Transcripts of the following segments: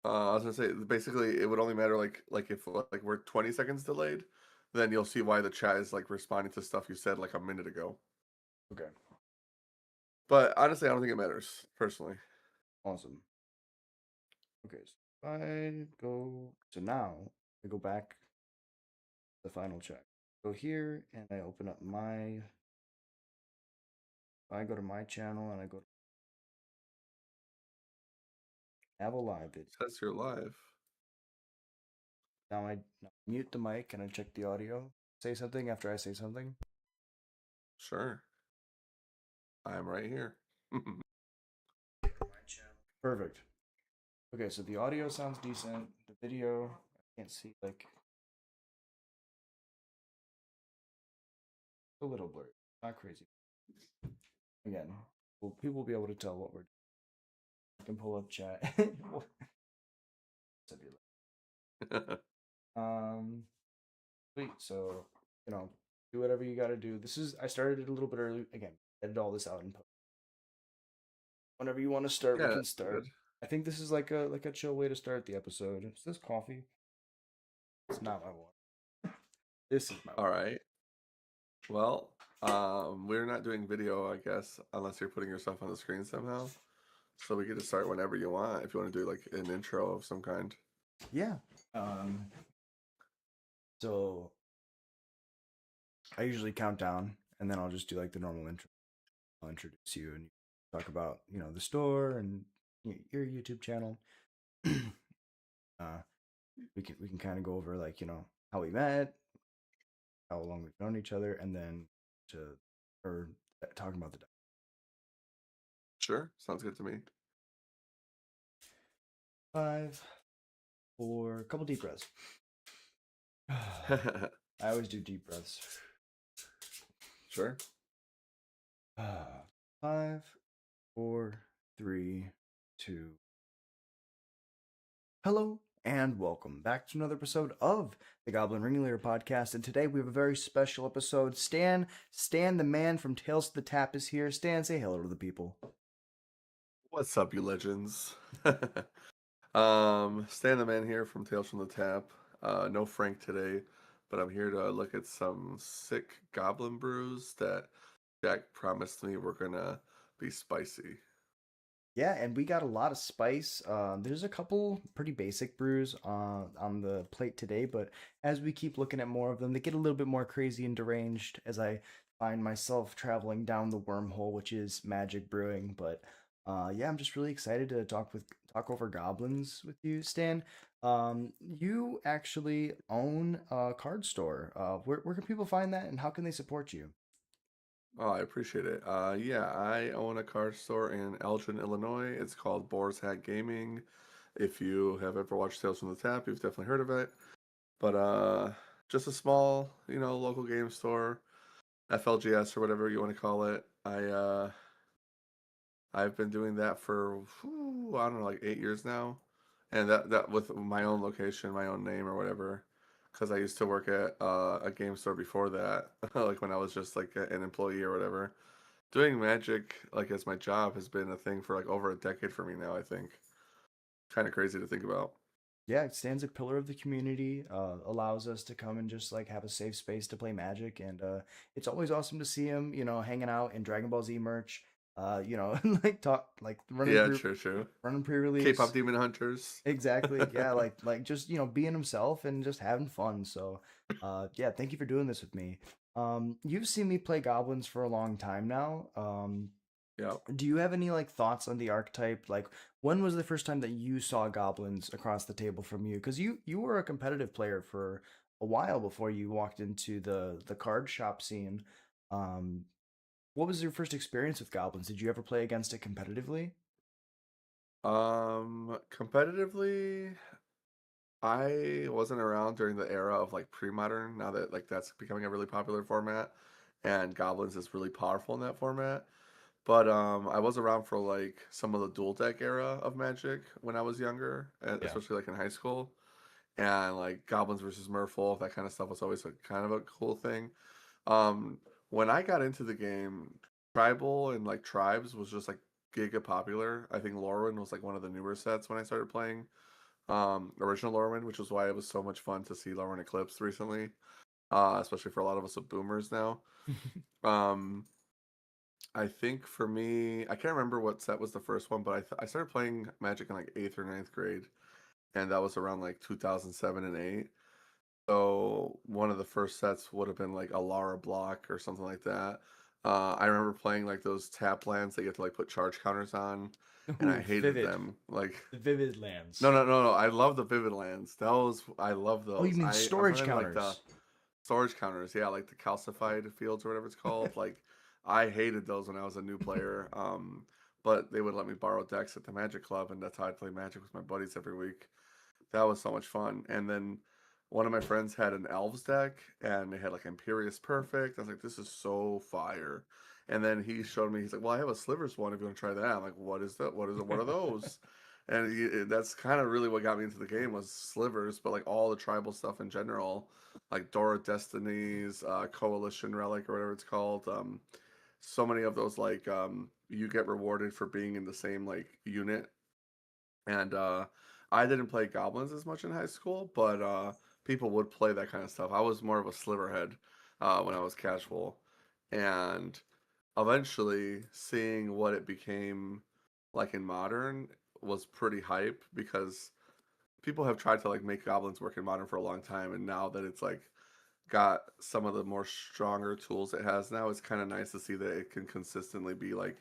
I was gonna say basically it would only matter like if like we're 20 seconds delayed, then you'll see why the chat is like responding to stuff you said like a minute ago. Okay, But honestly, I don't think it matters personally. awesome. Okay, so so now I go back to the final check. Go here and I open up I go to my channel and I go to have a live video. It says you're live. Now I mute the mic and I check the audio. Say something after I say something. Sure, I'm right here. My channel. Perfect. Okay, so the audio sounds decent. The video, I can't see, like, a little blurry. Not crazy. Again, people will be able to tell what we're doing. I can pull up chat. um, sweet. So, you know, do whatever you got to do. I started it a little bit early. Again, edit all this out and post. Whenever you want to start, we Yeah, can that's start. good. I think this is like a chill way to start the episode. Is this coffee? It's not my water. This is my All water. right. Well, we're not doing video, I guess, unless you're putting yourself on the screen somehow. So we get to start whenever you want, if you want to do like an intro of some kind. Yeah. Um. So I usually count down, and then I'll just do like the normal intro. I'll introduce you and talk about the store and your YouTube channel. uh, we can kind of go over like how we met, how long we've known each other, and then to or talking about the Sure, sounds good to me. 5, 4, a couple deep breaths. I always do deep breaths. Sure. 5, 4, 3, 2. Hello and welcome back to another episode of the Goblin Ringleader podcast. And today we have a very special episode. Stan, the man from Tales to the Tap is here. Stan, say hello to the people. What's up, you legends? Stan the man here from Tales from the Tap. No Frank today, but I'm here to look at some sick Goblin brews that Jack promised me were gonna be spicy. Yeah, and we got a lot of spice. There's a couple pretty basic brews on the plate today, but as we keep looking at more of them, they get a little bit more crazy and deranged as I find myself traveling down the wormhole, which is magic brewing. But yeah, I'm just really excited to talk over goblins with you, Stan. You actually own a card store. Where can people find that, and how can they support you? Oh, I appreciate it. Yeah, I own a card store in Elgin, Illinois. It's called Boar's Hat Gaming. If you have ever watched Tales from the Tap, you've definitely heard of it. But just a small, local game store, FLGS or whatever you want to call it. I've been doing that for I don't know, like 8 years now, and that with my own location, my own name or whatever. Because I used to work at a game store before that, like when I was just like an employee or whatever. Doing magic like as my job has been a thing for like over a decade for me now, I think. Kind of crazy to think about. Yeah, it stands a pillar of the community, allows us to come and just like have a safe space to play Magic, and it's always awesome to see him, hanging out in Dragon Ball Z merch, like talk like Yeah, true, true. running K-pop pre-release. Demon Hunters. Exactly, yeah, like just being himself and just having fun. So, yeah, thank you for doing this with me. You've seen me play goblins for a long time now. Yeah. Do you have any like thoughts on the archetype? Like, when was the first time that you saw goblins across the table from you? Because you were a competitive player for a while before you walked into the card shop scene. Um, what was your first experience with goblins? Did you ever play against it competitively? Competitively, I wasn't around during the era of like pre-modern. Now that like that's becoming a really popular format, and Goblins is really powerful in that format. But I was around for like some of the dual deck era of Magic when I was younger, Yeah. especially like in high school. And like Goblins versus Merfolk, that kind of stuff was always kind of a cool thing. Um, when I got into the game, Tribal and like Tribes was just like giga popular. I think Lorwyn was like one of the newer sets when I started playing. original Lorwyn, which is why it was so much fun to see Lorwyn Eclipse recently, especially for a lot of us with boomers now. Um, I think for me, I can't remember what set was the first one, but I started playing Magic in like eighth or ninth grade, and that was around like 2007 and 8. So one of the first sets would have been like a Lara block or something like that. I remember playing like those tap lands that you have to like put charge counters on, and I Ooh, hated vivid. them. Like, The vivid lands. no. I love the Vivid lands. Those I love Oh, you those. mean I'm storage talking like the counters? storage counters. Yeah, like the calcified fields or whatever it's called. Like, I hated those when I was a new player. But they would let me borrow decks at the Magic Club, and that's how I'd play Magic with my buddies every week. That was so much fun. And then one of my friends had an Elves deck and they had like Imperious Perfect. I was like, this is so fire. And then he showed me, he's like, well, I have a Slivers one if you want to try that. I'm like, what is that? What is it? What are those? And that's kind of really what got me into the game was Slivers, but like all the tribal stuff in general, like Dora Destinies, Coalition Relic or whatever it's called. So many of those like you get rewarded for being in the same like unit and I didn't play goblins as much in high school, but people would play that kind of stuff. I was more of a sliverhead when I was casual, and eventually seeing what it became like in modern was pretty hype because people have tried to like make goblins work in modern for a long time, and now that it's like got some of the more stronger tools it has now, it's kind of nice to see that it can consistently be like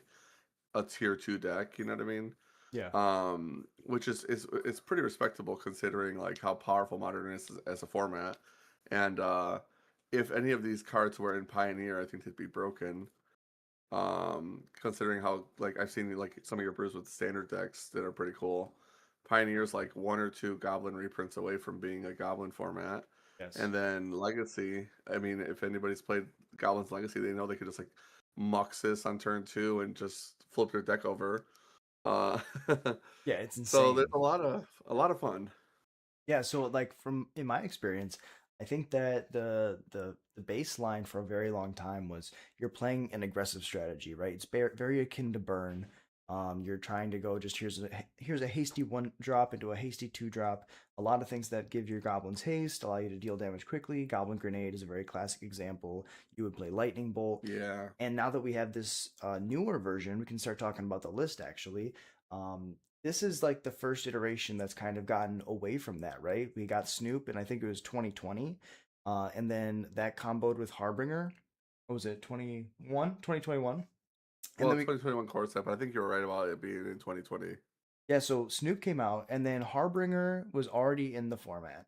a tier 2 deck, you know what I mean? Yeah. Which is it's pretty respectable considering like how powerful modern is as a format. And if any of these cards were in Pioneer, I think they'd be broken. Considering how like I've seen like some of your brews with standard decks that are pretty cool. Pioneer's like one or two Goblin reprints away from being a Goblin format. Yes. And then Legacy, I mean, if anybody's played Goblin's Legacy, they know they could just like Muxus on turn 2 and just flip their deck over. Uh, Yeah, it's so there's insane. a lot of fun. Yeah, so like from in my experience, I think that the baseline for a very long time was you're playing an aggressive strategy, right? It's very akin to burn. You're trying to go just here's a hasty one drop into a hasty two drop. A lot of things that give your goblins haste allow you to deal damage quickly. Goblin grenade is a very classic example. You would play lightning bolt, Yeah. and now that we have this newer version, we can start talking about the list actually. This is like the first iteration that's kind of gotten away from that, right? We got Snoop, and I think it was 2020. And then that comboed with Harbinger. What was it, 2021? And Well, then we 2021 core set, but I think you're right about it being in 2020. Yeah, so Snoop came out, and then Harbinger was already in the format.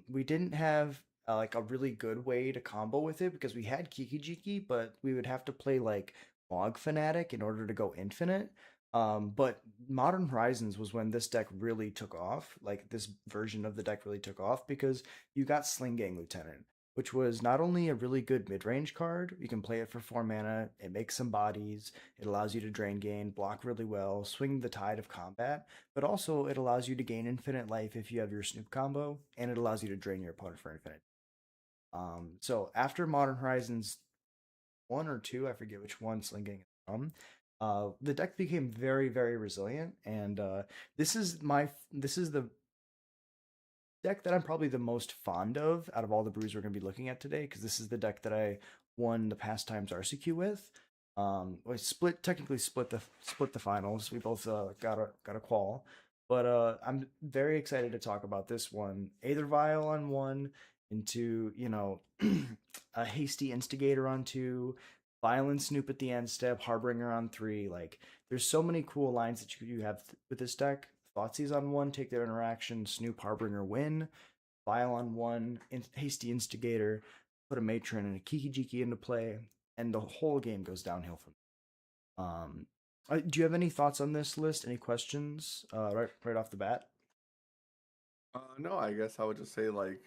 We didn't have like a really good way to combo with it because we had Kiki Jiki, but we would have to play like Log Fanatic in order to go infinite. But Modern Horizons was when this deck really took off. Like this version of the deck really took off because you got Sling Gang Lieutenant, which was not only a really good mid range card, you can play it for 4 mana, it makes some bodies, it allows you to drain gain, block really well, swing the tide of combat, but also it allows you to gain infinite life if you have your Snoop combo, and it allows you to drain your opponent for infinite. So after Modern Horizons 1 or 2, I forget which one Slinging is from, the deck became very resilient, and this is the deck that I'm probably the most fond of out of all the brews we're going to be looking at today, because this is the deck that I won the pastimes RCQ with. We technically split the finals. We both got a qual, but I'm very excited to talk about this one. Aether Vial on one, into a hasty instigator on two, violent snoop at the end step, harbinger on three. Like there's so many cool lines that you have with this deck. Thoughtseize on one, take their interaction, Snoop, Harbinger, win. Vile on one, Hasty Instigator, put a Matron and a Kiki Jiki into play, and the whole game goes downhill from there. Do you have any thoughts on this list? Any questions right off the bat? No, I guess I would just say like,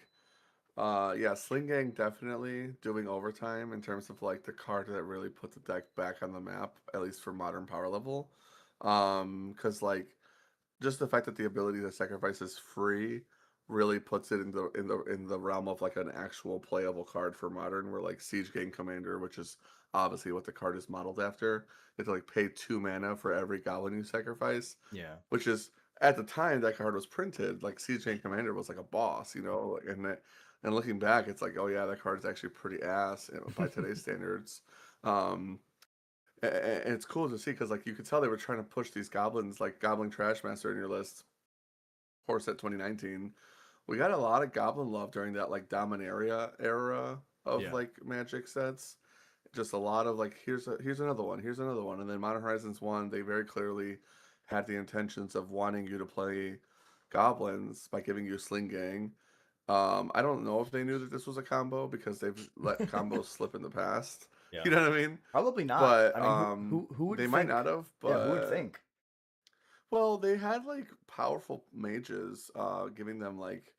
yeah, Sling Gang definitely doing overtime in terms of like the card that really put the deck back on the map, at least for modern power level. Because like just the fact that the ability to sacrifice is free really puts it in the realm of like an actual playable card for modern, where like Siege Gang Commander, which is obviously what the card is modeled after, you have to like pay 2 mana for every goblin you sacrifice, Yeah. which is at the time that card was printed, like CJ Commander was like a boss, like, and looking back, it's like, oh yeah, that card is actually pretty ass, by today's standards. Um, and it's cool to see because like you could tell they were trying to push these goblins, like Goblin Trashmaster in your list, Core Set 2019. We got a lot of Goblin love during that like Dominaria era of Yeah. like Magic sets. Just a lot of like here's another one, here's another one, and then Modern Horizons 1, they very clearly had the intentions of wanting you to play goblins by giving you Sling Gang. I don't know if they knew that this was a combo because they've let combos slip in the past. Yeah. You know what I mean? Probably not. But I mean, who would they might think? not have. Yeah, who would But think? well, they had like powerful mages, giving them like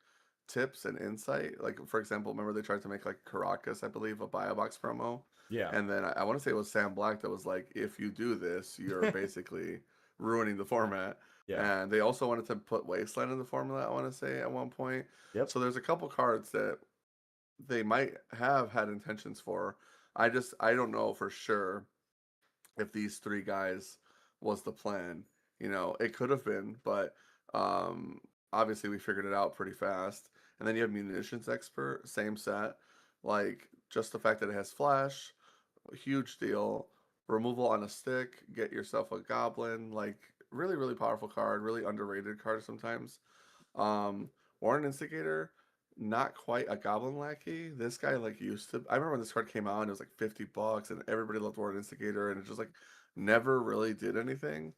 tips and insight. Like for example, remember they tried to make like Caracas, I believe, a buy a box promo, Yeah. and then I want to say it was Sam Black that was like, if you do this, you're basically ruining the format. Yeah. And they also wanted to put Wasteland in the formula, I want to say at one point. Yep. So there's a couple cards that they might have had intentions for. I don't know for sure if these three guys was the plan. It could have been, but um, obviously we figured it out pretty fast. And then you have Munitions Expert, same set. Like, just the fact that it has flash, huge deal. Removal on a stick, get yourself a goblin. Like, really, really powerful card, really underrated card sometimes. Warren Instigator, not quite a goblin lackey. This guy like used to. I remember when this card came out, and it was like $50, and everybody loved Warren Instigator, and it just like never really did anything.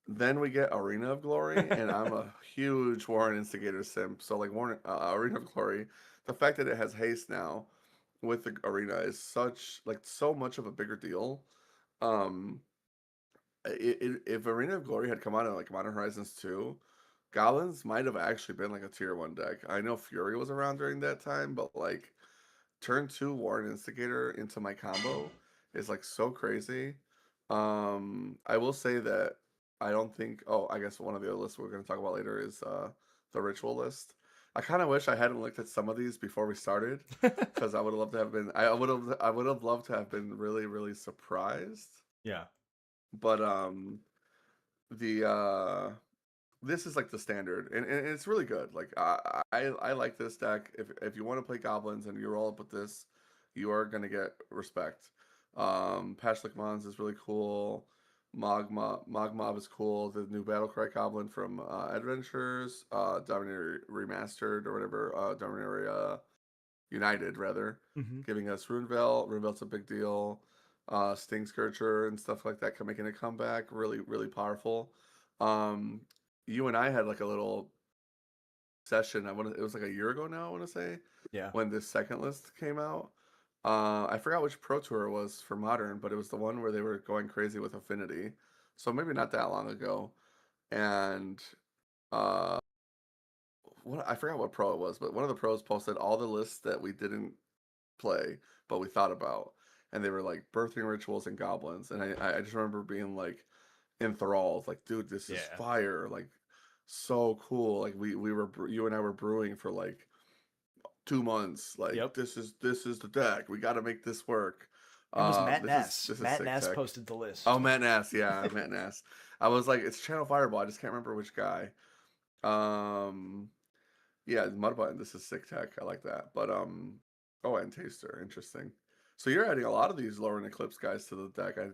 Then we get Arena of Glory, and I'm a huge Warren Instigator simp. So like Arena of Glory, the fact that it has haste now with the arena is so much of a bigger deal. Um, if Arena of Glory had come out in like Modern Horizons 2, Goblins might have actually been like a tier 1 deck. I know Fury was around during that time, but like turn 2 Warren Instigator into my combo is like so crazy. I will say that I don't think, oh, I guess one of the other lists we're going to talk about later is the ritual list. I kind of wish I hadn't looked at some of these before we started because I would have loved to have been I would have loved to have been really really surprised. Yeah. But the this is like the standard, and it's really good. Like I like this deck. If you want to play goblins and you roll up with this, you are gonna get respect. Pashlik Mons is really cool. Mogmob is cool. The new Battlecry Goblin from Adventures, Dominaria Remastered or whatever, Dominaria United rather, Hmm. giving us Runevale. Runevel's a big deal. Sting Scourger and stuff like that making a comeback. Really, really powerful. Um, you and I had like a little session. It was like a year ago now, I want to say, Yeah. when this second list came out. I forgot which Pro Tour it was for Modern, but it was the one where they were going crazy with Affinity. So maybe not that long ago. And uh, I forgot what pro it was, but one of the pros posted all the lists that we didn't play, but we thought about, and they were like birthing rituals and goblins, and I just remember being like enthralled, like dude, this is Yeah. fire, like so cool. Like you and I were brewing for like 2 months, like Yep. this is the deck. We got to make this work. It was Matt This is Nass. this is Matt sick Nass tech. posted the list. Oh, Matt Nass, yeah, Matt Nass. I was like, it's Channel Fireball. I just can't remember which guy. Um, yeah, mud button. This is sick tech. I like that. But oh, and taster. Interesting. So you're adding a lot of these lower and eclipse guys to the deck. I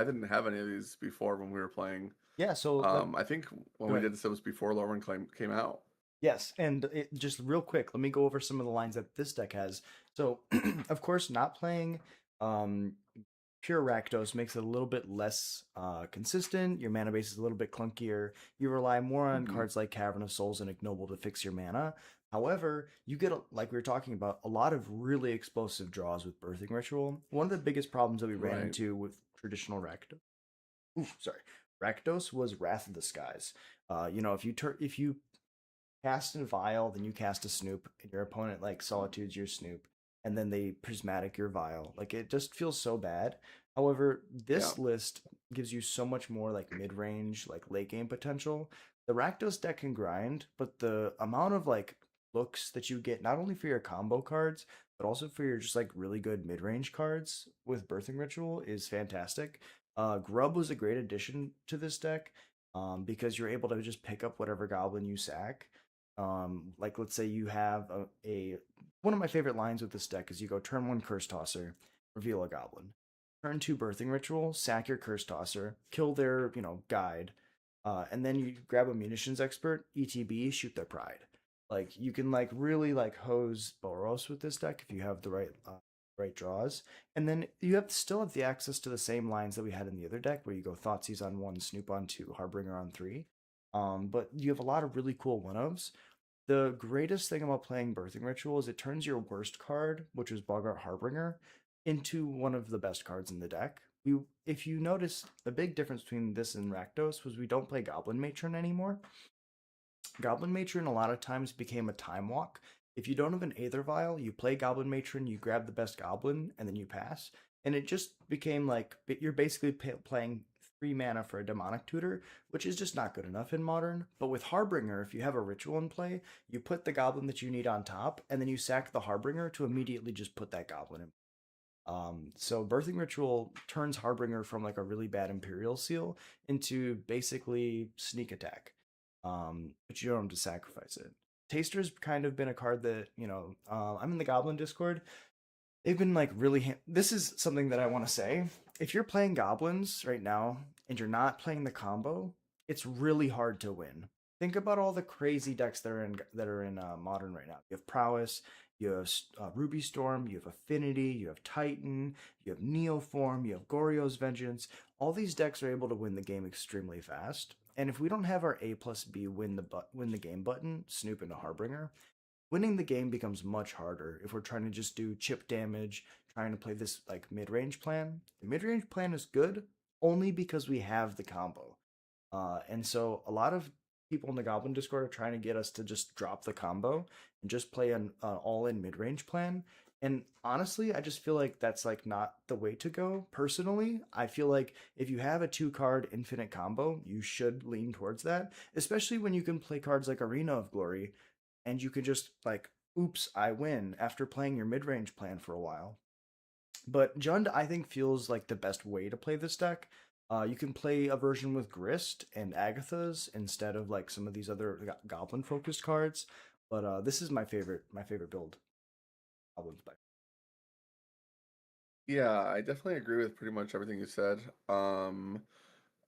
didn't have any of these before when we were playing. Yeah. So let I think when go we ahead. did this, it was before lower and claim came out. Yes, and just real quick, let me go over some of the lines that this deck has. So, of course, not playing um, pure Rakdos makes it a little bit less consistent. Your mana base is a little bit clunkier. You rely more on Hmm. cards like Cavern of Souls and Ignoble to fix your mana. However, you get, like we were talking about, a lot of really explosive draws with Birthing Ritual. One of the biggest problems that we ran Right. into with traditional Rakdos, sorry, Rakdos was Wrath of the Skies. If you cast a Vial, then you cast a Snoop, and your opponent like Solitude's your Snoop, and then they Prismatic your Vial. Like it just feels so bad. However, Yeah. this list gives you so much more like mid range, like late game potential. The Rakdos deck can grind, but the amount of like looks that you get not only for your combo cards, but also for your just like really good mid range cards with Birthing Ritual is fantastic. Grub was a great addition to this deck. because you're able to just pick up whatever goblin you sack. Like let's say you have a one of my favorite lines with this deck is you go turn one Curse Tosser, reveal a goblin. Turn two Birthing Ritual, sack your Curse Tosser, kill their guide, and then you grab a Munitions Expert, ETB, shoot their Pride. Like you can like really like hose Boros with this deck if you have the right draws. And then you have still have the access to the same lines that we had in the other deck, where you go Thoughtseize on one, Snoop on two, Harbinger on three. But you have a lot of really cool one ofs. The greatest thing about playing Birthing Ritual is it turns your worst card, which is Bogart Harbinger, into one of the best cards in the deck. If you notice, the big difference between this and Rakdos was we don't play Goblin Matron anymore. Goblin Matron a lot of times became a time walk. If you don't have an Aether Vial, you play Goblin Matron, you grab the best Goblin, and then you pass. And it just became like you're basically playing 3 mana for a Demonic Tutor, which is just not good enough in Modern. But with Harbinger, if you have a Ritual in play, you put the Goblin that you need on top, and then you sack the Harbinger to immediately just put that Goblin in. So Birthing Ritual turns Harbinger from like a really bad Imperial Seal into basically sneak attack, but you don't have to sacrifice it. Taster's kind of been a card that I'm in the Goblin Discord. They've been like really. This is something that I want to say. If you're playing goblins right now and you're not playing the combo, it's really hard to win. Think about all the crazy decks that are in modern right now. You have prowess, you have Ruby Storm, you have Affinity, you have Titan, you have Neoform, you have Goryo's Vengeance. All these decks are able to win the game extremely fast. And if we don't have our A plus B win the game button, Snoop into Harbinger, winning the game becomes much harder if we're trying to just do chip damage, trying to play this like mid-range plan. The mid-range plan is good only because we have the combo. And so a lot of people in the Goblin Discord are trying to get us to just drop the combo and just play an all-in mid-range plan. And honestly, I just feel like that's like not the way to go. Personally, I feel like if you have a 2 card infinite combo, you should lean towards that, especially when you can play cards like Arena of Glory and you can just like, oops, I win after playing your mid range plan for a while. But Jund, I think, feels like the best way to play this deck. You can play a version with Grist and Agatha's instead of like some of these other goblin focused cards. But this is my favorite build. Goblins by. Yeah, I definitely agree with pretty much everything you said. Um,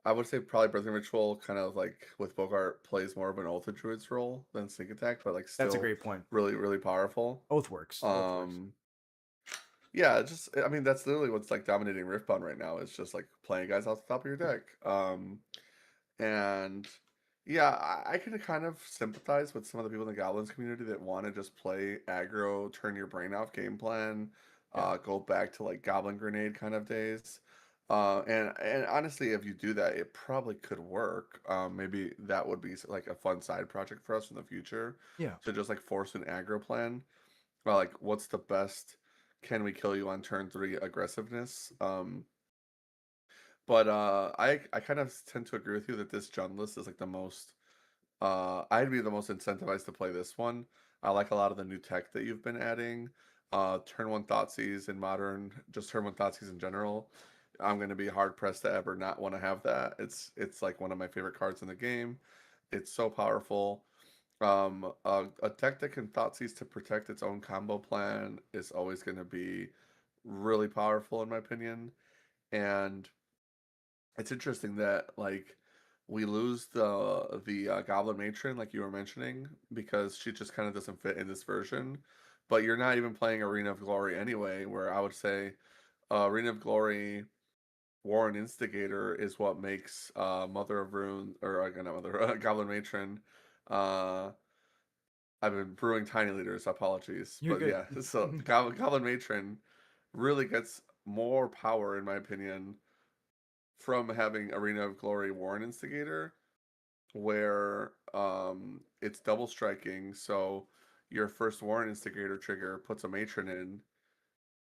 I would say probably Birthing Ritual, kind of like with Bogart, plays more of an Ultra Druid's role than Sneak Attack, but like That's a still great point. really, really powerful. Both works. Both works. Um, yeah, just I mean that's literally what's like dominating Riftbound right now. It's just like playing guys off the top of your deck. And yeah, I can kind of sympathize with some of the people in the Goblins community that want to just play aggro, turn your brain off game plan, Yeah. go back to like Goblin Grenade kind of days. And honestly, if you do that, it probably could work. Maybe that would be like a fun side project for us in the future Yeah. to just like force an aggro plan. Well, like what's the best? Can we kill you on turn three aggressiveness? But I kind of tend to agree with you that this Jund list is like the most. I'd be the most incentivized to play this one. I like a lot of the new tech that you've been adding. Turn one Thoughtseize in modern, just turn one Thoughtseize in general. I'm gonna be hard pressed to ever not want to have that. It's like one of my favorite cards in the game. It's so powerful. A deck that can Thoughtseize to protect its own combo plan is always gonna be really powerful in my opinion. And it's interesting that like we lose the Goblin Matron like you were mentioning because she just kind of doesn't fit in this version. But you're not even playing Arena of Glory anyway, where I would say Arena of Glory Warren Instigator is what makes Mother of Rune or not Mother Goblin Matron. Uh, I've been brewing tiny liters, apologies, You're but good. yeah. So the Goblin Matron really gets more power in my opinion from having Arena of Glory Warren Instigator, where it's double striking, so your first Warren Instigator trigger puts a matron in,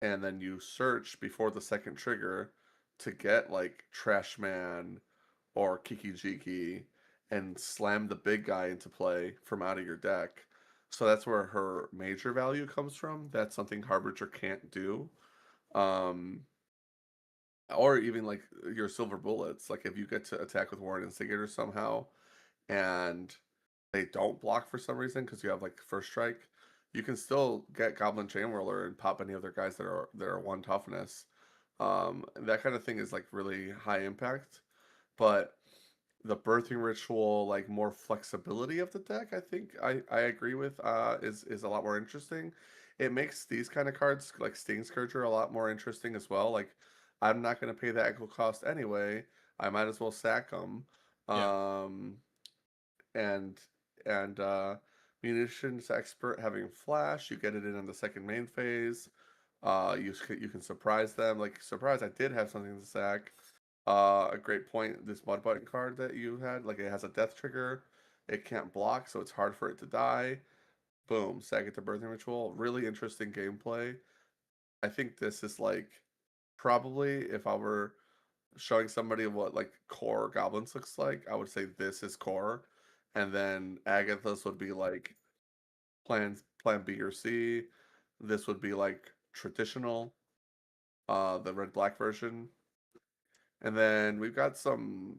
and then you search before the second trigger to get like Trash Man or Kiki Jiki and slam the big guy into play from out of your deck. So that's where her major value comes from. That's something Harbinger can't do. Um, or even like your silver bullets. Like if you get to attack with Warren Instigator somehow, and they don't block for some reason because you have like first strike, you can still get Goblin Chain Whirler and pop any other guys that are one toughness. That kind of thing is like really high impact, but the birthing ritual, like more flexibility of the deck, I think I agree with. Is a lot more interesting. It makes these kind of cards like Sting Scourger a lot more interesting as well. Like I'm not going to pay the echo cost anyway. I might as well sack them. Yeah. Um, and and munitions expert having flash, you get it in on the second main phase. You can surprise them. Like surprise, I did have something to sack. A great point. This mud button card that you had, like it has a death trigger. It can't block, so it's hard for it to die. Boom, sack it to birthing ritual. Really interesting gameplay. I think this is like probably if I were showing somebody what like core goblins looks like, I would say this is core, and then Agatha's would be like plan B or C. This would be like traditional, the red black version, and then we've got some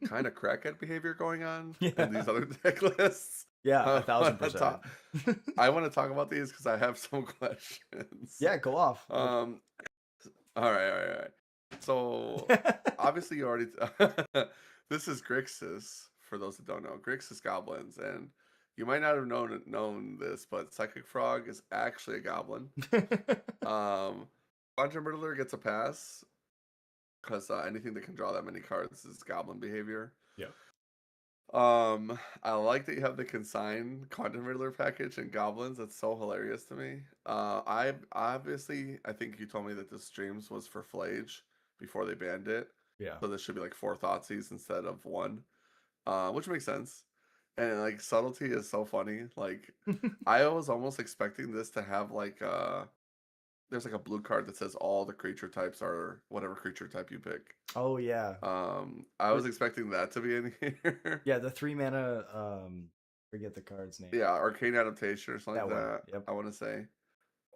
kind of crackhead behavior going on in Yeah. these other deck lists. Yeah, I want to 1000%. talk. I want to talk about these because I have some questions. Yeah, go off. Um, all right. So obviously you already this is Grixis for those that don't know. Grixis goblins, and you might not have known this, but Psychic Frog is actually a goblin. Um, Quantum Riddler gets a pass because anything that can draw that many cards is goblin behavior. Yeah. I like that you have the consign Quantum Riddler package and goblins. That's so hilarious to me. I obviously I think you told me that this streams was for Flage before they banned it. Yeah. So this should be like 4 Thoughtseize instead of one. Which makes sense. And like subtlety is so funny. Like I was almost expecting this to have like there's like a blue card that says all the creature types are whatever creature type you pick. Oh yeah. I Or- was expecting that to be in here. Yeah, the 3 mana forget the card's name. Yeah, arcane adaptation or something That like one. that. Yep. I want to say,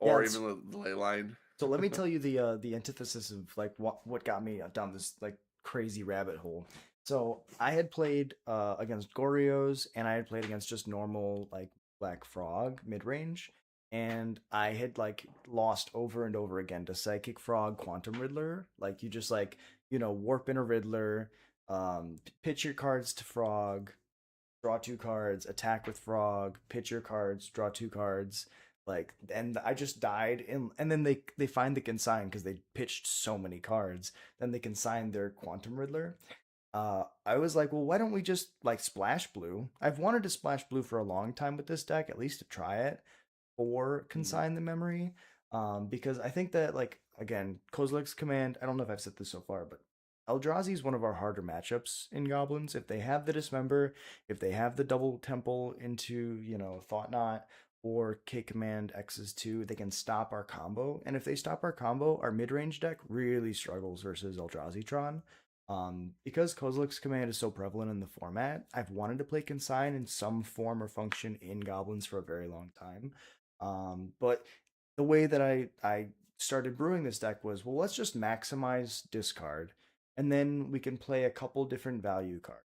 Yeah, or it's even the ley line. so let me tell you the antithesis of like what got me down this like crazy rabbit hole. So I had played against Gorios and I had played against just normal like Black Frog mid range, and I had like lost over and over again to Psychic Frog, Quantum Riddler. Like you just like warp in a Riddler, pitch your cards to Frog, draw 2 cards, attack with Frog, pitch your cards, draw 2 cards. Like, and I just died, and then they find the consign because they pitched so many cards. Then they consigned their Quantum Riddler. I was like, well, why don't we just like splash blue? I've wanted to splash blue for a long time with this deck, at least to try it or Mhm. consign the memory. Because I think that like again, Kozilek's command. I don't know if I've said this so far, but Eldrazi is one of our harder matchups in goblins. If they have the dismember, if they have the double temple into Thought Knot or K command X's 2, they can stop our combo. And if they stop our combo, our mid range deck really struggles versus Eldrazi. Because Kozilek's command is so prevalent in the format, I've wanted to play Consign in some form or function in Goblins for a very long time. But the way that I started brewing this deck was, well, let's just maximize discard, and then we can play a couple different value cards.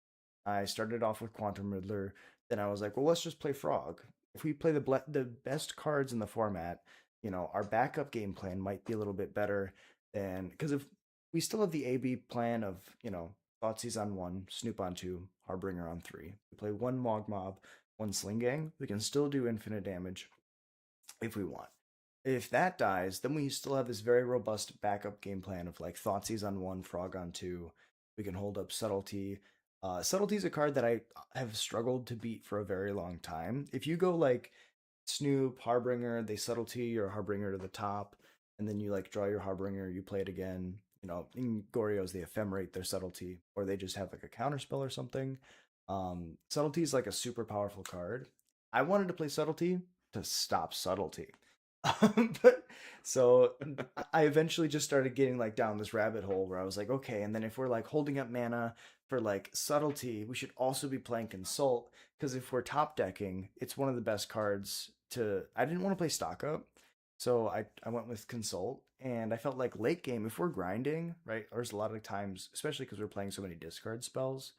I started off with Quantum Riddler, then I was like, well, let's just play Frog. If we play the best cards in the format, our backup game plan might be a little bit better than because if we still have the AB plan of, Thoughtseize on 1, Snoop on 2, Harbinger on 3. We play 1 Mog Mob, 1 Sling Gang. We can still do infinite damage if we want. If that dies, then we still have this very robust backup game plan of like Thoughtseize on 1, Frog on 2. We can hold up Subtlety. Subtlety is a card that I have struggled to beat for a very long time. If you go like Snoop, Harbinger, they Subtlety your Harbinger to the top, and then you like draw your Harbinger, you play it again. In Gorios, they ephemerate their Subtlety, or they just have like a counterspell or something. Subtlety is like a super powerful card. I wanted to play Subtlety to stop Subtlety. But so I eventually just started getting like down this rabbit hole where I was like, okay, and then if we're like holding up mana for like Subtlety, we should also be playing Consult, because if we're top decking, it's one of the best cards to. I didn't want to play stock up, So I went with Consult, and I felt like late game, if we're grinding, right, there's a lot of times, especially because we're playing so many discard spells.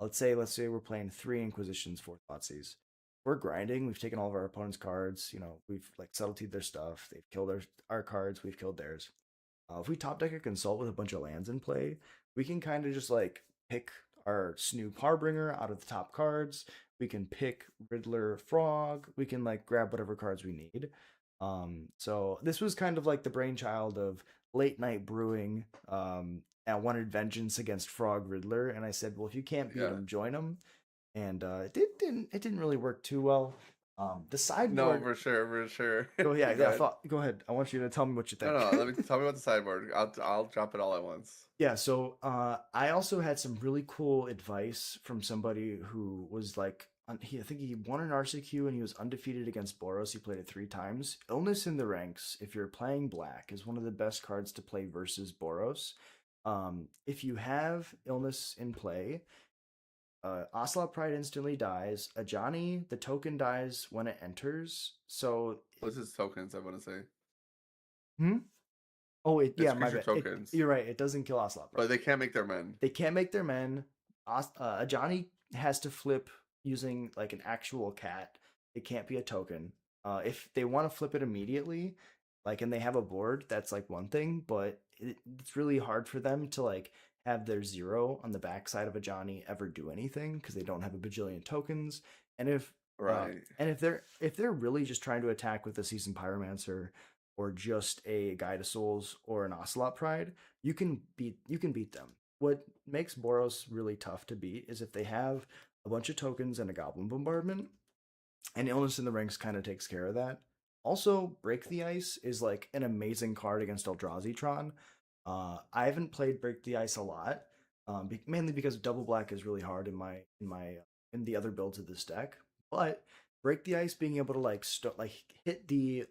Let's say we're playing 3 Inquisitions, 4 Thoughtseize. We're grinding, we've taken all of our opponent's cards, we've like subtletyed their stuff, they've killed our cards, we've killed theirs. If we top deck a Consult with a bunch of lands in play, we can kind of just like pick our Snoop Harbinger out of the top cards. We can pick Riddler Frog. We can like grab whatever cards we need. So this was kind of like the brainchild of late night brewing. I wanted vengeance against Frog Riddler, and I said, well, if you can't beat Yeah. him, join him. And it didn't really work too well. The No, sideboard. for sure, for sure. Go yeah Go yeah. ahead. Go ahead. I want you to tell me what you No, think. no. Let me tell me about the sideboard. I'll drop it all at once. Yeah, so I also had some really cool advice from somebody who was like, I think he won an RCQ and he was undefeated against Boros. He played it 3 times. Illness in the Ranks, if you're playing black, is one of the best cards to play versus Boros. If you have Illness in play, Ocelot Pride instantly dies. Ajani, the token dies when it enters. So, What's his tokens? I want to say hmm? Oh, it's yeah, my creature bad. tokens, You're right. It doesn't kill Ocelot Pride. but they can't make their men. They can't make their men. Ajani has to flip using like an actual cat. It can't be a token. If they want to flip it immediately, like, and they have a board, that's like one thing, but it's really hard for them to like have their 0 on the backside of a Johnny ever do anything because they don't have a bajillion tokens. And if Right. if they're really just trying to attack with a Seasoned Pyromancer or just a Guide of Souls or an Ocelot Pride, you can beat them. What makes Boros really tough to beat is if they have a bunch of tokens and a Goblin Bombardment, and Illness in the Ranks kind of takes care of that. Also, Break the Ice is like an amazing card against Eldrazi Tron. I haven't played Break the Ice a lot, mainly because Double Black is really hard in the other builds of this deck. But Break the Ice, being able to like hit the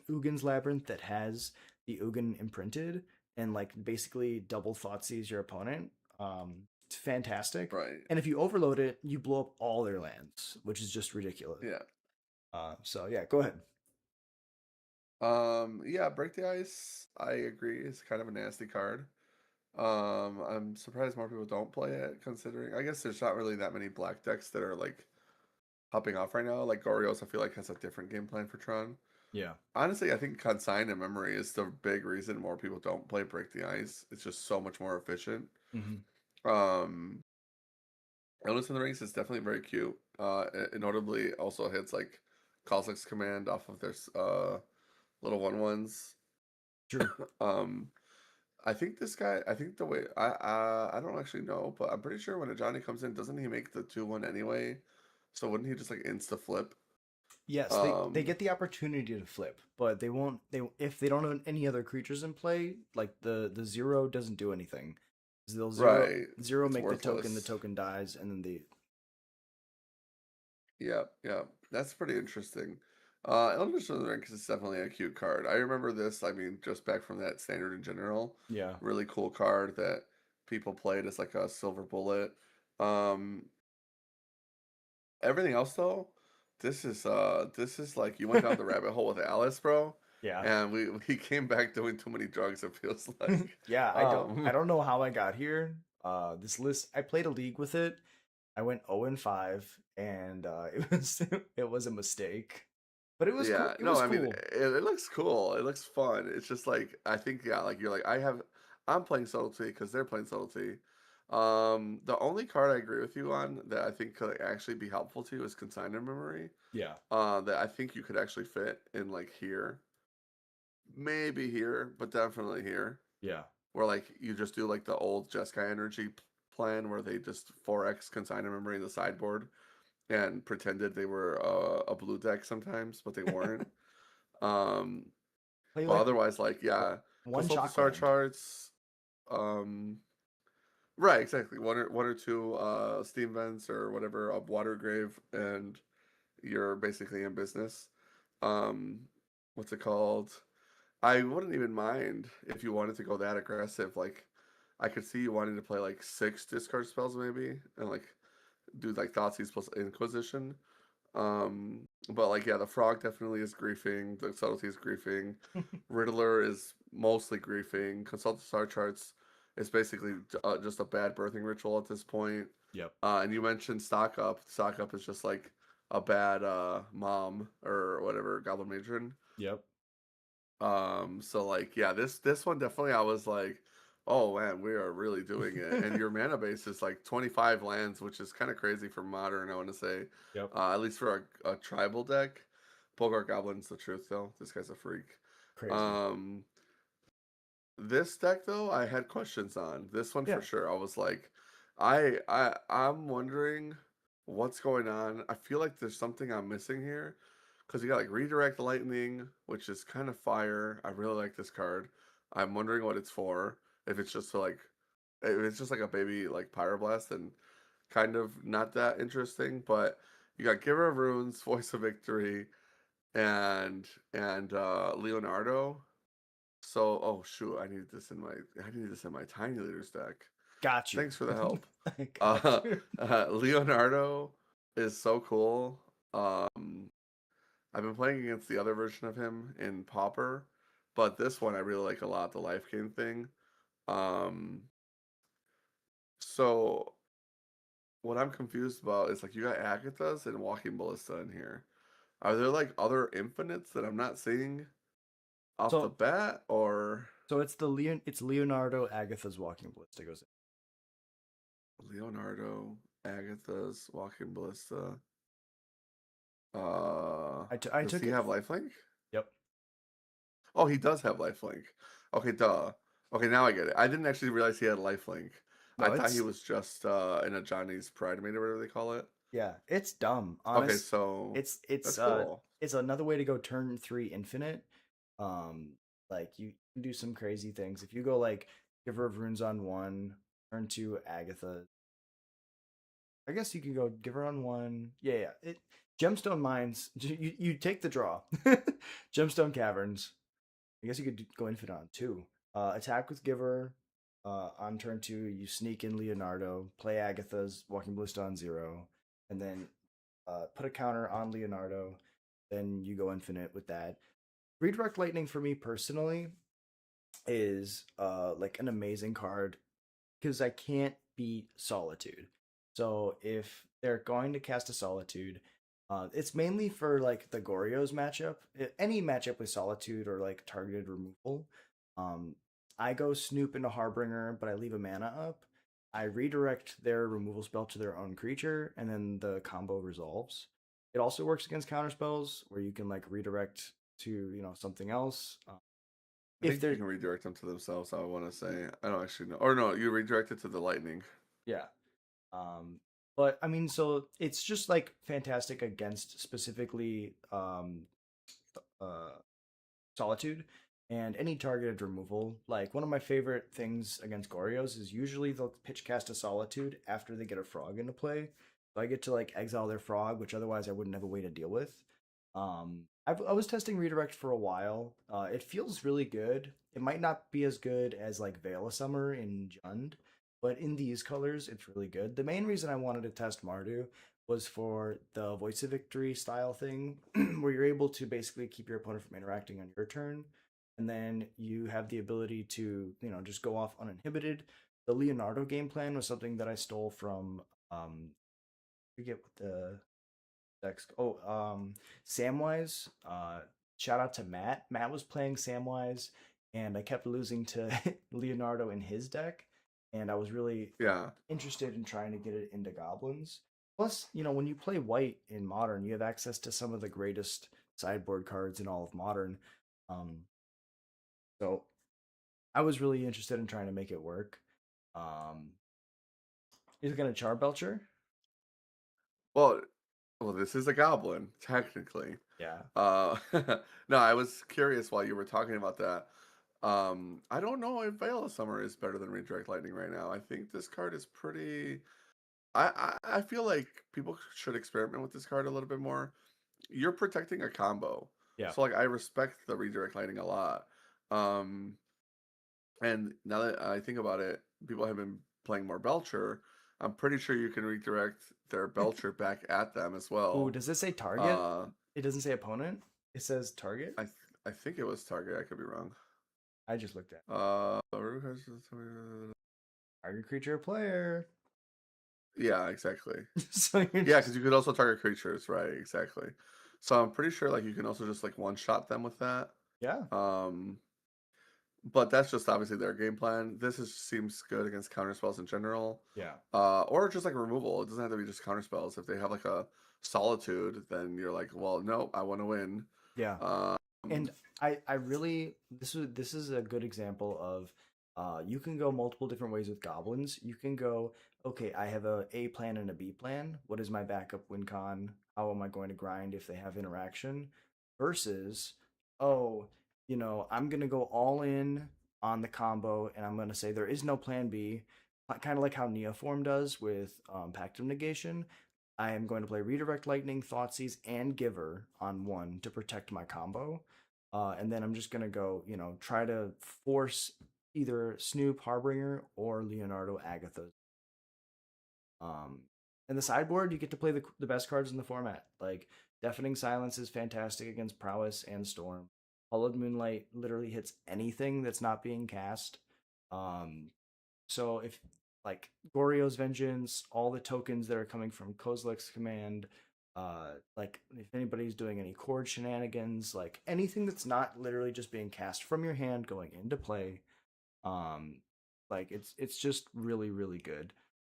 Ugin's Labyrinth that has the Ugin imprinted, and like basically double Thoughtseize your opponent. It's fantastic. Right. And if you overload it, you blow up all their lands, which is just ridiculous. Yeah. So yeah, go ahead. Yeah, Break the Ice, I agree, is kind of a nasty card. I'm surprised more people don't play it, considering I guess there's not really that many black decks that are like popping off right now. Like Gorios, I feel like has a different game plan for Tron. Yeah. Honestly, I think Consign and Memory is the big reason more people don't play Break the Ice. It's just so much more efficient. Hmm. Um, Illness in the Rings is definitely very cute. It notably also hits like Kha'Zix command off of their little 1/1s. True. Um, I think this guy. I think the way I don't actually know, but I'm pretty sure when a Johnny comes in, doesn't he make the 2/1 anyway? So wouldn't he just like insta flip? Yes, they Um, get the opportunity to flip, but they won't. They if they don't have any other creatures in play, like the 0 doesn't do anything. 'Cause they'll right. zero It's make the worthless. token dies, and then the Yep, yep. That's pretty interesting. Eldritch of the Ranks is definitely a cute card. I remember this, I mean, just back from that standard in general. yeah. Really cool card that people played as like a silver bullet. Um, Everything else though, this is like you went down the rabbit hole with Alice, bro. Yeah. And we came back doing too many drugs, it feels like. Yeah, I Um, don't know how I got here. This list, I played a league with it. I went 0-5, and it was a mistake. But it was cool. Yeah, It no, was I mean cool. it looks cool. It looks fun. It's just like I think yeah, like you're like I'm playing subtlety because they're playing subtlety. The only card I agree with you on that I think could actually be helpful to you is consignment memory. Yeah. That I think you could actually fit in like here, maybe here, but definitely here, Yeah. where like you just do like the old Jeskai energy plan where they just 4x consignment memory in the sideboard and pretended they were a blue deck sometimes, but they weren't. Um, Play but like otherwise, like yeah, one consult the chalk star land. charts. Um, right, exactly. One or two steam vents or whatever of water grave, and you're basically in business. Um, what's it called? I wouldn't even mind if you wanted to go that aggressive. Like, I could see you wanting to play like 6 discard spells maybe, and like do like Thoughtseize plus Inquisition. But like, yeah, the frog definitely is griefing. The subtlety is griefing. Riddler is mostly griefing. Consult the star charts is basically just a bad birthing ritual at this point. Yep. And you mentioned stock up. Stock up is just like a bad mom or whatever goblin matron. Yep. So like, yeah, this one definitely I was like, oh man, we are really doing it. And your mana base is like 25 lands, which is kind of crazy for modern, I want to say. Yep. At least for a tribal deck. Polgar Goblin's the truth though. This guy's a freak. Crazy. Um this deck though, I had questions on. This one for Yeah. sure. I was like, I'm wondering what's going on. I feel like there's something I'm missing here. Because you got like Redirect Lightning, which is kind of fire. I really like this card. I'm wondering what it's for. If it's just to like if it's just like a baby like Pyroblast, then kind of not that interesting. But you got Giver of Runes, Voice of Victory, and Leonardo. So, oh shoot, I need this in my Tiny Leaders deck. Got you. Thanks for the help. I got Uh, you. Leonardo is so cool. I've been playing against the other version of him in Pauper, but this one I really like a lot, the life gain thing. Um, so what I'm confused about is like you got Agathas and Walking Ballista in here. Are there like other infinites that I'm not seeing off the So bat, or it's Leonardo Agatha's Walking Ballista goes in. Leonardo, Agathas, Walking Ballista? I Does took he it. have lifelink? Yep. Oh, he does have lifelink. Okay, duh. Okay, now I get it. I didn't actually realize he had lifelink. I No, thought he it's was just in a Johnny's Pride Mate or whatever they call it. yeah, it's dumb. Okay, Honest. so It's it's that's uh cool. it's another way to go turn 3 infinite. Um like you can do some crazy things. If you go like Giver of Runes on 1, turn 2 Agatha. I guess you can go Giver on 1. Yeah, yeah. Gemstone Mines, you take the draw. Gemstone Caverns. I guess you could go infinite on 2. Attack with Giver. On turn 2, you sneak in Leonardo, play Agatha's Walking Ballista on 0, and then put a counter on Leonardo. Then you go infinite with that. Redirect Lightning for me personally is like an amazing card because I can't beat Solitude. So if they're going to cast a Solitude, it's mainly for like the Goryo's matchup. Any matchup with Solitude or like targeted removal, um, I go Snoop into Harbinger, but I leave a mana up. I redirect their removal spell to their own creature, and then the combo resolves. It also works against counter spells where you can like redirect to something else. I If think you they're can redirect them to themselves, I want to say. I don't actually know. Or no, you redirect it to the lightning. yeah, but I mean, so it's just like fantastic against specifically uh, Solitude and any targeted removal. Like one of my favorite things against Gorios is usually they'll pitch cast a Solitude after they get a frog into play. So I get to like exile their frog, which otherwise I wouldn't have a way to deal with. I was testing redirect for a while. It feels really good. It might not be as good as like Veil of Summer in Jund, but in these colors, it's really good. The main reason I wanted to test Mardu was for the Voice of Victory style thing, where you're able to basically keep your opponent from interacting on your turn, and then you have the ability to, just go off uninhibited. The Leonardo game plan was something that I stole from, I forget what the decks. Oh, Samwise. Shout out to Matt. Matt was playing Samwise, and I kept losing to Leonardo in his deck, and I was really Yeah. interested in trying to get it into goblins. Plus, when you play white in modern, you have access to some of the greatest sideboard cards in all of modern. Um, so I was really interested in trying to make it work. Um, is it gonna Charbelcher? Well, well, this is a goblin, technically. Yeah. Uh, no, I was curious while you were talking about that. I don't know if Veil of Summer is better than Redirect Lightning right now. I think this card is pretty. I feel like people should experiment with this card a little bit more. You're protecting a combo, Yeah. so like I respect the Redirect Lightning a lot. Um, and now that I think about it, people have been playing more Belcher. I'm pretty sure you can redirect their Belcher back at them as Ooh, well. does it say target? Uh, It doesn't say opponent. It says target. I think it was target. I could be wrong. I just looked at Uh, target creature player. yeah, exactly. So you're Yeah, just because you could also target creatures, right? Exactly. So I'm pretty sure like you can also just like one shot them with that. yeah, Um, but that's just obviously their game plan. Seems good against counter spells in general. yeah. Or just like removal. It doesn't have to be just counter spells. If they have like a solitude, then you're like, well, no, I want to win. Yeah. Um, And I really this is a good example of you can go multiple different ways with goblins. You can go, okay, I have a plan and a B plan. What is my backup win con? How am I going to grind if they have interaction? Versus, oh, I'm gonna go all in on the combo and I'm gonna say there is no plan B. Kind of like how Neoform does with Pact of Negation. I am going to play Redirect Lightning, Thoughtseize, and Giver on one to protect my combo. And then I'm just going to go, try to force either Snoop, Harbinger, or Leonardo Agatha. Um, and the sideboard, you get to play the best cards in the format. Like Deafening Silence is fantastic against Prowess and Storm. Hollowed Moonlight literally hits anything that's not being cast. Um, so if like Gorio's Vengeance, all the tokens that are coming from Kozilek's command, like if anybody's doing any chord shenanigans, like anything that's not literally just being cast from your hand going into play, um, like it's just really really good.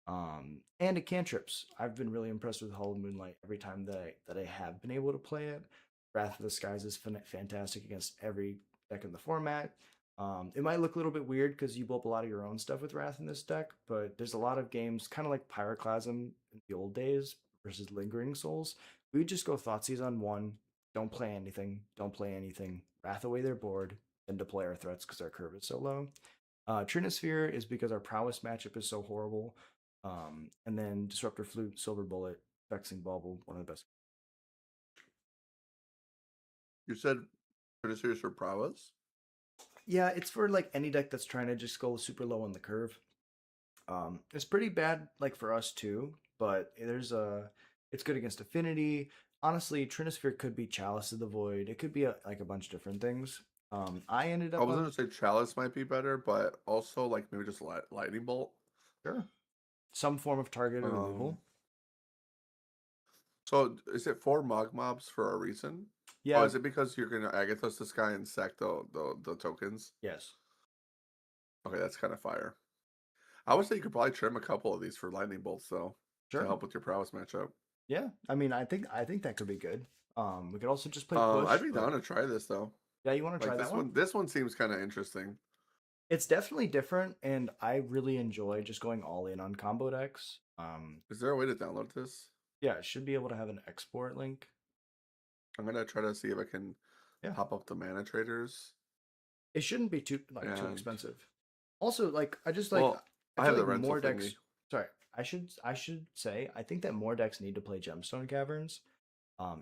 And it cantrips. I've been really impressed with Hollow Moonlight every time that I have been able to play it. Wrath of the Skies is fantastic against every deck in the format. It might look a little bit weird because you blow up a lot of your own stuff with Wrath in this deck, but there's a lot of games, kind of like Pyroclasm in the old days versus Lingering Souls. We would just go Thoughtseize on one, don't play anything, Wrath away their board, then deploy our threats because our curve is so low. Trinisphere is because our prowess matchup is so horrible. And then Disruptor Flute, Silver Bullet, Vexing Bauble, one of the best. you said Crusaders for prowess. Yeah, it's for like any deck that's trying to just go super low on the curve. It's pretty bad like for us too, but it's good against Affinity. Honestly, Trinisphere could be Chalice of the Void. It could be like a bunch of different things. I ended I up was on gonna say Chalice might be better, but also like maybe just Lightning Bolt. sure some form of targeted Um, removal. so is it four Mog Mobs for a reason? Oh, Yeah, is it because you're gonna Agathos this guy and sack the tokens? yes, Okay, that's kind of fire. I would say you could probably trim a couple of these for lightning bolts though, to sure. help with your prowess matchup. Yeah, I mean, I think that could be good. We could also just play push, I'd be but down to try this though. yeah, you want to try Like that one? this one seems kind of interesting. It's definitely different, and I really enjoy just going all in on combo decks. Is there a way to download this? Yeah, it should be able to have an export link. I'm gonna try to see if I can Yeah, pop up the mana traders. it shouldn't be too And expensive. Also, like well, I I feel have the like rental more thingy. decks. Sorry, I should say I think that more decks need to play Gemstone Caverns.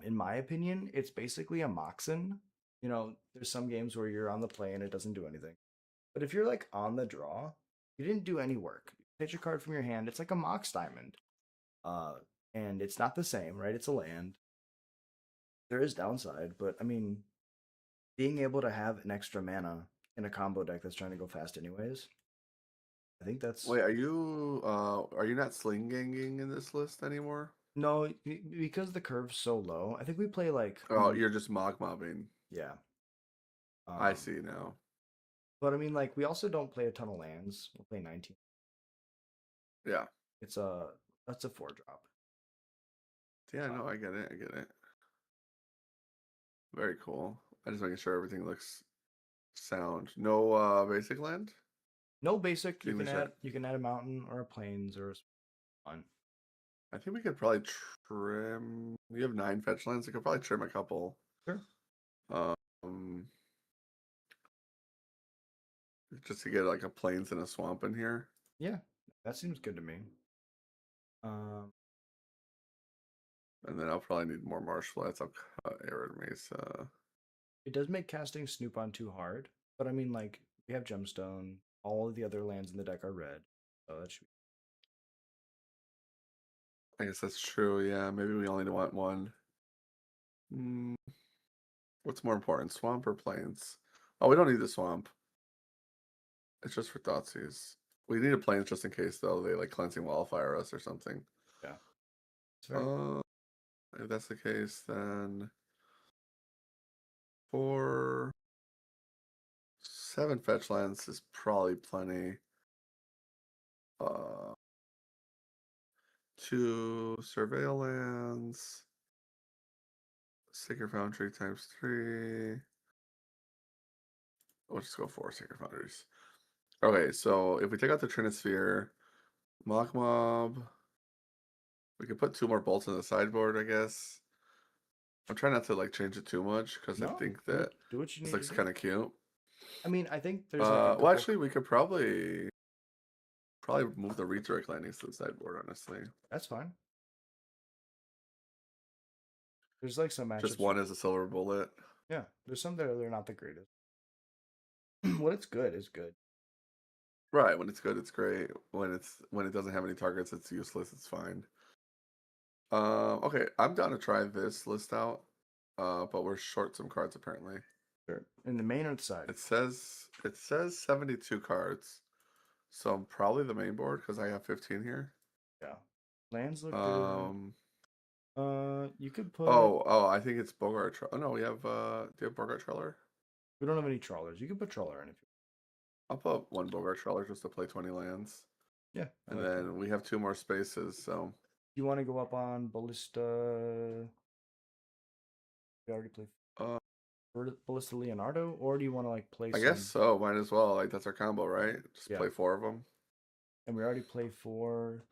In my opinion, it's basically a Moxen. There's some games where you're on the play and it doesn't do anything. But if you're like on the draw, you didn't do any work. You pitch a card from your hand. It's like a Mox Diamond. Uh, and it's not the same, right? It's a land. There is downside, but I mean, being able to have an extra mana in a combo deck that's trying to go fast anyways, I think that's Wait, are you not sling ganging in this list anymore? no because the curve's so low. I think we play like Oh, you're just Mog mobbing. yeah. I Um, see now. but I mean, like we also don't play a ton of lands. We'll play 19. Yeah. It's a that's a 4 drop. Yeah, no, I get it. I get it. Very cool. I just making sure everything looks sound. No basic land? No basic. You Give me can a sec. add a mountain or a plains or a one. I think we could probably trim. You have 9 fetch lands. We could probably trim a couple. Sure. Um, just to get like a plains and a swamp in here. Yeah, that seems good to me. Um, And then I'll probably need more marsh flats. I'll cut arid mesa. it does make casting Snoop on too hard, but I mean, like we have Gemstone. All of the other lands in the deck are red, so that should. I guess that's true. Yeah, maybe we only want one. Mm, what's more important, swamp or plains? Oh, we don't need the swamp. It's just for Thoughtseize. We need a plains just in case, though. They like cleansing wildfire us or something. Yeah, it's fair. Uh, if that's the case, then for 7 fetch lands is probably plenty. 2 surveil lands. Sacred Foundry times 3. We'll just go 4 Sacred Foundries. Okay, so if we take out the Trinisphere, Mock Mob, we could put 2 more bolts in the sideboard, I guess. I'm trying not to like change it too much because I No, think that do what you this need to looks do. kind of cute. I mean, I think there's like a Well, couple. actually, we could probably move the redirect landings to the sideboard. Honestly, That's fine. There's like some just matchups. one is a silver bullet. Yeah, there's some that are not the greatest. When it's good, it's good. Right, when it's good, it's great. When it doesn't have any targets, it's useless. It's fine. Okay, I'm down to try this list out. But we're short some cards apparently. Sure. In the main or the side? It says 72 cards, so I'm probably the main board because I have 15 here. Yeah. Lands look good. Um. You could put. Oh, I think it's Bogart. Oh no, we have. Do you have Bogart Treller? We don't have any trawlers. You could put trawler in if you. I'll put one Bogart Treller just to play 20 lands, Yeah, I and like that. then we have 2 more spaces. So, You want to go up on Ballista? We already played uh, Ballista Leonardo, or do you want to like play I guess some? so. Might as well. Like that's our combo, right? Just Yeah, play 4 of them. and we already play for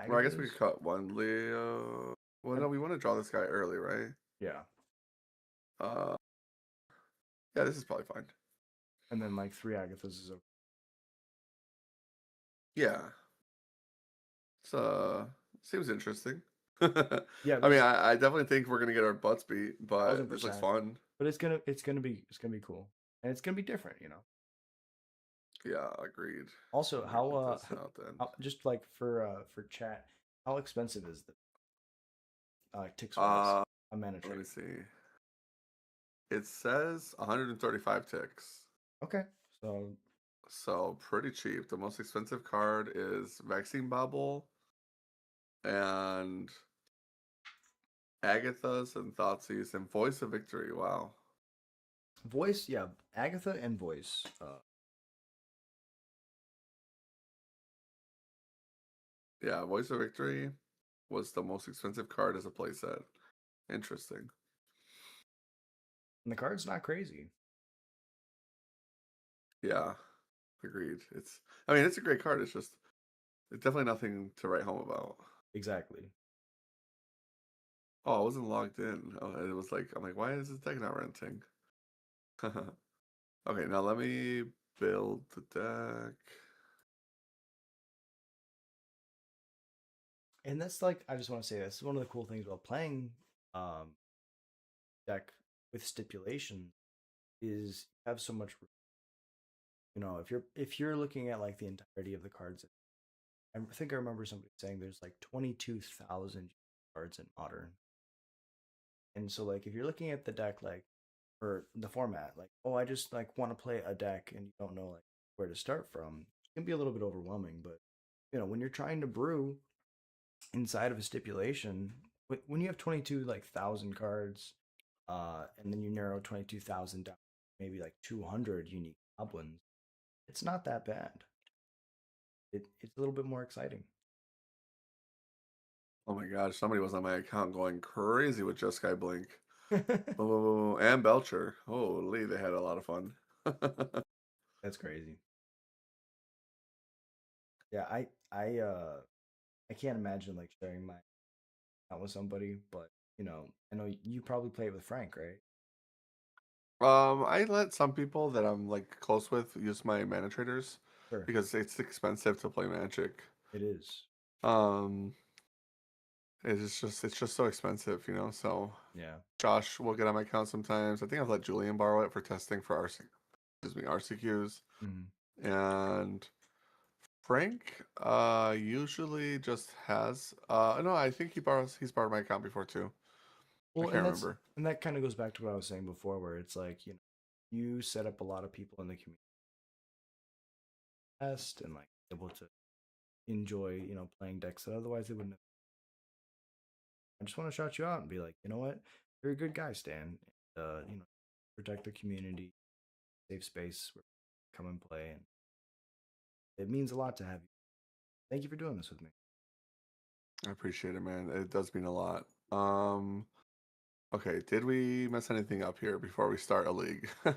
Well, I guess we Agathas. could cut one Leo. Well, And no, we want to draw this guy early, right? yeah, Uh, yeah, this is probably fine. and then like 3 Agathas is okay. Yeah, it's seems interesting. Yeah, I mean, there's I definitely think we're gonna get our butts beat, thousand but this looks percent. fun. But it's gonna be cool, and it's gonna be different, you know. Yeah, agreed. Also, Let me write this how, out then. just like for chat, how expensive is the ticks wise Uh, a mana let me trigger? see. It says 135 ticks, Okay, so so pretty cheap. The most expensive card is Vaccine Bubble and Agatha's and Thoughtseize and Voice of Victory. Wow. voice, yeah, Agatha and voice. Yeah, Voice of Victory was the most expensive card as a playset. Interesting. And the card's not crazy. Yeah, agreed. I mean, it's a great card. It's definitely nothing to write home about. Exactly. Oh, I wasn't logged in. Oh, it was like, I'm like, why is this deck not renting? Okay, now let me build the deck. And that's like I just want to say this is one of the cool things about playing um deck with stipulation is you have so much, you know, if you're looking at like the entirety of the cards. I think I remember somebody saying there's like 22,000 cards in modern. And so like if you're looking at the deck like or the format like oh I just like want to play a deck and you don't know like where to start from, it can be a little bit overwhelming, but you know when you're trying to brew inside of a stipulation, when you have 22 like thousand cards and then you narrow 22,000 down maybe like 200 unique goblins, it's not that bad. It's a little bit more exciting. Oh my gosh, somebody was on my account going crazy with Just Sky Blink. Oh, and Belcher. Holy, they had a lot of fun. That's crazy. Yeah, I can't imagine like sharing my account with somebody, but you know, I know you probably play it with Frank, right? I let some people that I'm like close with use my mana traders Sure. because it's expensive to play Magic. It is. Um, it's just so expensive, you know. So Yeah. Josh will get on my account sometimes. I think I've let Julian borrow it for testing for RC, excuse me, RCQs. Mhm. And Frank usually just has no, I think he's borrowed my account before too. I Well, can't remember. and that kind of goes back to what I was saying before, where it's like, you set up a lot of people in the community best and like able to enjoy, playing decks that otherwise they wouldn't. I just want to shout you out and be like, you know what, you're a good guy, Stan. Protect the community, safe space, where come and play, and it means a lot to have you. Thank you for doing this with me. I appreciate it, man. It does mean a lot. Okay, did we mess anything up here before we start a league? I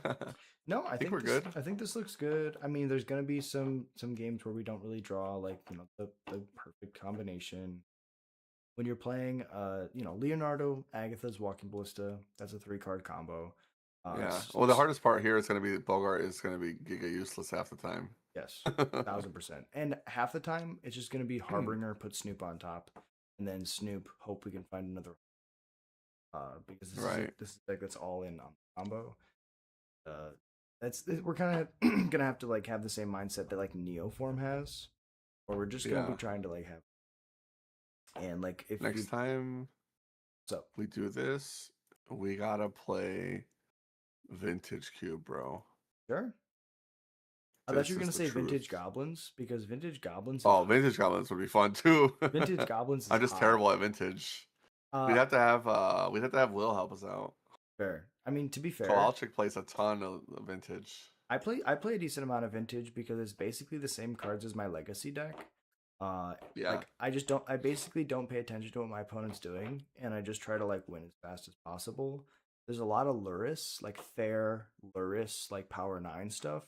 No, I think think we're good. I think this looks good. I mean, there's gonna be some games where we don't really draw like the perfect combination. When you're playing, Leonardo, Agatha's Walking Ballista. That's a 3 card combo. Yeah. It's Well, the hardest part here is going to be Bogart is going to be giga useless half the time. Yes, 1000%. And half the time, it's just gonna be Harbinger, put Snoop on top, and then Snoop. Hope we can find another. Because Right. this is like that's all in on the combo. Uh, we're kind of gonna have to like have the same mindset that like Neoform has, or we're just gonna be Yeah. trying to like have and like if we Next time so we do this, we gotta play Vintage Cube, bro. sure. I thought you This were is gonna the say truth. Vintage Goblins because Vintage Goblins is Oh, Vintage Goblins would be fun too. Vintage Goblins is I'm just hot. terrible at vintage. Uh, We'd have to have Will help us out. fair. I mean, to be So fair, Alchik plays a ton of vintage. I play a decent amount of Vintage because it's basically the same cards as my Legacy deck. Yeah. Like I basically don't pay attention to what my opponent's doing, and I just try to like win as fast as possible. There's a lot of Luris, like Fair Luris, like Power 9 stuff,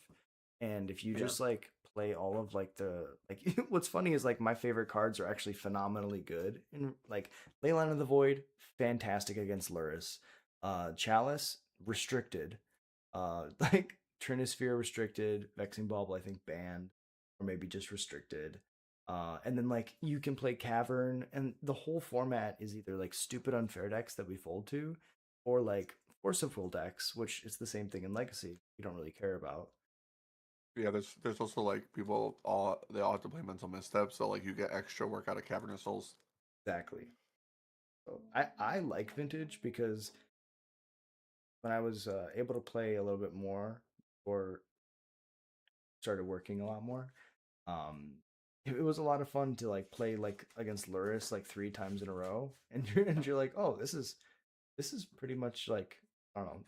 and if you Yeah. just like play all of like the like, what's funny is like my favorite cards are actually phenomenally good, and like Leyline of the Void, fantastic against Luris, Chalice restricted, like Trinisphere restricted, Vexing Bauble I think banned, or maybe just restricted. And then like you can play Cavern, and the whole format is either like stupid unfair decks that we fold to, or like forceful decks, which is the same thing in Legacy. We don't really care about. Yeah, there's also like they all have to play mental missteps, so like you get extra work out of Cavernous Souls. Exactly. So I like Vintage because when I was able to play a little bit more, or started working a lot more, um it was a lot of fun to like play like against Luris like 3 times in a row, and you're like, oh, this is pretty much like, I don't know.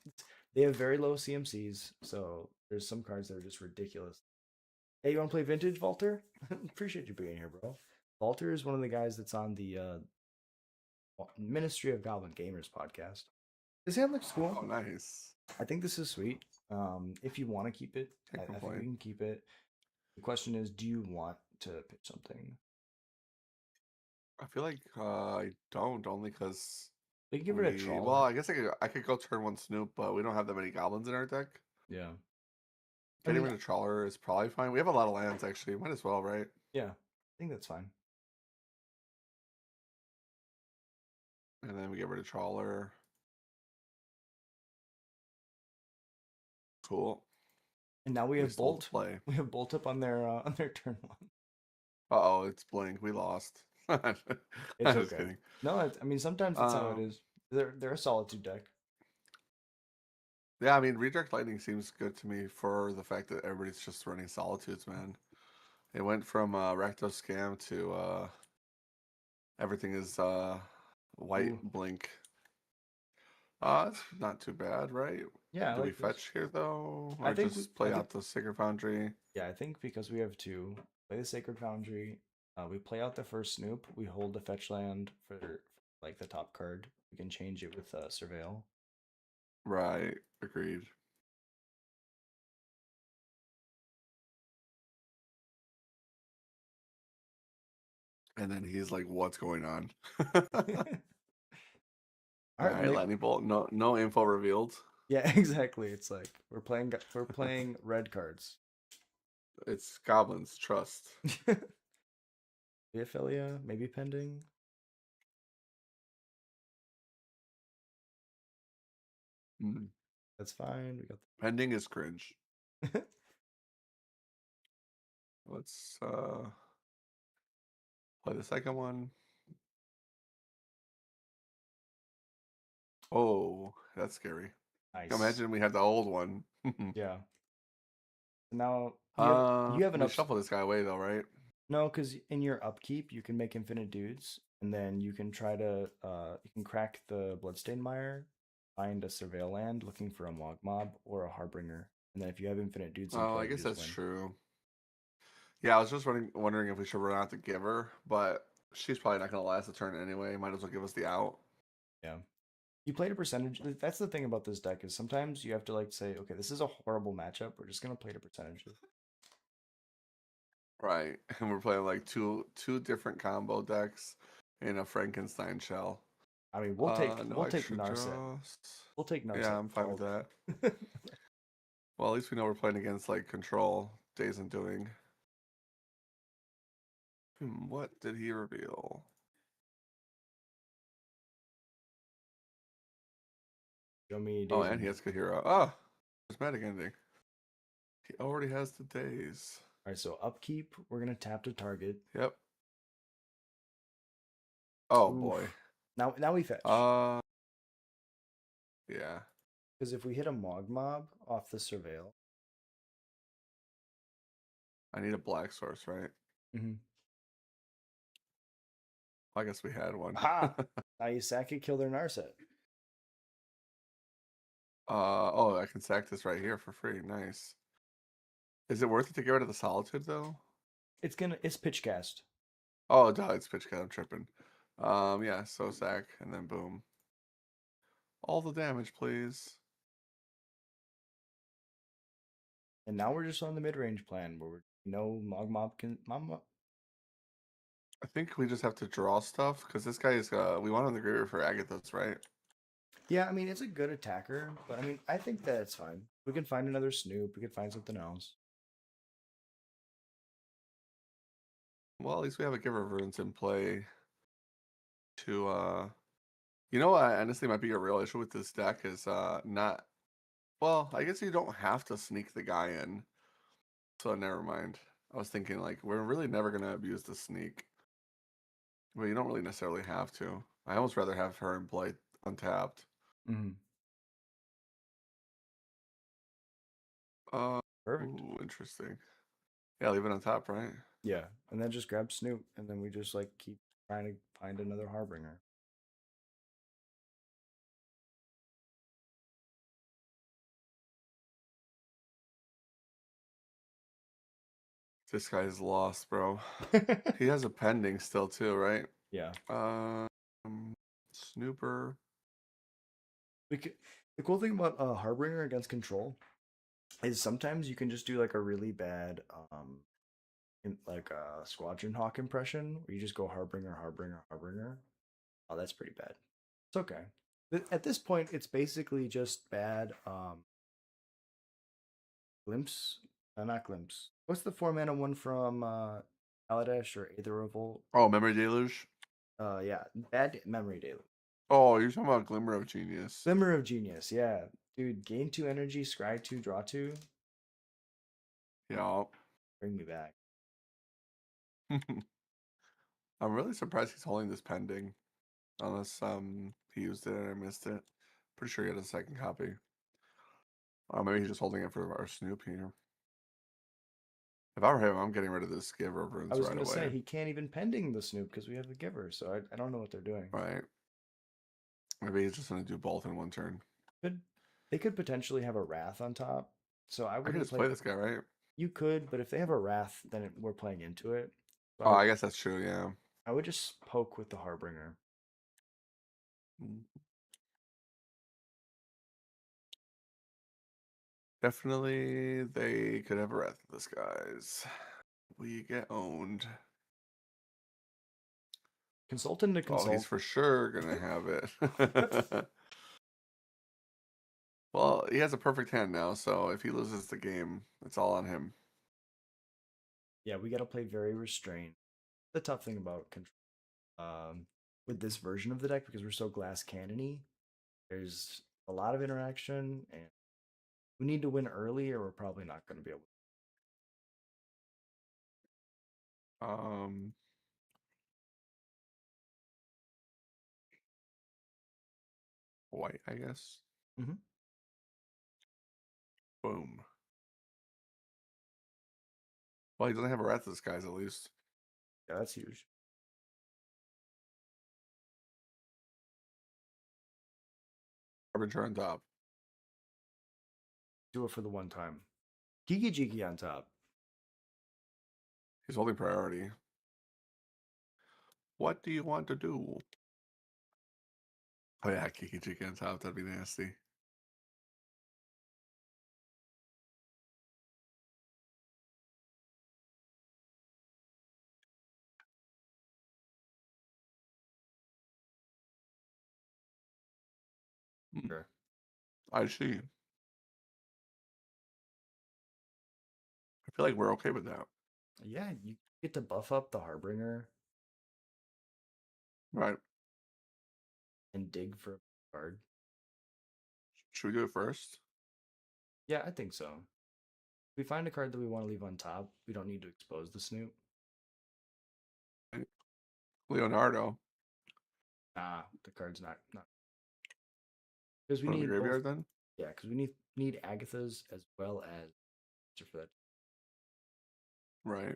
They have very low CMCs, so there's some cards that are just ridiculous. Hey, you want to play Vintage, Walter? Appreciate you being here, bro. Walter is one of the guys that's on the Ministry of Goblin Gamers podcast. This hand looks cool. Oh, nice. I think this is sweet. If you want to keep it, Can't I think we complain. can keep it. The question is, do you want to pitch something? I feel like I don't only because We can give it a well, trawler. I guess I could go turn one Snoop, but we don't have that many goblins in our deck. Yeah. I Getting mean, rid of Trawler is probably fine. We have a lot of lands actually. Might as well, right? yeah, I think that's fine. And then we get rid of Trawler. Cool. And now we We have still have to Bolt. play. We have Bolt up on their turn 1. Uh-oh, it's Blink. We lost. I'm It's just okay. kidding. No, I mean sometimes that's how it Um, is. They're a solitude deck. yeah, I mean, Redirect Lightning seems good to me for the fact that everybody's just running Solitudes, man. It went from Rakdos Scam to everything is white Ooh, Blink. It's not too bad, right? yeah, I Do we like this. fetch here though, I or think we, just I play think, out the Sacred Foundry? yeah, I think because we have two, play the Sacred Foundry. We play out the first Snoop. We hold the fetch land for like the top card. We can change it with Surveil. Right, agreed. And then he's like, "What's going on?" All All right, right, maybe. lightning bolt. No info revealed. Yeah, exactly. It's like we're playing red cards. It's goblins. Trust. Ophelia, maybe pending. Mm. That's fine. We got Pending is cringe. the Let's play the second one. Oh, that's scary. Nice. Imagine we had the old one. Yeah. Now you have an We ups. shuffle this guy away though, right? No, because in your upkeep you can make infinite dudes, and then you can try to you can crack the Bloodstained Mire, find a Surveil land looking for a Mog Mob or a Harbinger, and then if you have infinite dudes in Oh, play, I you guess just that's win. true. Yeah, I was just wondering if we should run out the giver, but she's probably not gonna last a turn anyway. Might as well give us the out. Yeah. You played a percentage. That's the thing about this deck is sometimes you have to like say, okay, this is a horrible matchup. We're just gonna play to percentages. Right. And we're playing like two different combo decks in a Frankenstein shell. I mean, No we'll take extra Narset. draws. We'll take Yeah, Narset I'm fine all with that. day. Well, at least we know we're playing against like control. Days and doing. What did he reveal? Show me Oh, Days and he Into. has Kahira. Ah, prismatic ending. He already has the days. All right, so upkeep, we're gonna tap to target. Yep. Oh boy. Oof. Now we fetch. Uh, yeah. Because if we hit a Mog Mob off the Surveil, I need a black source, right? mm-hmm. I guess we had one. Ha! Now you sack it, kill their Narset. Oh, I can sack this right here for free. Nice. Is it worth it to get rid of the solitude though? It's pitch cast. Oh, duh, it's pitch cut. I'm tripping. Yeah, so sack and then boom. All the damage, please. And now we're just on the mid range plan where Mog Mob can I think we just have to draw stuff because this guy is. We want on the graveyard for Agathos, right? Yeah, I mean it's a good attacker, but I mean I think that it's fine. We can find another Snoop, we could find something else. Well, at least we have a Giver of Runes in play to. You know what? Honestly, might be a real issue with this deck is not. Well, I guess you don't have to sneak the guy in. So never mind. I was thinking like we're really never gonna abuse the sneak. Well, you don't really necessarily have to. I almost rather have her in play untapped. Mm-hmm. Uh, Perfect. ooh, interesting. Yeah, leave it on top, right? Yeah, and then just grab Snoop, and then we just like keep trying to find another Harbinger. This guy's lost, bro. He has a pending still too, right? Yeah. Um, Snooper. The cool thing about Harbinger against control is sometimes you can just do like a really bad like a Squadron Hawk impression where you just go Harbinger, Harbinger, Harbinger. Oh, that's pretty bad. It's okay. At this point, it's basically just bad glimpse. Not glimpse. What's the 4 mana one from Kaladesh or Aether Revolt? Oh, Memory Deluge. Yeah, bad memory daily. Oh, you're talking about Glimmer of Genius. Glimmer of Genius, yeah. Dude, gain 2 energy, scry 2, draw 2. Yeah. Bring me back. I'm really surprised he's holding this pending. Unless he used it and I missed it. Pretty sure he had a second copy. Maybe he's just holding it for our Snoop here. If I were him, I'm getting rid of this Giver of I Runes was right gonna say away. he can't even pending the Snoop because we have the Giver, so I don't know what they're doing. Right. Maybe he's just gonna do both in one turn. Could they could potentially have a Wrath on top, so I I could wouldn't just play play. this guy, right? You could, but if they have a Wrath, then we're playing into it. So Oh, I guess that's true, yeah. I would just poke with the Harbinger. Mm. Definitely, they could have a wrath of this guys. We get owned. Consultant to Oh, he's consult. for sure gonna have it. Well, he has a perfect hand now, so if he loses the game, it's all on him. Yeah, we got to play very restrained. The tough thing about control with this version of the deck because we're so glass cannony, there's a lot of interaction, and we need to win early, or we're probably not going to be able. Um, white, I guess. Hmm. Boom. Well, he doesn't have a Wrath of Skies at least. Yeah, that's huge. Harbinger on top. Do it for the one time. Kiki Jiki on top. He's holding priority. What do you want to do? Oh yeah, Kiki Jiki on top. That'd be nasty. Hmm, Sure. I see. I feel like we're okay with that. Yeah, you get to buff up the Harbinger Right. and dig for a card. Should we do it first? Yeah, I think so. If we find a card that we want to leave on top, we don't need to expose the Snoop. Leonardo. Nah, the card's not because we Put in the need both. graveyard then? Yeah, because we need Agatha's as well as for that. Right.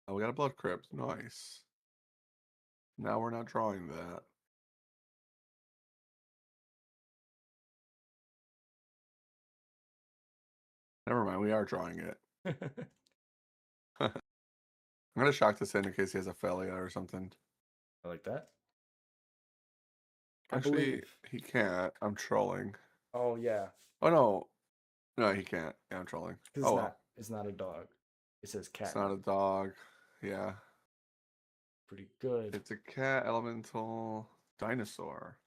Oh, we got a Blood Crypt. Nice. Now we're not drawing that. Never mind, we are drawing it. I'm gonna shock this in case he has a Felia or something. I like that. I Actually, believe. he can't. I'm trolling. Oh yeah, Oh no. No, he can't. Yeah, I'm trolling. because Oh well. it's not a dog. It says It's cat not now. a dog. Yeah. Pretty good. It's a cat elemental dinosaur.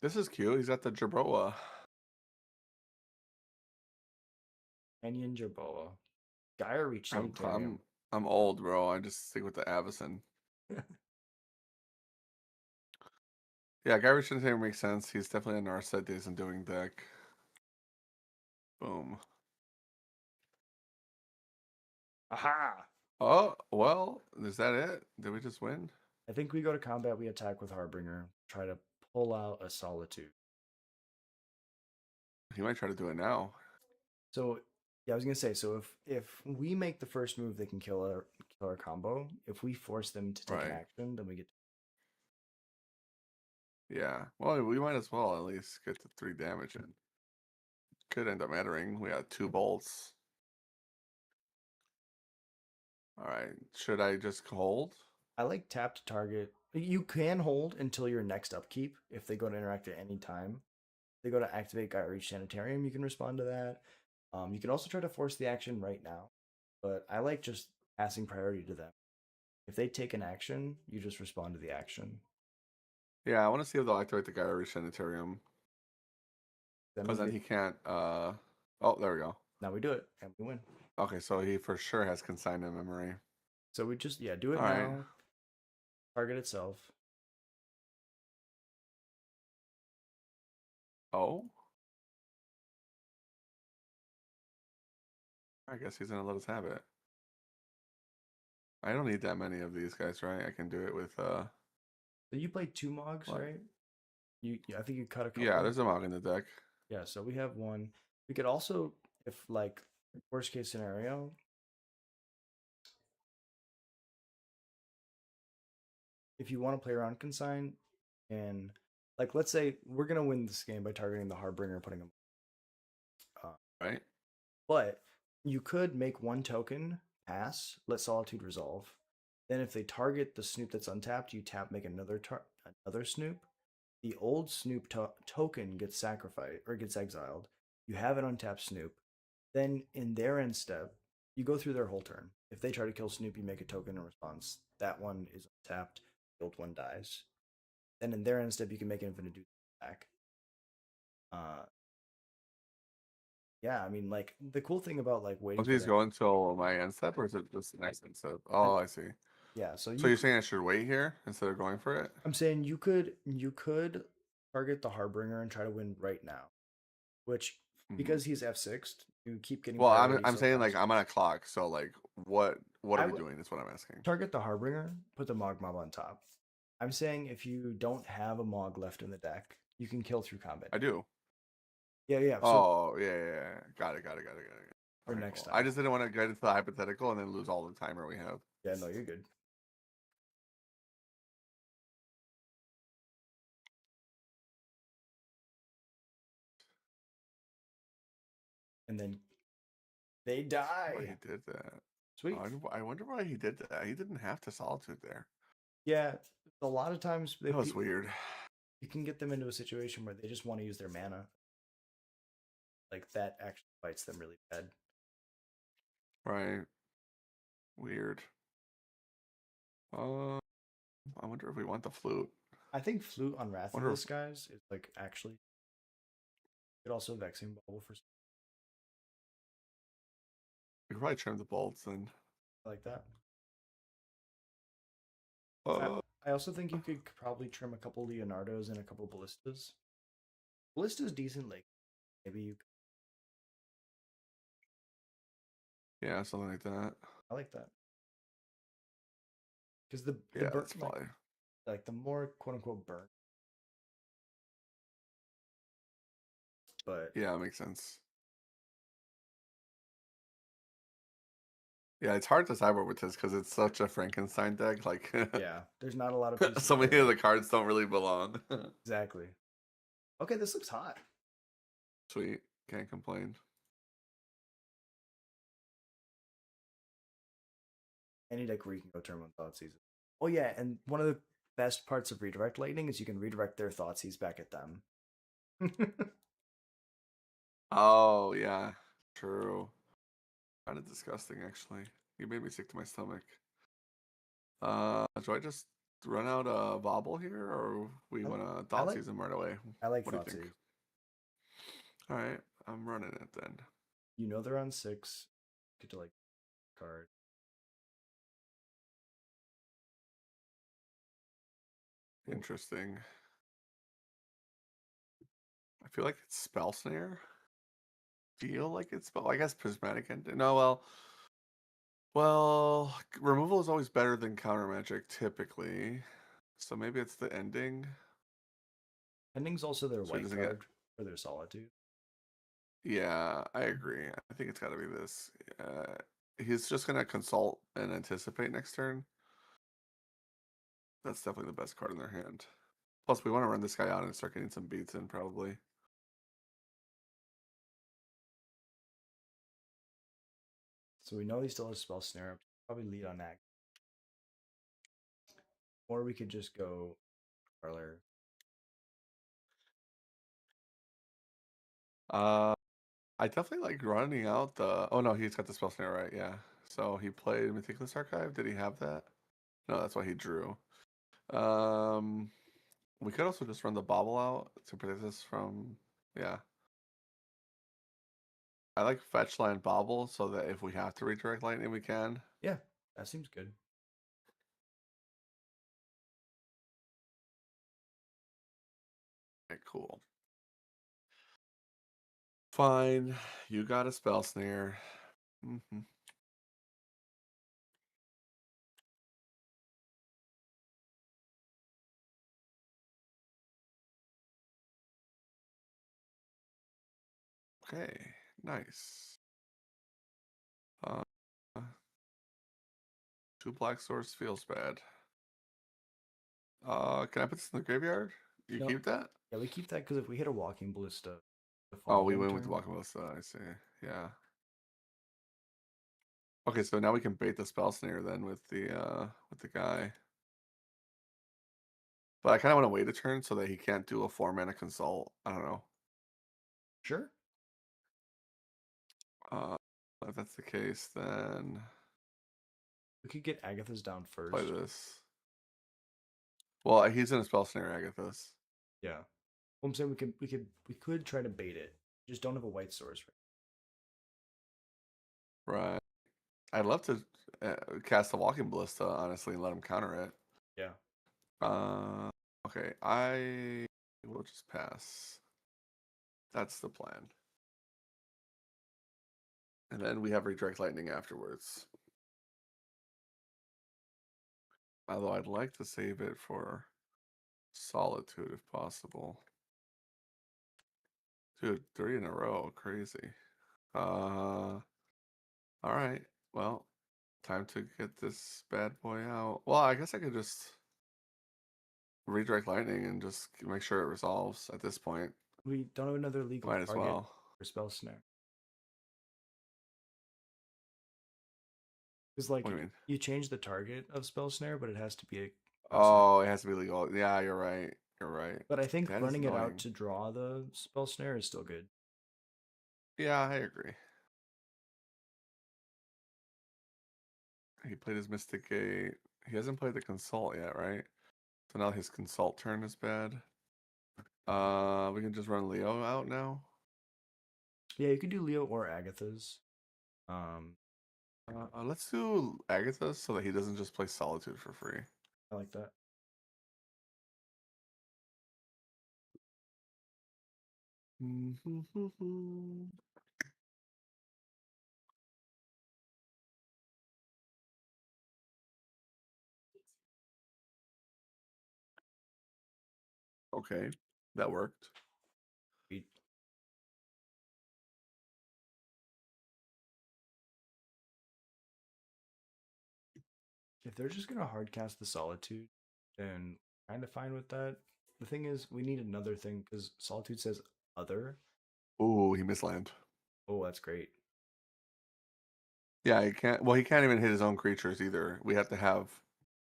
This is cute. He's got the Jerboa. Canyon Jerboa. Gaia Reach I'm Sanitarium. I'm I'm old, bro. I just stick with the Avacyn. Yeah, Gary Sanitarium makes sense. He's definitely a Narset Days and Doing deck. Boom. Aha! Oh, well, is that it? Did we just win? I think we go to combat, we attack with Harbinger, try to pull out a Solitude. He might try to do it now. So yeah, I was gonna say, so if we make the first move, they can kill our combo. If we force them to take an Right. action, then we get Yeah. Well, we might as well at least get the 3 damage in. Could end up mattering. We got 2 bolts. Alright. Should I just hold? I like tap to target. You can hold until your next upkeep if they go to interact at any time. If they go to activate Gaia Reach Sanitarium, you can respond to that. You can also try to force the action right now, but I like just passing priority to them. If they take an action, you just respond to the action. Yeah, I want to see if they'll activate the Gyro Sanitarium. That Because means then they he can't, oh, there we go. now we do it and we win. Okay, so he for sure has consignment memory. So we just do it Alright. now. Target itself. Oh? I guess he's gonna let us have it. I don't need that many of these guys, right? I can do it with, So you played two Mogs, what? right? I think you cut a couple. Yeah, there's a Mog in the deck. Yeah, so we have one. We could also, if like worst case scenario, if you want to play around consign, and like let's say we're gonna win this game by targeting the Harbinger, putting them. Right? But you could make one token pass, let Solitude resolve. Then if they target the Snoop that's untapped, you tap, make another Snoop. The old Snoop token gets sacrificed or gets exiled. You have an untapped Snoop. Then in their end step, you go through their whole turn. If they try to kill Snoop, you make a token in response. That one is untapped. The old one dies. Then in their end step, you can make Infinite do back. Uh, yeah, I mean, like the cool thing about like waiting Once for he's that. going till my end step, or is it just the next end step? And Oh, I see. yeah, so So you're saying I should wait here instead of going for it? I'm saying you could target the Harbinger and try to win right now, which Hmm. Because he's F6, you keep getting Well, I'm priority I'm so saying like fast. I'm on a clock, so like what are I we would doing? Is what I'm asking. target the Harbinger, put the Mog Mob on top. I'm saying if you don't have a Mog left in the deck, you can kill through combat. I do. Yeah, yeah. So Oh yeah. Got it. All for right, next cool. I time. just didn't want to get into the hypothetical and then lose all the timer we have. Yeah, no, you're good. And then they Why die. he did that? Oh, Sweet. I wonder why he did that. He didn't have to solitude there. Yeah, a lot of times That was weird. you can get them into a situation where they just want to use their mana. Like that actually bites them really bad. Right. Weird. Uh, I wonder if we want the flute. I think Flute on Wrath of Wonder the if Skies is like actually could also Vexing Bubble for we could probably trim the bolts and. like that. I, Uh, I also think you could probably trim a couple Leonardos and a couple Ballistas. Ballista's decent, like maybe you. yeah, something like that. I like that because the Yeah, burn that's probably. like the more quote unquote burn, but Yeah, it makes sense. Yeah, it's hard to cyber with this because it's such a Frankenstein deck. Like, yeah, there's not a lot of pieces so many there. of the cards don't really belong. Exactly. Okay, this looks hot. Sweet, can't complain. Any deck where you can go turn one Thoughtseize. Oh yeah, and one of the best parts of Redirect Lightning is you can redirect their Thoughtseize back at them. Oh yeah, true. Kind of disgusting, actually. You made me sick to my stomach. Do I just run out a Bobble here, or we I, want to I thought like season right away? I like What do you think? Thoughtseize. All right, I'm running it then. You know they're on 6. Get to like card. Cool. Interesting. I feel like it's Spell Snare. Feel like it's spell. I guess Prismatic Ending. No, well, removal is always better than counter magic typically. So maybe it's the ending. Ending's also their So he white doesn't get. card for their Solitude. Yeah, I agree. I think it's got to be this. He's just gonna consult and anticipate next turn. That's definitely the best card in their hand. Plus, we want to run this guy out and start getting some beats in probably. So we know he still has Spell Snare. Probably lead on that. Or we could just go Parlor. Uh, I definitely like running out the. Oh no, he's got the spell snare right. Yeah. So he played Meticulous Archive. Did he have that? No, that's why he drew. Um, we could also just run the Bobble out to protect us from. Yeah, I like fetch land Bobble so that if we have to redirect lightning, we can. Yeah, that seems good. Okay, cool. Fine, you got a spell snare. Okay, nice. Uh, 2 black swords feels bad. Can I put this in the graveyard? You No, keep that? yeah, we keep that because if we hit a Walking Ballista the Oh, we following win with the turn, Wakamosa, I see. Yeah. Okay, so now we can bait the spell snare then with the guy. But I kinda wanna wait a turn so that he can't do a 4 mana consult. I don't know. sure. Uh if that's the case, then We could get Agatha's down play first. this. Well, he's in a spell snare, Agathis. Yeah. Well, I'm saying we could try to bait it. Just don't have a white source. Right. I'd love to cast a Walking Ballista, honestly, and let him counter it. Yeah. Uh, okay, I will just pass. That's the plan. And then we have Redirect Lightning afterwards. Although I'd like to save it for Solitude if possible. Dude, 3 in a row. Crazy. All right. Well, time to get this bad boy out. Well, I guess I could just Redirect Lightning and just make sure it resolves at this point. We don't have another legal Might as target well. for spell snare. Because like What do you mean? you change the target of spell snare, but it has to be a spell snare. Oh, it has to be legal. Yeah, you're right. You're right. But I think That is running it out annoying. to draw the spell snare is still good. Yeah, I agree. He played his Mystic Gate. He hasn't played the Consult yet, right? So now his Consult turn is bad. We can just run Leo out now. Yeah, you could do Leo or Agatha's. Um, Let's do Agatha so that he doesn't just play Solitude for free. I like that. Okay, that worked. We- If they're just gonna hardcast the Solitude, then kind of fine with that. The thing is, we need another thing because Solitude says other. Ooh, he misland. Oh, that's great. Yeah, he can't. Well, he can't even hit his own creatures either. We have to have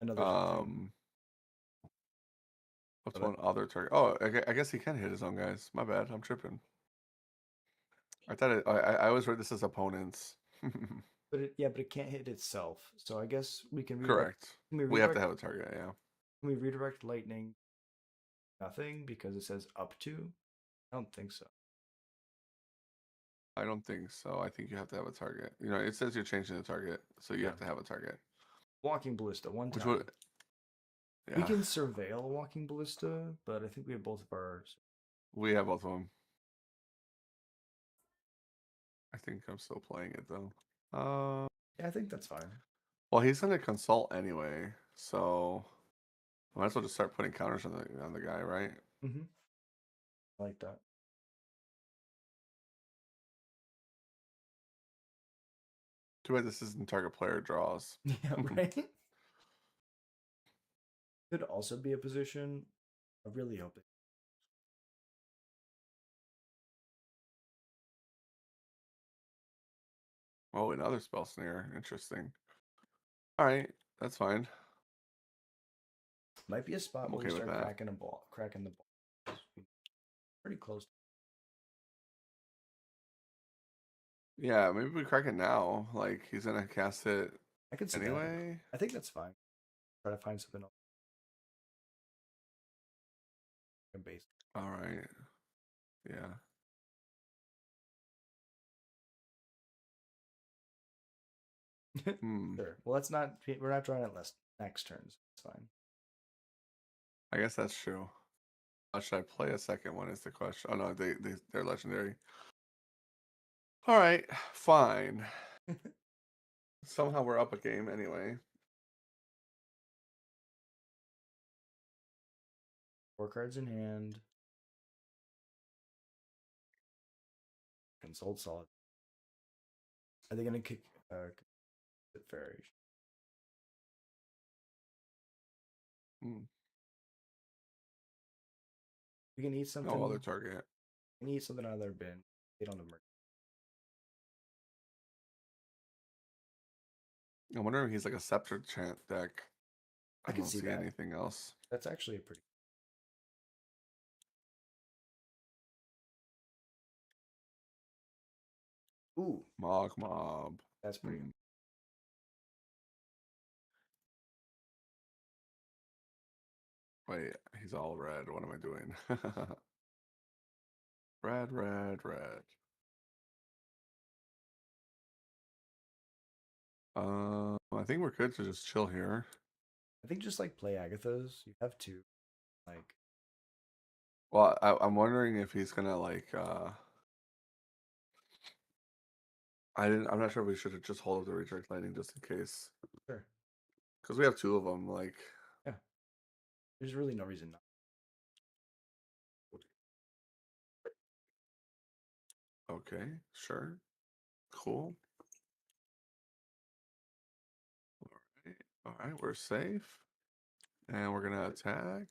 Another thing. um. What's Love one it. other target? Oh, I guess he can hit his own guys. My bad. I'm tripping. I thought I always read this as opponents. But yeah, but it can't hit itself. So I guess we can redirect. Correct. Can we We have to redirect? have a target. Yeah. Can we redirect lightning? Nothing because it says up to. I don't think so. I don't think so. I think you have to have a target. You know, it says you're changing the target, so you Yeah. have to have a target. Walking ballista one Which time. would, We yeah, can surveil a walking ballista, but I think we have both of our. we have both of them. I think I'm still playing it though. Yeah, I think that's fine. Well, he's gonna consult anyway, so I might as well just start putting counters on the guy, right? Mm-hmm. I like that. Too bad this isn't target player draws. Yeah, right. Could also be a position. I really hope it. Oh, another spell snare. Interesting. All right, that's fine. Might be a spot I'm where we okay with start that. cracking the ball. Pretty close. Yeah, maybe we crack it now. Like he's gonna cast it I could see that. anyway. I think that's fine. Try to find something else. Base. All right. Yeah. Hmm. Sure. Well, let's not. We're not drawing it less next turns. It's fine. I guess that's true. Should I play a second one is the question. Oh no, they're legendary. All right, fine. Somehow we're up a game anyway. 4 cards in hand. Consult solid. Are they gonna kick? Fairy. Hmm. We can eat No other something. target. We can eat something out of their bin. They don't have mercy. I'm wondering if he's like a Scepter Chant deck. I I could don't see see that. anything else. That's actually a pretty. Ooh, Mog Mob. that's pretty. Hmm. Wait, he's all red. What am I doing? Red, red, red. I think we're good to just chill here. I think just like play Agatha's. You have two. Like Well, I'm wondering if he's gonna like I didn't. I'm not sure if we should have just hold up the redirect lightning just in case, Sure. because we have two of them. Like, Yeah. There's really no reason not. okay, sure, cool. All right, we're safe, and we're gonna attack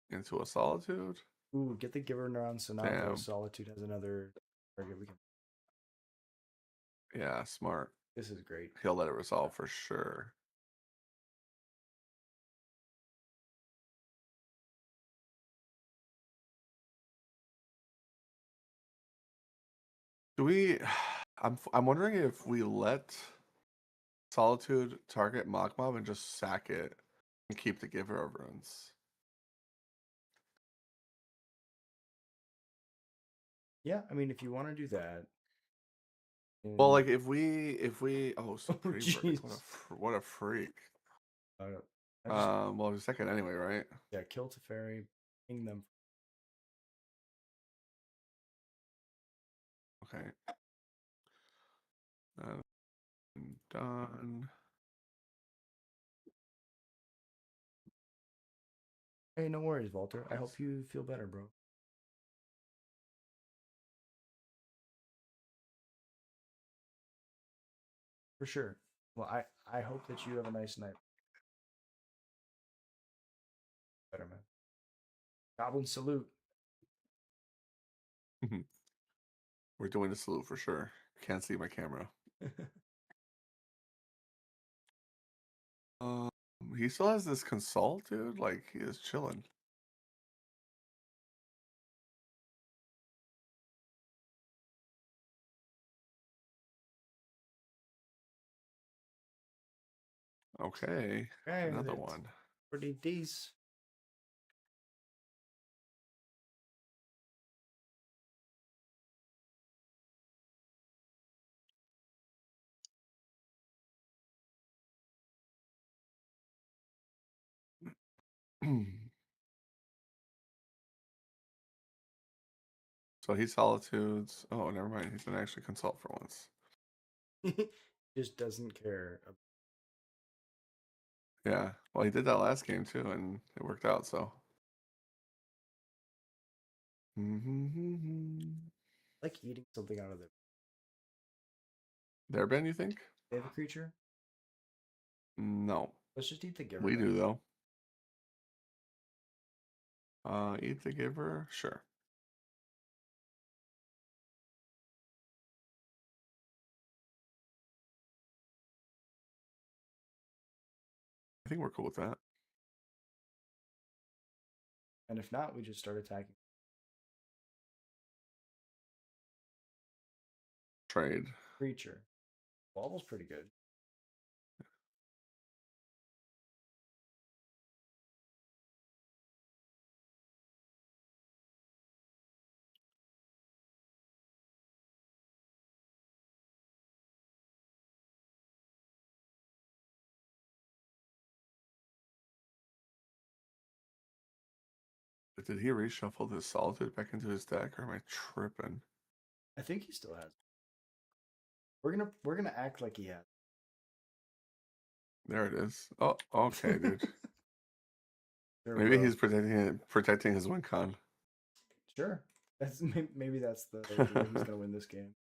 into a solitude. Ooh, get the giver around so now the Damn. solitude has another target we can. Yeah, smart. This is great. He'll let it resolve for sure. Do we? I'm wondering if we let Solitude target Mock Mob and just sack it and keep the Giver of Runes. Yeah, I mean, if you want to do that, Well, and like if we oh oh Supreme Verdict, jeez, what a freak. I just Well, he's second anyway, right? yeah, kill Teferi, ping them. Okay, uh, done. Hey, no worries, Walter. I hope Nice. you feel better, bro. For sure. Well, I hope that you have a nice night. Better man. Goblin salute. We're doing a salute for sure. Can't see my camera. Um, he still has this consult, dude. Like he is chilling. Okay, Okay, another that's one. pretty decent. So he solitudes. Oh, never mind. He's gonna actually consult for once. Just doesn't care. Yeah. Well, he did that last game too, and it worked out. So. Like eating something out of the. There, Ben, you think? They have a creature. No. Let's just eat the giver We then. do though. Eat the giver. Sure. I think we're cool with that. And if not, we just start attacking. Trade. Creature. Bobble's pretty good. But did he reshuffle this solitude back into his deck, or am I tripping? I think he still has. We're gonna act like he has. There it is. Oh, okay, dude. Sure, Maybe bro. he's protecting his win con. Sure. That's maybe that's the way he's gonna win this game.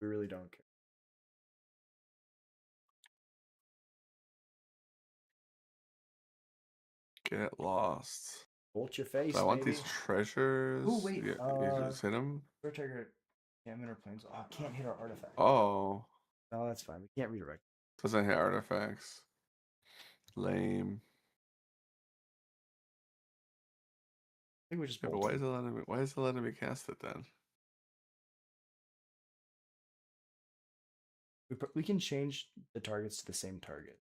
We really don't care. Get lost. Bolt your So I face, want these baby. Oh treasures. wait, Yeah, you just hit them. Star Tiger can't enter planes. Oh, can't hit our artifact. Oh, No, that's fine. We can't redirect. doesn't hit artifacts. Lame. I think we just Yeah, but bolt why him. is it letting me? Why is it letting me cast it then? We can change the targets to the same target.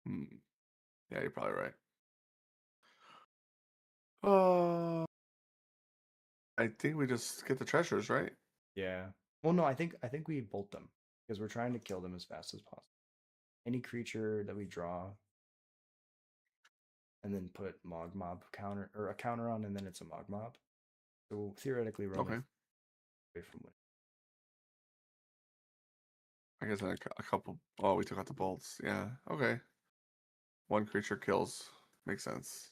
Hmm. Yeah, you're probably right. Uh, I think we just get the treasures, right? Yeah. Well, no, I think we bolt them because we're trying to kill them as fast as possible. Any creature that we draw, and then put Mog Mob counter or a counter on, and then it's a Mog Mob. So theoretically, we're only Okay. away from winning. I guess a couple. Oh, we took out the bolts. Yeah. Okay. One creature kills. Makes sense.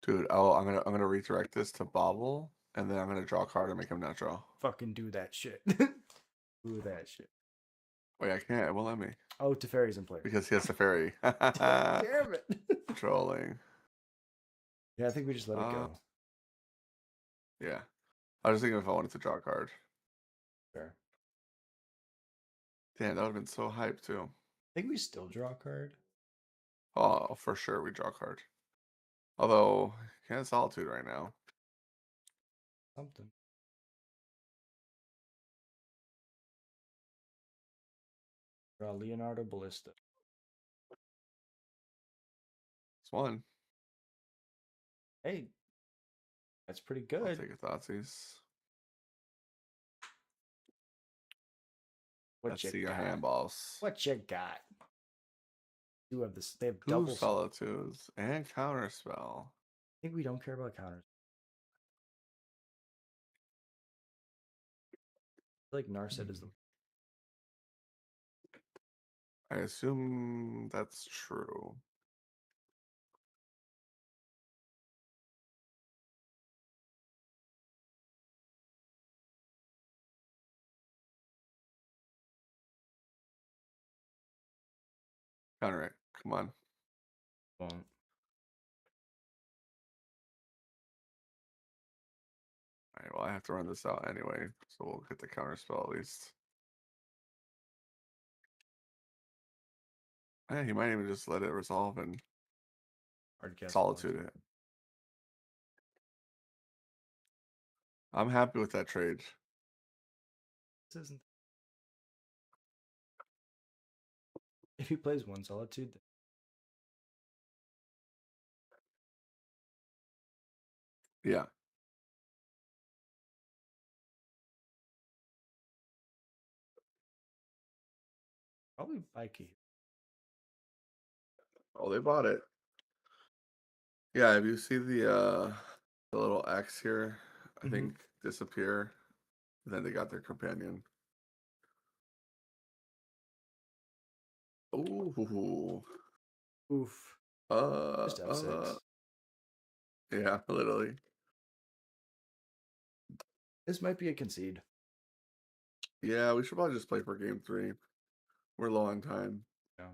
Dude, I'm gonna redirect this to Bobble, and then I'm gonna draw a card and make him not draw. Fucking do that shit. Do that shit. Wait, I can't. It won't let me Oh, Teferi's in play. because he has a fairy. Damn it. Trolling. Yeah, I think we just let it Uh, go. yeah. I was thinking if I wanted to draw a card. Fair. Damn, that would have been so hyped too. I think we still draw a card. Oh, for sure we draw a card. Although, can't Solitude right now. Something. Draw Leonardo Ballista. It's one. Hey, that's pretty I'll good. take a Thoughtseize. What Let's you see your got? handballs. What you got? You have this. They have Two double. I Solitudes and Counterspell. think we don't care about counters. I feel like Narset is the. I assume that's true. Counter it. Come on. Won't. All right, well, I have to run this out anyway, so we'll get the Counterspell at least. Yeah, he might even just let it resolve and Hard cast. Solitude it. I'm happy with that trade. This isn't. If he plays one Solitude, then Yeah. probably Vikey. Oh, they bought it. Yeah, if you see the little X here, I Mhm. think disappear. Then they got their companion. Ooh. Oof. Uh, Just uh, F6. yeah, literally. This might be a concede. Yeah, we should probably just play for game 3. We're low on time. Yeah.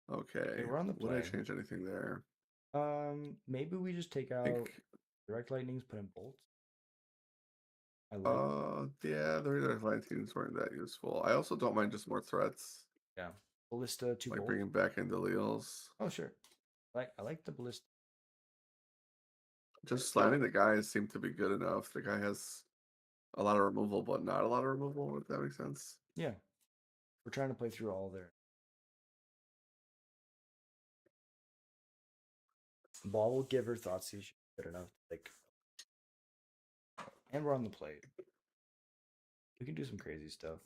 Okay. Okay, we're on the Would I play. change anything there? Maybe we just take I think out direct lightnings, put in bolts. I like. yeah, the redirect line teams weren't that useful. I also don't mind just more threats, Yeah. Ballista, two like bolts. bringing back into Leals. Oh sure. I like the ballista. Just slamming the guys seemed to be good enough. The guy has a lot of removal, but not a lot of removal, if that makes sense. Yeah. We're trying to play through all their ball will give her thoughts she's good enough. Like, and we're on the plate. We can do some crazy stuff.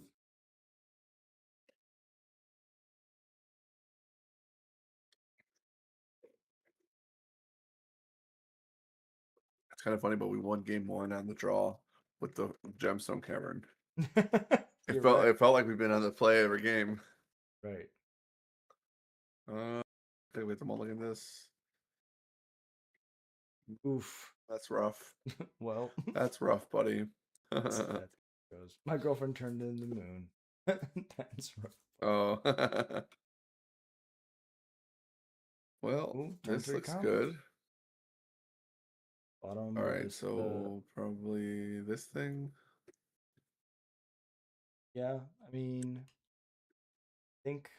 It's kind of funny, but we won game 1 on the draw with the Gemstone Cavern. You're right. It felt like we've been on the play every game. Right. I think we have to mulligan this. Oof. That's rough. Well, That's rough, buddy. that's goes. My girlfriend turned into the moon. That's rough. Oh. Well, Ooh, turn this 3 looks combo. good. Bottom All right, ballista. so probably this thing. Yeah, I mean, I think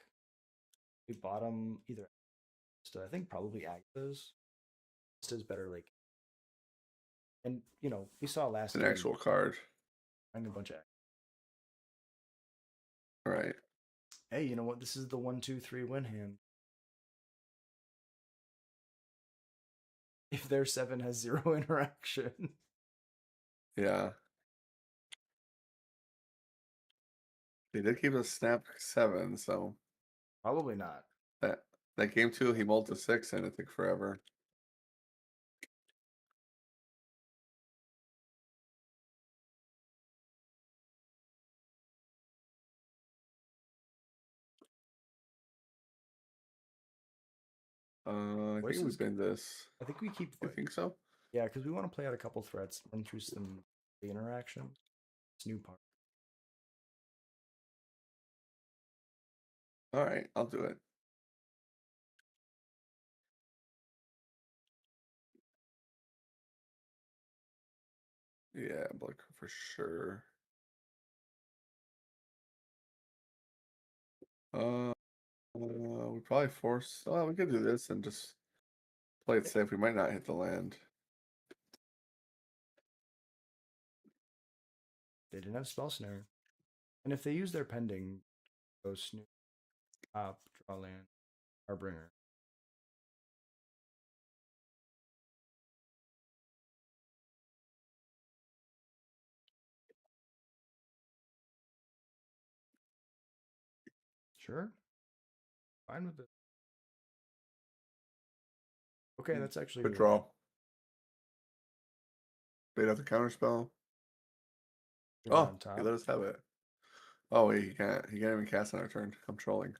we bottom either. So I think probably Agatha's. Is better. Like, and we saw It's last an game. actual card. I'm a bunch of. All right. Hey, you know what? This is the 1, 2, 3 win hand. If their 7 has 0 interaction. Yeah. He did keep a snap 7, so Probably not. that game 2 he mulled to 6 and it took forever. I think we've Voices. been this. I think we keep. You think so? Yeah, because we want to play out a couple threats, run through some the interaction. It's new part. All right, I'll do it. Yeah, Black for sure. We probably force. Oh, we could do this and just play it safe. We might not hit the land. They didn't have spell snare, and if they use their pending, go snoop, top, draw land, Harbringer. Sure, fine with it. Okay, that's actually Quick really good. draw. Bait out the counter spell. River Oh, on he top. let us have it. Oh wait, he can't. He can't even cast on our turn. I'm trolling.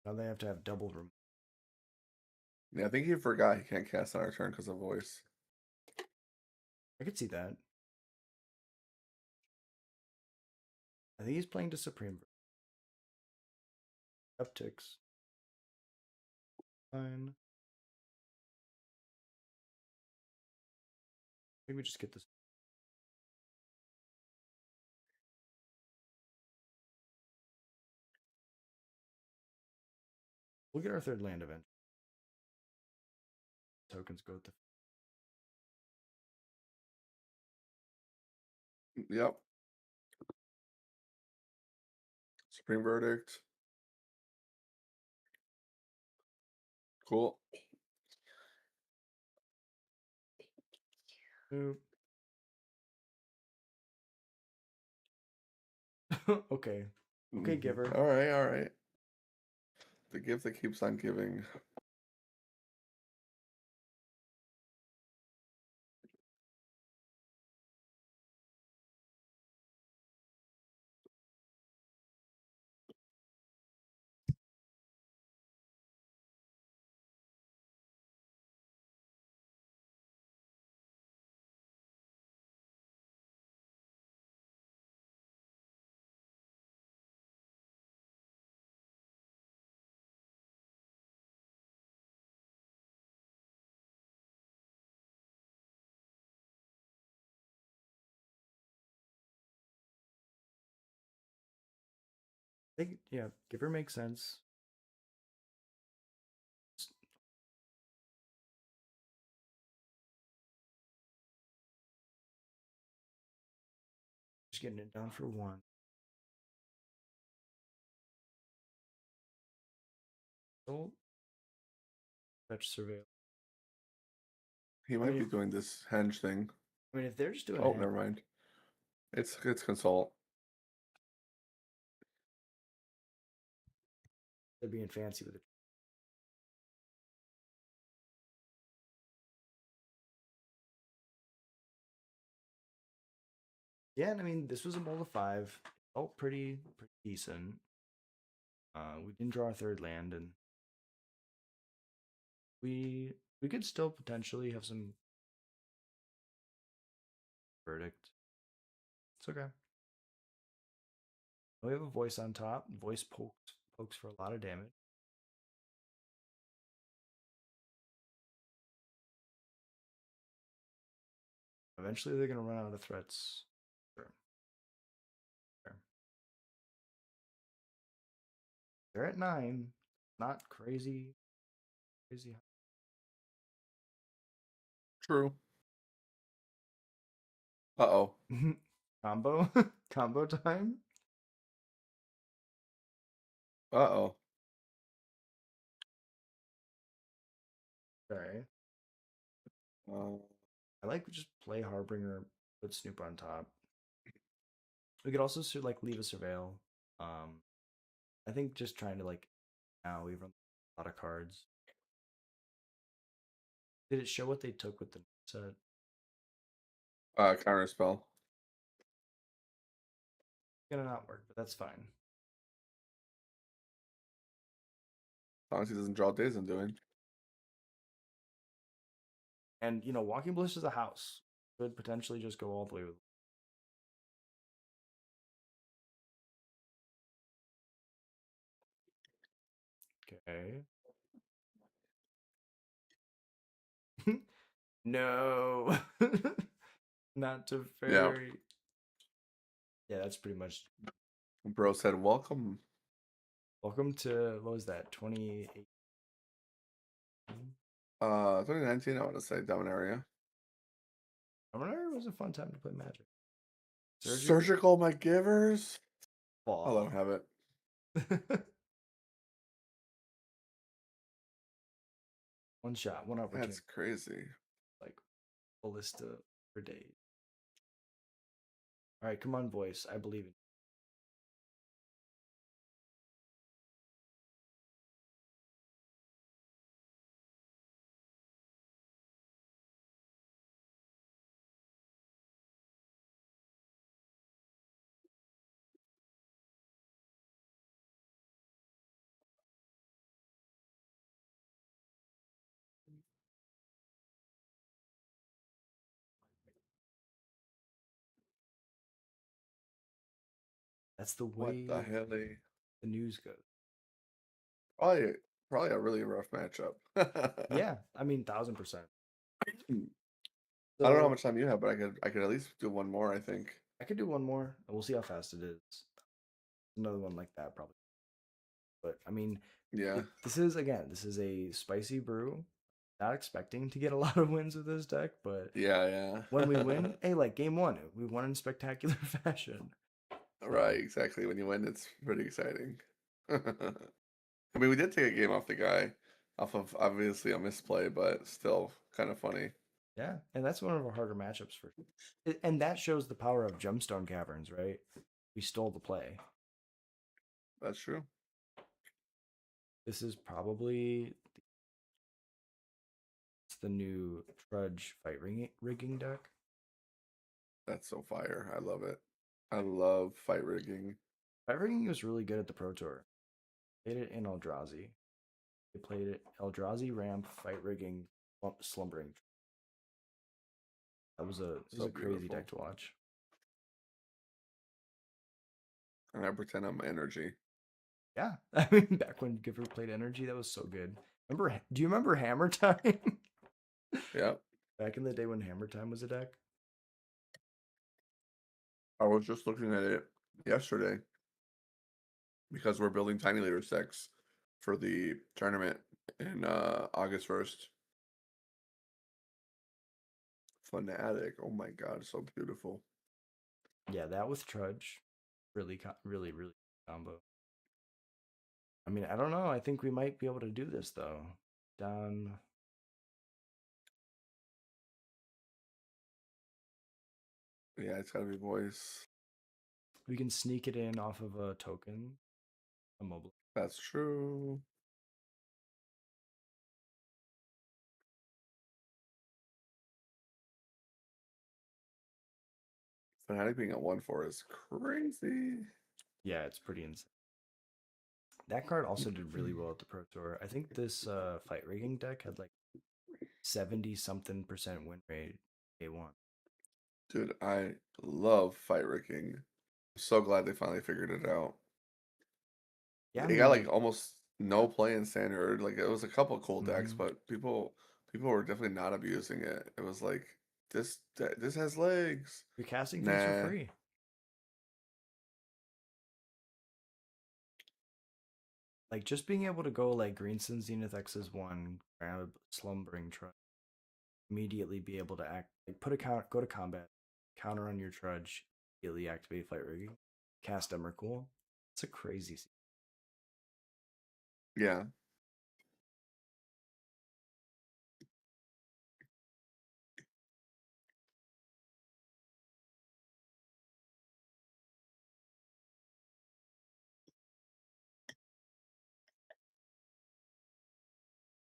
Now they have to have double room. Yeah, I think he forgot he can't cast on our turn because of voice. I could see that. I think he's playing to Supreme. Upticks. Fine. Maybe we just get this. We'll get our third land event. Tokens go with the. Yep. Supreme Verdict. Cool. Nope. Okay. Okay, giver. All right, all right. The gift that keeps on giving. I think, yeah, giver makes sense. Just getting it down for one. So, fetch surveil. He I might be mean, doing this henge thing. if they're just doing Oh, hand, never mind. It's consult. they're being fancy with it. Yeah, and I mean, this was a mold of 5. Felt pretty decent. We didn't draw our third land, and we could still potentially have some verdict. It's okay. We have a voice on top. Voice pokes for a lot of damage. Eventually, they're gonna run out of threats. Sure. Sure. They're at 9. Not crazy, crazy. True. Uh-oh. Combo, combo time. Uh-oh. Okay. Uh, I like just play Harbinger, put Snoop on top. We could also like leave a surveil. Um, I think just trying to like now we run a lot of cards. Did it show what they took with the set? counter spell. Gonna not work, but that's fine. As long as he doesn't draw days I'm doing. And Walking Bliss is a house. Could potentially just go all the way with. Okay. No. Not to Yeah. fairy. Yeah, that's pretty much. Bro said welcome. Welcome to what was that? 2018. 2019 I want to say Dominaria. I remember it was a fun time to play Magic. Surgical Surgical my givers. I'll let him Ball. have it. One shot, one That's opportunity. crazy. Like ballista for days. All right, come on, voice. I believe in you. That's the What the way hell? the news goes. Probably probably a really rough matchup. Yeah, I mean, 1000%. I don't know how So much time you have, but I could at least do one more, I think. I could do one more, and we'll see how fast it is. Another one like that, probably. But I mean, Yeah. this is a spicy brew. Not expecting to get a lot of wins with this deck, but Yeah, when we yeah. win, hey, like game one, we won in spectacular fashion. Right, So exactly. When you win, it's pretty exciting. I mean, we did take a game off the guy, off of obviously a misplay, but still kind of funny. yeah, and that's one of our harder matchups for sure. And that shows the power of Gemstone Caverns, right? We stole the play. That's true. This is probably it's the new Trudge fight rigging deck. That's so fire. I love it. I love fight rigging. Fight rigging was really good at the Pro Tour. Played it in Eldrazi. They played it Eldrazi ramp fight rigging slumbering. That was So a crazy deck beautiful. to watch. And I pretend I'm energy. Yeah, I mean back when Giver played Energy, that was so good. Remember? Do you remember Hammer Time? Yeah. Back in the day when Hammer Time was a deck. I was just looking at it yesterday because we're building Tiny Leader decks for the tournament in August 1st. Fanatic. Oh my god, so beautiful. Yeah, that with Trudge, really, really, really combo. I mean, I don't know. I think we might be able to do this though. Down. Yeah, it's gotta be voice. We can sneak it in off of a token, a mobile. That's true. Fanatic being at 1/4 is crazy. Yeah, it's pretty insane. That card also did really well at the Pro Tour. I think this fight rigging deck had like 70 something percent win rate A1. Dude, I love fight rigging. I'm so glad they finally figured it out. Yeah, I They mean got like like almost no play in standard. Like it was a couple cool decks, mhm. but people were definitely not abusing it. It was like this has legs. You're casting things for Nah. free. Like just being able to go like Greenson Zenith X is one, grab Slumbering Trudge, immediately be able to act like put a count, go to combat, counter on your Trudge, immediately activate fight rigging, cast Emrakul. It's a crazy. Yeah.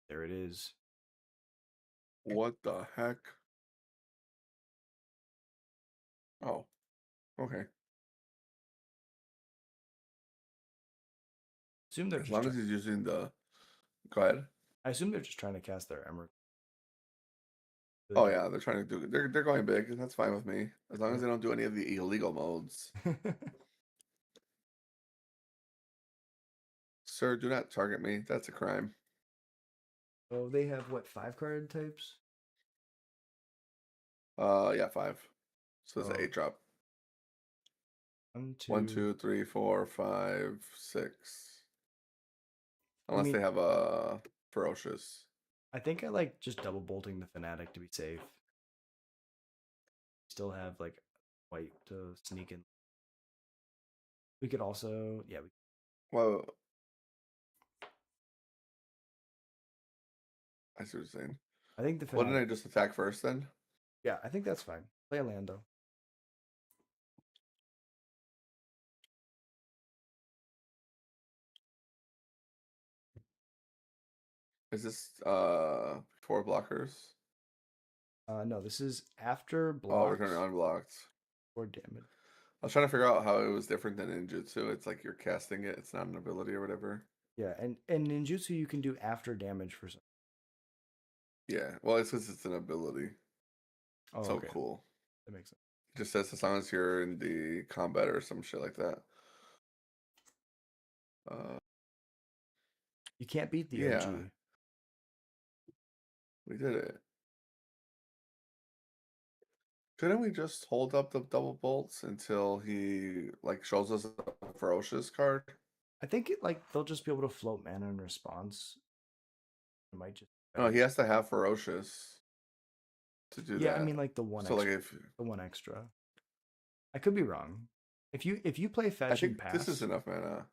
There it is. What the heck? Oh, okay. Assume they're As just long trying. as he's using the. Go ahead. I assume they're just trying to cast their emerald. Really Oh don't. yeah, they're trying to do. They're going big, and that's fine with me. As long as Yep. they don't do any of the illegal modes. Sir, do not target me. That's a crime. Oh, they have what, 5 card types? Yeah, 5. So it's an Oh, 8 drop. one, One, two. 2, 3, 4, 5, 6. I Unless mean, they have a ferocious. I think I like just double bolting the fanatic to be safe. Still have like white to sneak in. We could also, yeah, Well, I see what you're saying. I think the Wouldn't fanatic. I just attack first then? Yeah, I think that's fine. Play a land though. Is this before blockers? No, this is after Oh, return blocks unblocked. or damage. I was trying to figure out how it was different than ninjutsu. It's like you're casting it. It's not an ability or whatever. Yeah, and ninjutsu you can do after damage for some. Yeah. Well, it's because it's an ability. Oh, So okay, cool. that makes sense. It just says as long as you're in the combat or some shit like that. Uh, You can't beat the yeah, OG. we did it. Couldn't we just hold up the double bolts until he like shows us a ferocious card? I think it like they'll just be able to float mana in response. It might just be No, better. he has to have ferocious to do Yeah, I that. mean like So like if the one extra. I could be wrong. If you play I fetch and think this is pass, enough mana.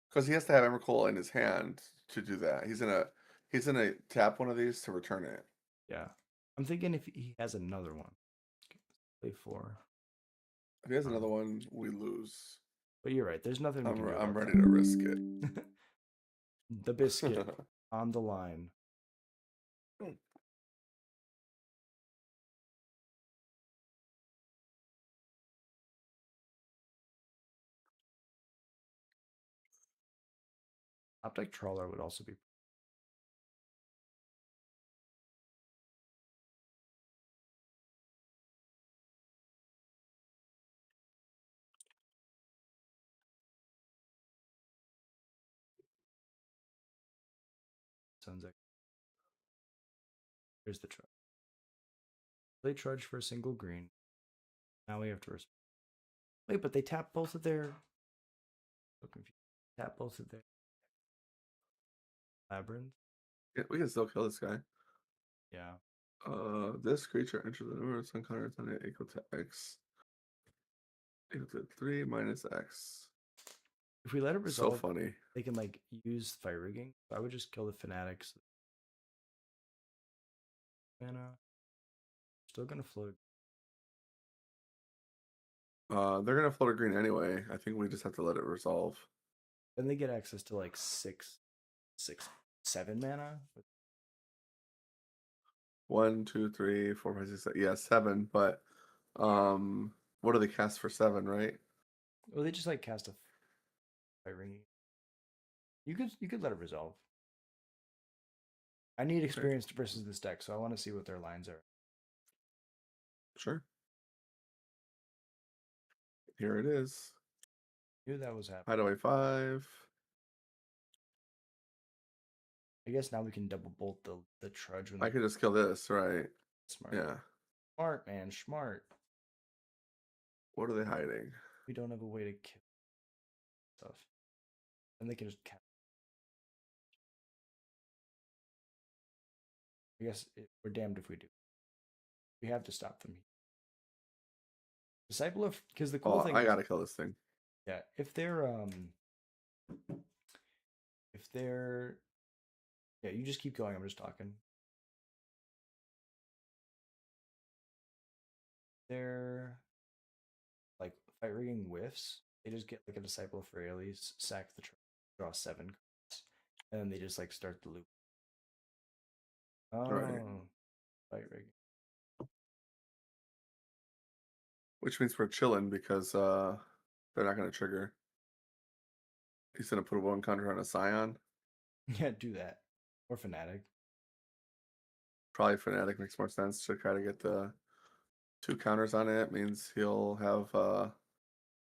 Because he has to have Emrakul in his hand to do that. He's gonna tap one of these to return it. yeah. I'm thinking if he has another one, play 4. If he has another Um, one, we lose. but you're right. There's nothing we can do I'm about ready that. to risk it. The biscuit on the line. Optic Trawler would also be. Sounds like. Here's the trudge. Play trudge for a single green. Now we have to respond. Wait, but they tap both of their. So confused. Tap both of their labyrinth. Yeah, we can still kill this guy. Yeah. This creature enters the number of sun counters on it equal to X. Equal to 3 minus X. If we let it So resolve, funny. they can like use fire rigging. So I would just kill the fanatics. Mana. Still gonna float. They're gonna float a green anyway. I think we just have to let it resolve. Then they get access to like 7 mana. 1, 2, 3, 4, 5, 6, 7. Yeah, 7. But what do they cast for 7? Right? Well, they just like cast a fire rigging. You could let it resolve. I need Okay, experience versus this deck, so I want to see what their lines are. sure. Here it is. Knew that was happening. Hideaway 5. I guess now we can double bolt the trudge when I they could just kill this, right? smart. Yeah. Smart man, smart. What are they hiding? We don't have a way to kill stuff. And they can just cap. I guess we're damned if we do. We have to stop them. Disciple of because the cool Oh, thing I is, gotta kill this thing. yeah, if they're yeah, you just keep going. I'm just talking. They're like fight rigging whiffs. They just get like a disciple of Fraley's, sack the draw 7 cards, and then they just like start the loop. Right. Oh, fight rigging. Which means we're chilling because they're not gonna trigger. He's gonna put a one counter on a Scion. Yeah, do that. Or Fnatic. Probably Fnatic makes more sense to try to get the two counters on it. Means he'll have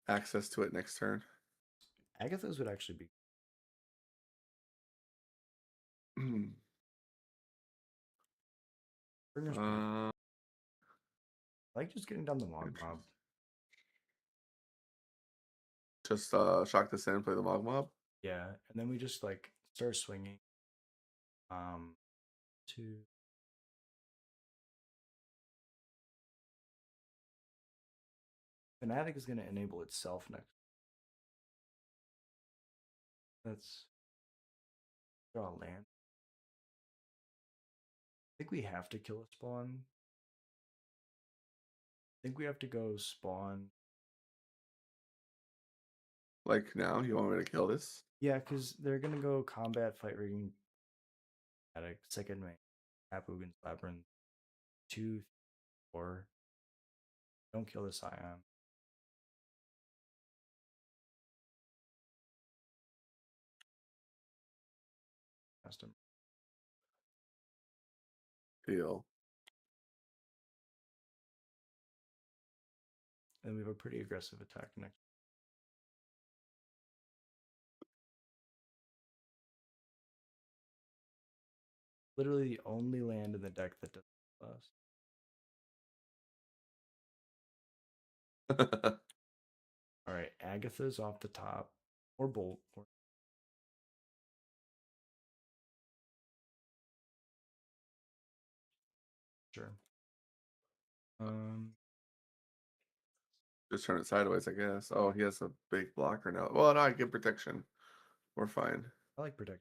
access to it next turn. Agatha's would actually be. Bringer's pretty. uh, I like just getting down the log mob. just shock this in and play the Mog Mob. Yeah, and then we just like start swinging. To Fnatic is going to enable itself next. Let's draw a land. I think we have to kill a spawn. I think we have to go spawn. Like now, you want me to kill this? Yeah, because they're going to go combat, fight rigging, Fnatic, second main, Tapugan's Labyrinth, 2, 4. Don't kill the Scion. Custom. Deal. And we have a pretty aggressive attack next. Literally the only land in the deck that does plus. All right, Agatha's off the top, or Bolt. Or... Sure. Just turn it sideways, I guess. Oh, he has a big blocker now. Well, no, I get protection. We're fine. I like protect.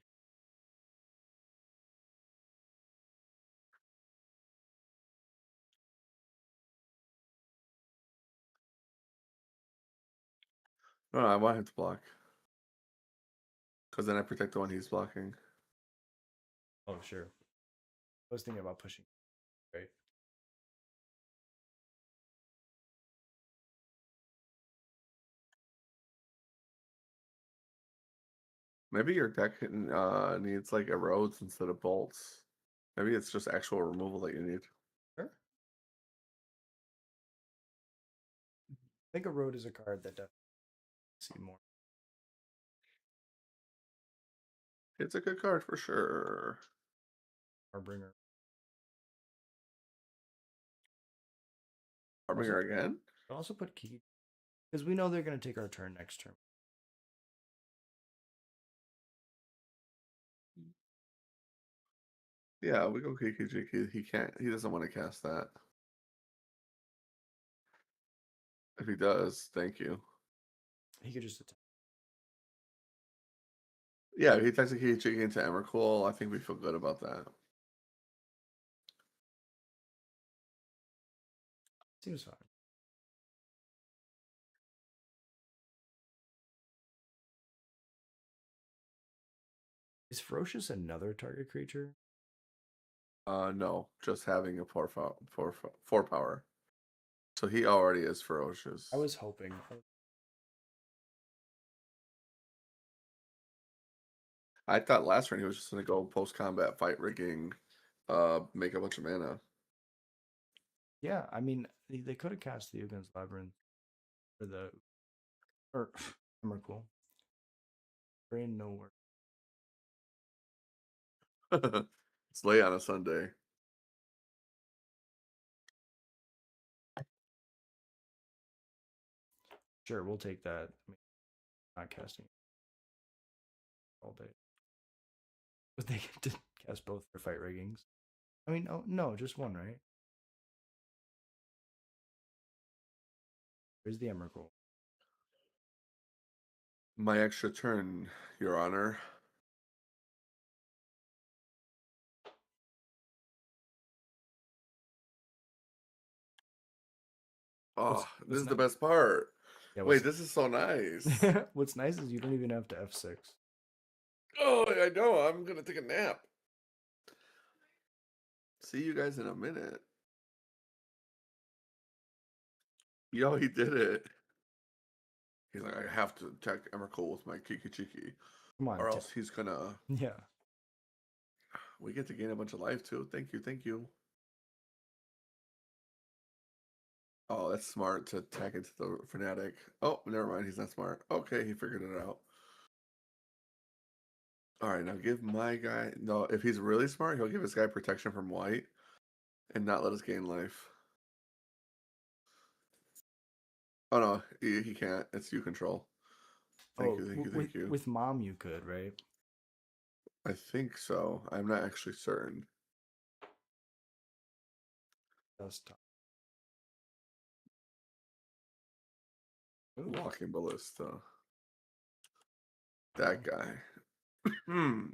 No, I want him to block. Because then I protect the one he's blocking. Oh, sure. I was thinking about pushing. Right. Maybe your deck needs like erodes instead of bolts. Maybe it's just actual removal that you need. Sure. I think a road is a card that definitely see more. It's a good card for sure. Harbinger. Harbinger again? Also put Kiki. Because we know they're going to take our turn next turn. Yeah, we go Kiki Jiki. He can't. He doesn't want to cast that. If he does, thank you. He could just attack. Yeah, if he attacks a Kiki Jiki into Emrakul, I think we feel good about that. Seems fine. Is Ferocious another target creature? No, just having a four power. So he already is ferocious. I was hoping. I thought last round he was just gonna go post combat fight rigging, make a bunch of mana. Yeah, I mean, they could have cast the Ugan's Labyrinth for the. Or, Emrakul. Brain nowhere. It's late on a Sunday. Sure, we'll take that. I mean, not casting all day. But they did cast both their fight riggings. I mean, oh no, just one, right? Where's the Emrakul? My extra turn, Your Honor. Oh, this What's is the nice? best part. Yeah, Wait, this is so nice. what's nice is you don't even have to F6. Oh, I know. I'm gonna take a nap. See you guys in a minute. Yo, he did it. He's like, I have to attack Emrakul with my Kiki Chiki, Come on, or else he's gonna. yeah. We get to gain a bunch of life too. Thank you, thank you. Oh, that's smart to attack into the fanatic. Oh, never mind. He's not smart. Okay, he figured it out. All right, now give my guy. No, if he's really smart, he'll give his guy protection from white and not let us gain life. Oh no, he can't. It's you control. Thank Oh, you, thank you, with thank you. with mom you could, right? I think so. I'm not actually certain. Desktop. Ooh, Walking ballista. well, That guy. Hmm.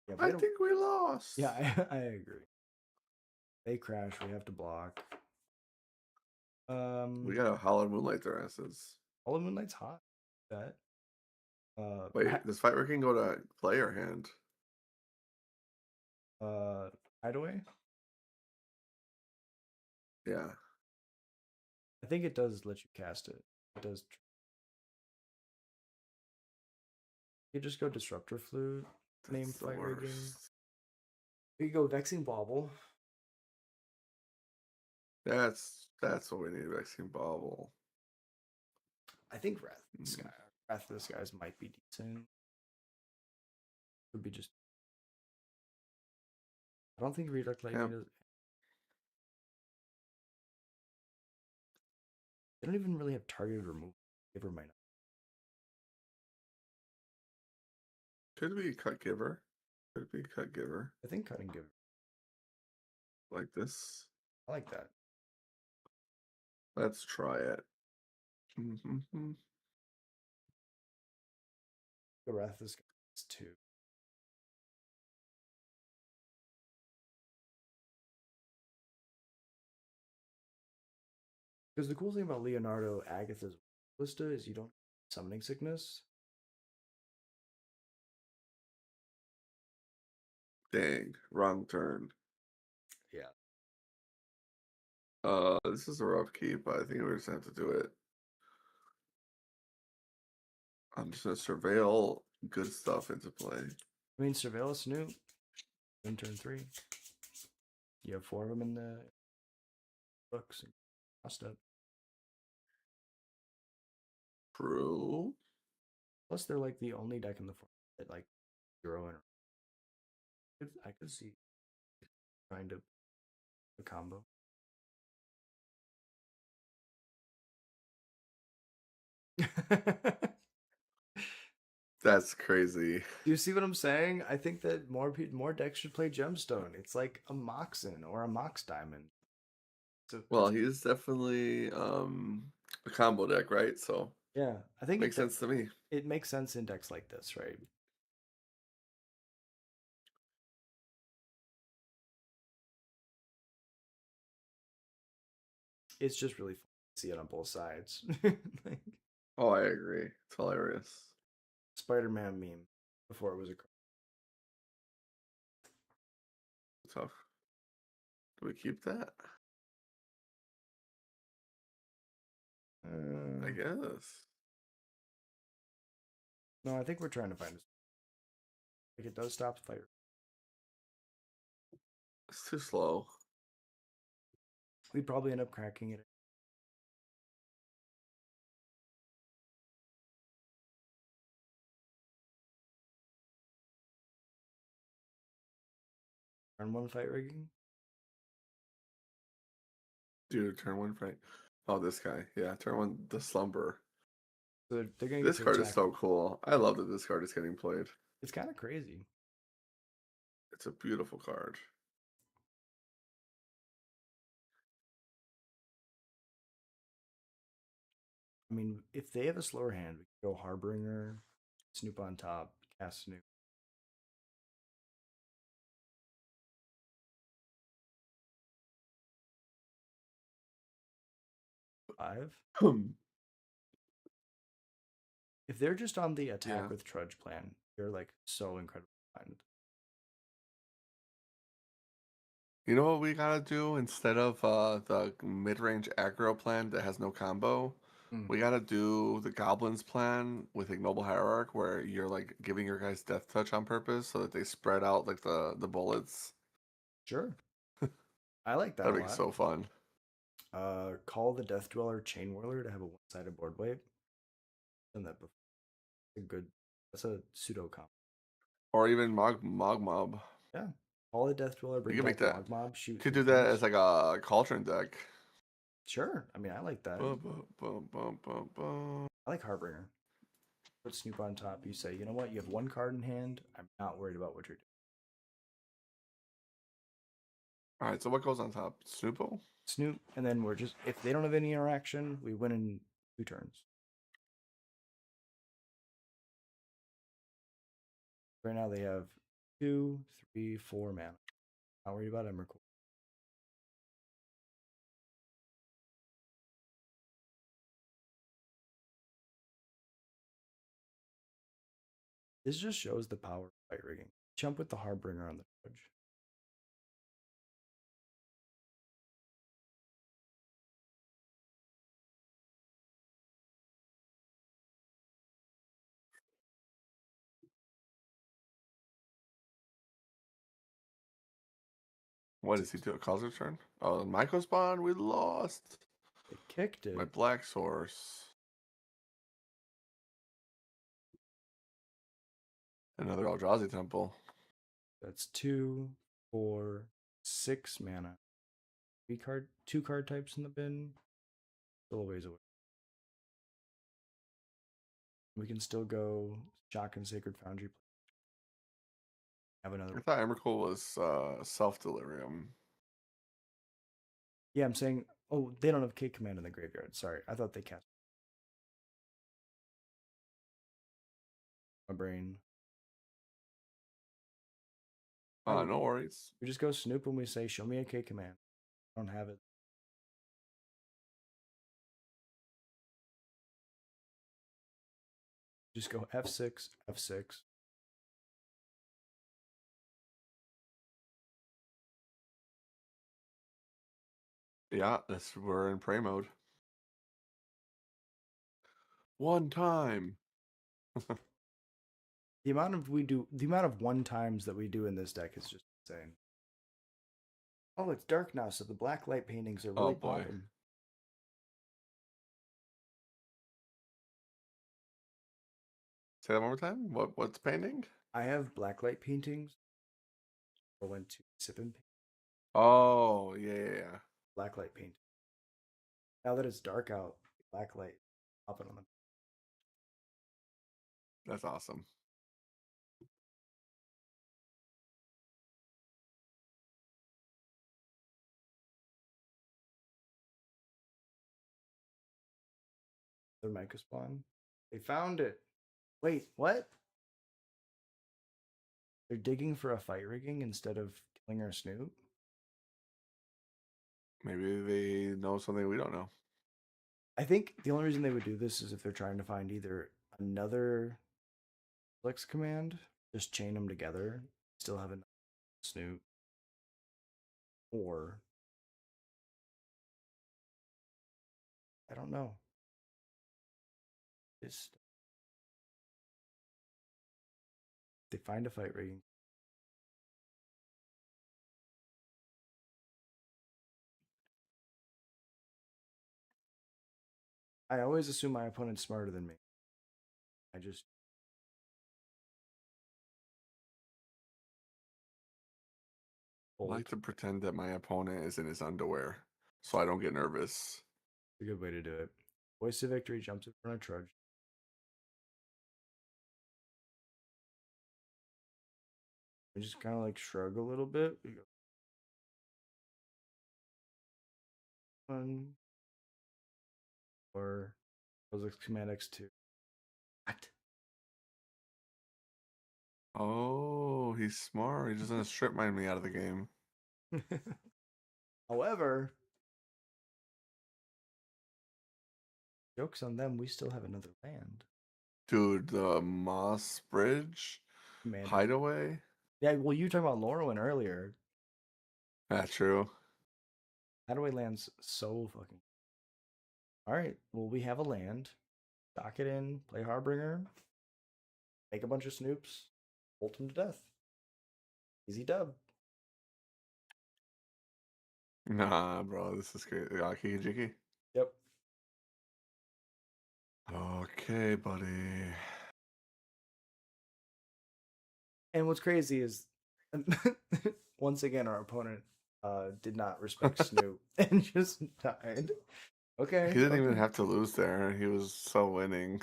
yeah, I think we lost. yeah, I agree. They crash, we have to block. We gotta holler moonlight their asses. All of Moonlight's hot. That. Wait, does fight working go to play or hand? Hideaway. Yeah, I think it does let you cast it. It does. You just go Disruptor Flute, name that's the Fight Rigging. worst. You could go Vexing Bauble. That's what we need. Vaccine bobble. I think Wrath of the Mm. Sky. Wrath of the Skies might be decent. Could be just. I don't think Redirect Yeah, Lightning does. They don't even really have targeted removal. Giver might not. could be cut giver. Could be cut giver I think Cutting Giver. like this. I like that. Let's try it. Mm-hmm. The Wrath of the Skies too. Because the cool thing about Leonardo Agatha's Ballista is you don't summoning sickness. Dang, wrong turn. Yeah. This is a rough keep. I think we just have to do it. I'm just gonna surveil good stuff into play. I mean, Surveil Snoop in turn 3. You have 4 of them in the books. Cost up. True. Plus, they're like the only deck in the format that like 0 and I could see trying to a combo. That's crazy. Do you see what I'm saying? I think that more decks should play Gemstone. It's like a Moxen or a Mox Diamond. Well, he's definitely a combo deck, right? So Yeah, I think makes sense to me. it makes sense in decks like this, right? It's just really fun to see it on both sides. Like, Oh, I agree. It's hilarious. Spider-Man meme before it was a. Tough. Do we keep that? I guess. No, I think we're trying to find a. Like it does stop fire. It's too slow. We'd probably end up cracking it. Turn 1 fight rigging. Dude, turn one fight. Oh, this guy. Yeah, turn one the slumber. So they're gonna get This to card is attack. so cool. I love that this card is getting played. It's kind of crazy. It's a beautiful card. I mean, if they have a slower hand, we can go Harbinger, Snoop on top, cast Snoop. Five. If they're just on the attack Yeah. with Trudge plan, they're like so incredibly fine. You know what we gotta do instead of the mid-range aggro plan that has no combo? Mm. We gotta do the Goblins plan with Ignoble Hierarch, where you're like giving your guys death touch on purpose so that they spread out like the bullets. Sure. I like that a That'd be lot. so fun. Call the Death Dweller Chain Whirler to have a one-sided board wipe. Done that before. A good. That's a pseudo comp. Or even Mog Mob. Yeah. Call the Death Dweller, You bring can make back that. Mog Mob, shoot Could 3 do that things. as like a Cauldron deck. Sure. I mean, I like that. Bum, bum, bum, bum, bum, bum. I like Harbinger. Put Snoop on top. You say, you know what? You have one card in hand. I'm not worried about what you're doing. All right, so what goes on top? Snoopo? Snoop, and then we're just if they don't have any interaction, we win in 2 turns. Right now they have 2, 3, 4 mana. Not worried about Emrakul. This just shows the power of fight rigging. Jump with the Harbinger on the judge. What does he do? A Cosmic turn? Oh, Myco Spawn? We lost. They kicked My it. black source. Another Eldrazi Temple. That's 2, 4, 6 mana. 2 card types in the bin. Still a ways away. We can still go Shock and Sacred Foundry. Have another I one. thought Emrakul was self-delirium. Yeah, I'm saying. Oh, they don't have K command in the graveyard. Sorry, I thought they cast my brain. Oh, No worries. we just go Snoop and we say, "Show me a K command." I don't have it. Just go F6, F6. Yeah, we're in prey mode. One time. The amount of one times that we do in this deck is just insane. Oh, it's dark now, so the black light paintings are Oh really boy. popping. Say that one more time. What's painting? I have black light paintings. I went to Sippin Oh yeah. black light painting. Now that it's dark out, black light popping on them. That's awesome. Their Micah spawn. They found it. Wait, what? They're digging for a fight rigging instead of killing our Snoop? Maybe they know something we don't know. I think the only reason they would do this is if they're trying to find either another Flex command, just chain them together, still have a Snoop, or I don't know. Just they find a fight rigging. I always assume my opponent's smarter than me. I just I fold. like to pretend that my opponent is in his underwear, so I don't get nervous. It's a good way to do it. Voice of Victory jumps in front of Trudge. We just kind of like shrug a little bit. We go 1 or Kozilek's Command X2. What? Oh, he's smart. He doesn't strip mine me out of the game. However, joke's on them. We still have another land. Dude, the Moss Bridge Command. Hideaway. Yeah, well, you were talking about Lorwyn earlier. That's true. Hideaway land's so fucking. All right. Well, we have a land. Dock it in. Play Harbinger. Make a bunch of snoops. Bolt them to death. Easy dub. Nah, bro, this is great. Kiki Jiki. Yep. Okay, buddy. And what's crazy is, once again, our opponent did not respect Snoop and just died. He Okay. didn't even Okay. have to lose there. He was so winning.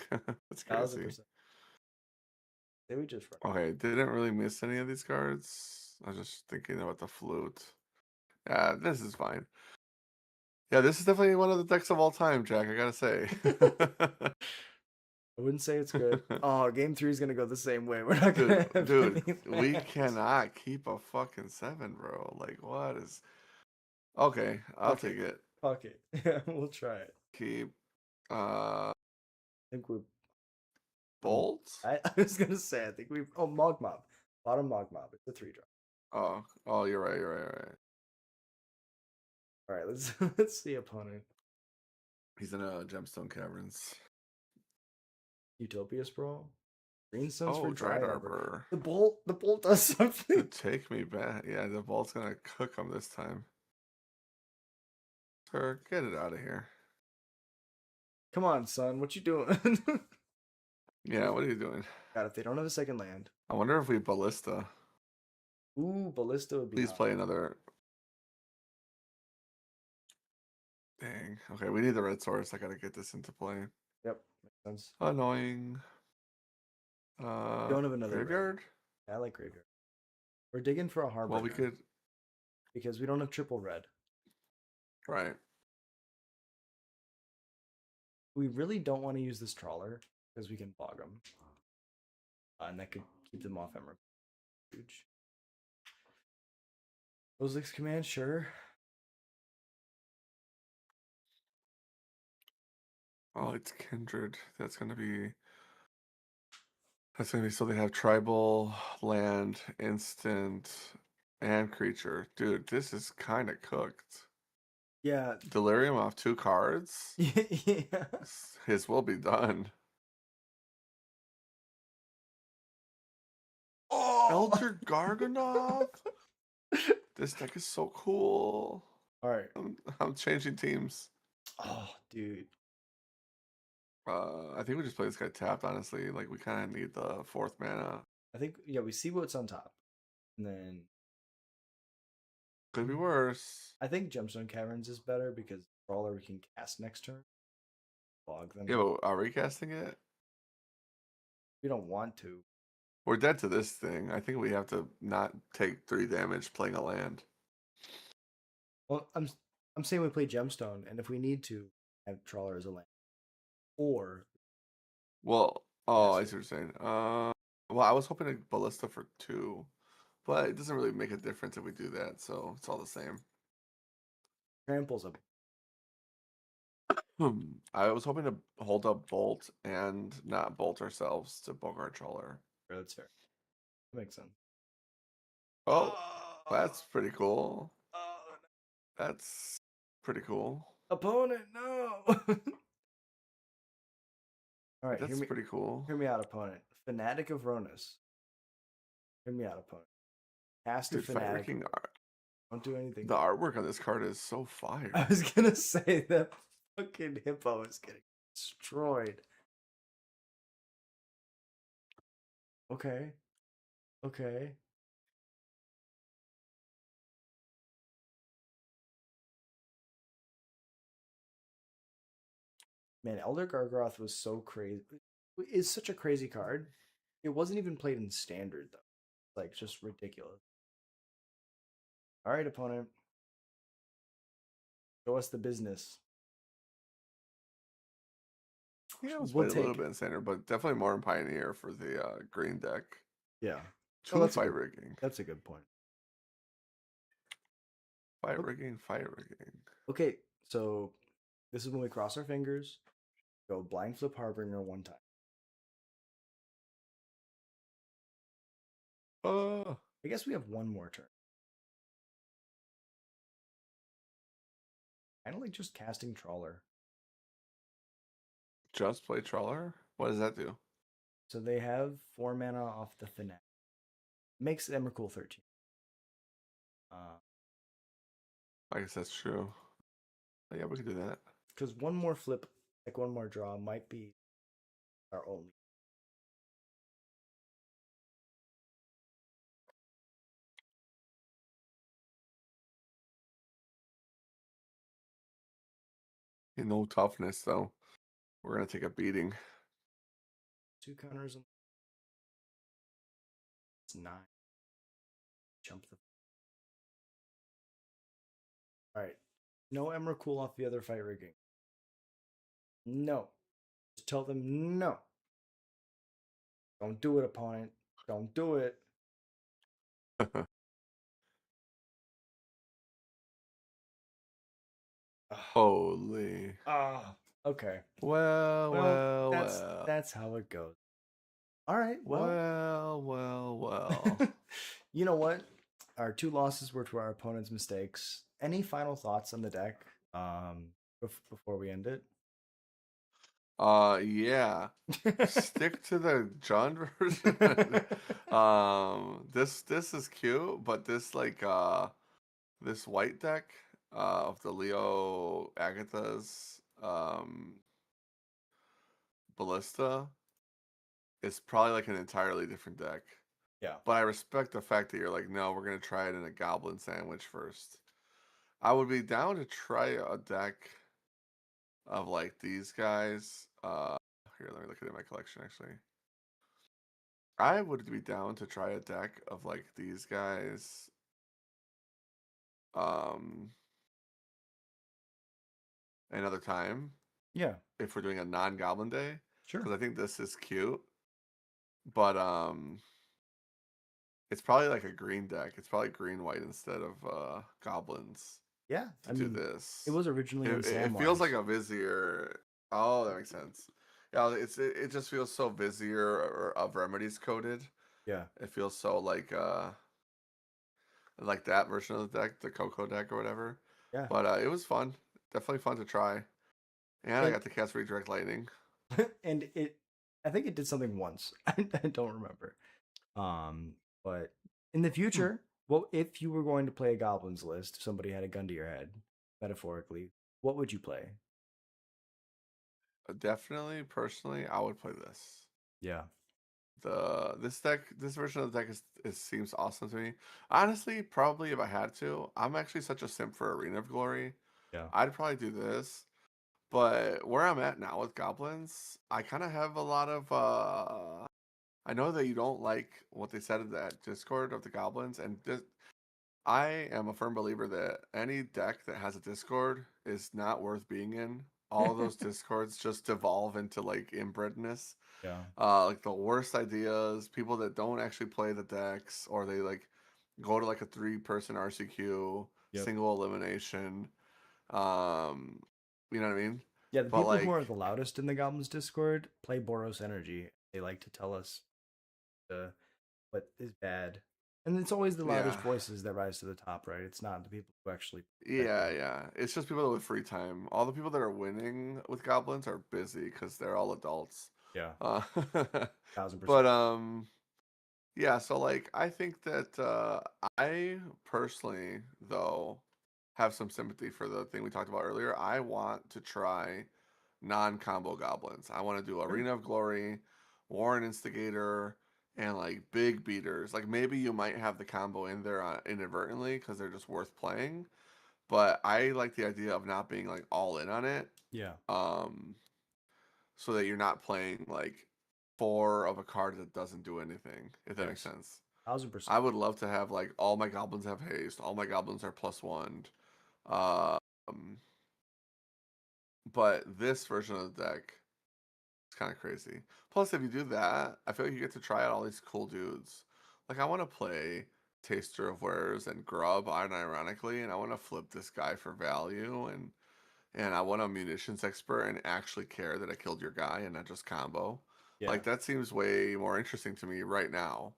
That's Thousand crazy. percent. They would just run. Okay, didn't really miss any of these cards. I was just thinking about the flute. Yeah, this is fine. Yeah, this is definitely one of the decks of all time, Jack. I gotta say. I wouldn't say it's good. Oh, game three is gonna go the same way. We're not Dude, gonna have dude, any we lands. cannot keep a fucking 7, bro. Like, what is? Okay, I'll Fuck take it. it. Fuck it. Yeah, we'll try it. Keep I think we're. Bolt. I was gonna say. I think we. Oh, Mog Mob. Bottom Mog Mob. It's a 3 drop. Oh, you're right. You're right. You're right. All right. Let's see opponent. He's in Gemstone Caverns. Utopia Sprawl. Greenstones for Oh, Dry Dried Arbor. Arbor. The bolt. The bolt does To something. take me back. Yeah, the bolt's gonna cook him this time. Sir, get it out of here. Come on, son. What you doing? Yeah, what are you doing? God, if they don't have a second land. I wonder if we ballista. Ooh, Ballista would be Please hot. play another. Dang. Okay, we need the red source. I gotta get this into play. Yep, makes sense. Annoying. Don't have another red. Graveyard? Yeah, I like graveyard. We're digging for a Well, we harbinger could. because we don't have triple red. Right. We really don't want to use this trawler because we can bog them, and that could keep them off emerald. Huge. Ozix command, sure. Oh, it's Kindred. That's gonna be. That's gonna be so they have tribal, land, instant, and creature. Dude, this is kind of cooked. Yeah, Delirium off 2 cards. yeah. His will be done. Oh, Elder Garganov. This deck is so cool. all right. I'm changing teams. Oh, dude. I think we just play this guy tapped. Honestly, like we kind of need the 4th mana. I think yeah, we see what's on top, and then Could be worse. I think Gemstone Caverns is better because Brawler we can cast next turn. Bog them. Yeah, but are we casting it? We don't want to. We're dead to this thing. I think we have to not take 3 damage playing a land. Well, I'm saying we play Gemstone, and if we need to, have Trawler as a land, or Well, oh, I cast see it. what you're saying. Well, I was hoping to ballista for 2, but it doesn't really make a difference if we do that. So it's all the same. Tramples a. I was hoping to hold up bolt and not bolt ourselves to Bogart Trawler. That's fair. That makes sense. Oh, that's pretty cool. Oh, That's pretty cool. opponent, no. All right, That's pretty cool. hear me out, opponent. Fanatic of Ronus. Hear me out, opponent. Cast a Dude, Fanatic. freaking art. Don't do anything. The artwork on this card is so fire. I was gonna say that fucking hippo is getting destroyed. Okay. Okay. Man, Elder Gargoth was so crazy. It's such a crazy card. It wasn't even played in standard though. Like just ridiculous. All right, opponent. Show us the business. Yeah, I was We'll playing a little take bit it. in Standard, but definitely more in Pioneer for the green deck. Yeah. Oh, 2 that's a fight good. rigging. That's a good point. Fight Okay. rigging, fight rigging. Okay, so this is when we cross our fingers. Go blind flip Harbinger 1 time. Oh, I guess we have 1 more turn. Kind of like just casting Trawler. just play Trawler? What does that do? So they have 4 mana off the Fnatic. Makes Emrakul 13. Uh, I guess that's true. Yeah, we could do that. because one more flip, like one more draw, might be our only. No toughness though. We're gonna take a beating. 2 counters. It's 9. Jump the. All right. No Emrakul off the other fight rigging. No. Just tell them no. Don't do it, opponent. Don't do it. Holy. Ah, okay. Well, Well, well, that's well. that's how it goes. All right. Well, Well, well, well. you know what? Our 2 losses were to our opponent's mistakes. Any final thoughts on the deck before we end it? Yeah. Stick to the Jund version. This is cute, but this this white deck of the Leo Agatha's Ballista is probably like an entirely different deck. Yeah. But I respect the fact that you're like, no, we're gonna try it in a Goblin sandwich first. I would be down to try a deck of like these guys. Here, let me look at my collection actually. I would be down to try a deck of like these guys. Um, another time Yeah. if we're doing a non-Goblin day, Sure. because I think this is cute. But it's probably like a green deck. It's probably green white instead of goblins Yeah. to I do mean, it this. was originally in It feels like Samwise. a Vizier. Oh, that makes sense. Yeah, it just feels so Vizier or of remedies coded. Yeah. It feels so like that version of the deck, the Coco deck or whatever. Yeah. But it was fun. Definitely fun to try. And I And got to cast Redirect Lightning. and I think it did something once. I don't remember. Um, but in the Hmm. future, well, if you were going to play a goblins list, if somebody had a gun to your head, metaphorically, what would you play? Definitely, personally, I would play this. Yeah. This version of the deck seems awesome to me. Honestly, probably if I had to, I'm actually such a simp for Arena of Glory. Yeah. I'd probably do this. But where I'm at now with goblins, I kind of have a lot of I know that you don't like what they said in that Discord of the goblins, and I am a firm believer that any deck that has a Discord is not worth being in. All those Discords just devolve into like inbredness. Yeah. Like the worst ideas, people that don't actually play the decks, or they like go to like a 3-person RCQ, Yep. single elimination. Um, you know what I mean? Yeah, the But people who like, are the loudest in the goblins Discord play Boros Energy. They like to tell us what is bad. And it's always the yeah, loudest voices that rise to the top, right? It's not the people who actually play that yeah, game. yeah. It's just people with free time. All the people that are winning with goblins are busy because they're all adults. Yeah. Uh, 1000%. but yeah. So like, I think that I personally though have some sympathy for the thing we talked about earlier. I want to try non-combo goblins. I want to do Sure. Arena of Glory, Warren Instigator, and like big beaters. Like maybe you might have the combo in there inadvertently because they're just worth playing. But I like the idea of not being like all in on it. Yeah. Um, so that you're not playing like 4 of a card that doesn't do anything. If that makes Yes. sense. I 1000%. would love to have like all my goblins have haste, all my goblins are +1. Um, but this version of the deck is kind of crazy. Plus, if you do that, I feel like you get to try out all these cool dudes. Like I want to play Taster of Wares and Grub, unironically, and I want to flip this guy for value, and I want a munitions expert and actually care that I killed your guy and not just combo. Yeah. Like that seems way more interesting to me right now.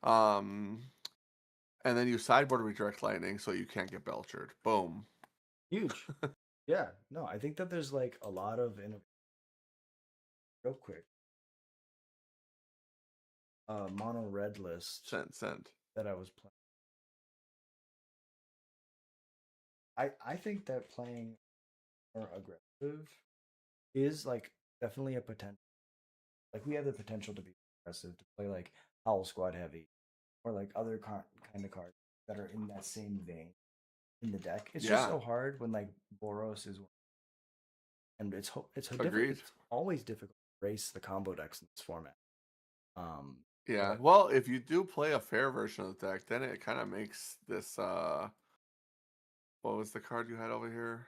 Um, and then you sideboard Redirect Lightning so you can't get Belchered. Boom. Huge. Yeah. No, I think that there's like a lot of real quick. Mono red list Sent. that I was playing. I think that playing more aggressive is like definitely a potential. Like we have the potential to be aggressive to play like Howl Squad heavy or like other kind of cards that are in that same vein in the deck. It's just Yeah, so hard when like Boros is, and agreed. it's always difficult to race the combo decks in this format. Um, Yeah. but Well, if you do play a fair version of the deck, then it kind of makes this what was the card you had over here?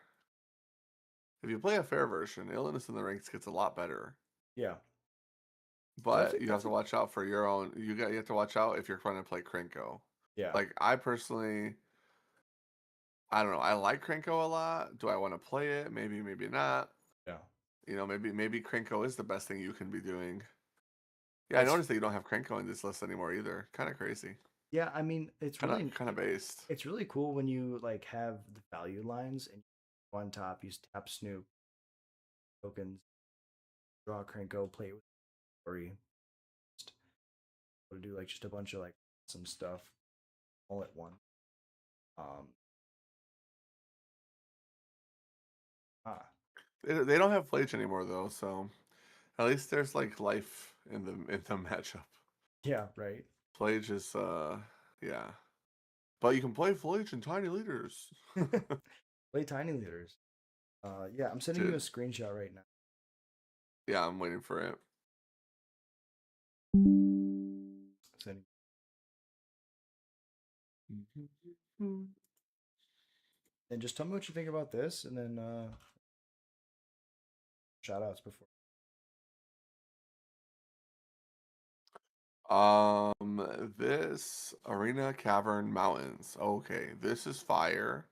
If you play a fair version, Illness in the Ranks gets a lot better. yeah, but I But think you have that's to a watch out for your own. You have to watch out if you're trying to play Krenko. yeah, Like I personally, I don't know. I like Krenko a lot. Do I want to play it? Maybe, maybe not. yeah. Maybe Krenko is the best thing you can be doing. Yeah, I It's noticed that you don't have Krenko in this list anymore either. Kind of crazy. yeah. I mean, Kind of based. it's really cool when you like have the value lines and on top you tap Snoop tokens, draw Cranko, play it with story, just to do like just a bunch of like some stuff all at once. Um, ah, They don't have Flage anymore though, so at least there's like life in the matchup. yeah, right. Flage is yeah. But you can play Flage in tiny leaders. Play tiny leaders. Yeah, I'm sending you a Dude, screenshot right now. yeah, I'm waiting for it. Sending, and just tell me what you think about this, and then shout outs before. This Arena Cavern Mountains. Okay, this is fire.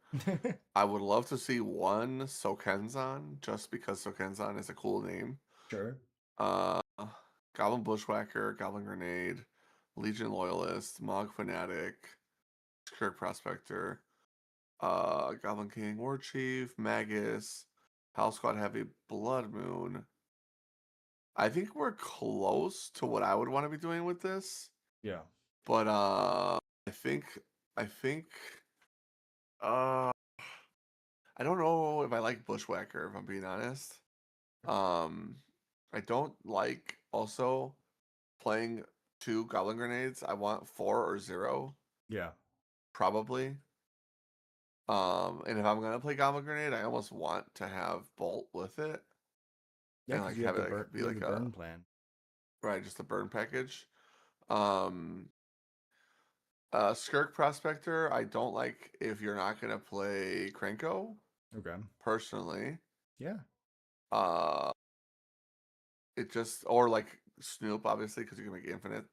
I would love to see one Sokenzan, just because Sokenzan is a cool name. Sure. Uh, Goblin Bushwhacker, Goblin Grenade, Legion Loyalist, Mog Fanatic, Kirk Prospector, Goblin King, War Chief, Magus, House Squad Heavy, Blood Moon. I think we're close to what I would want to be doing with this, Yeah. but I think I think uh I don't know if I like Bushwhacker if I'm being honest. Um, I don't like also playing two Goblin Grenades. I want 4 or 0 Yeah. probably. And if I'm gonna play Goblin Grenade, I almost want to have Bolt with it Yeah, and because like have it like be you have the like a burn plan. right, just a burn package. Um, Skirk Prospector, I don't like if you're not gonna play Krenko Okay. personally. Yeah. Uh, it just or like Snoop obviously because you can make infinite.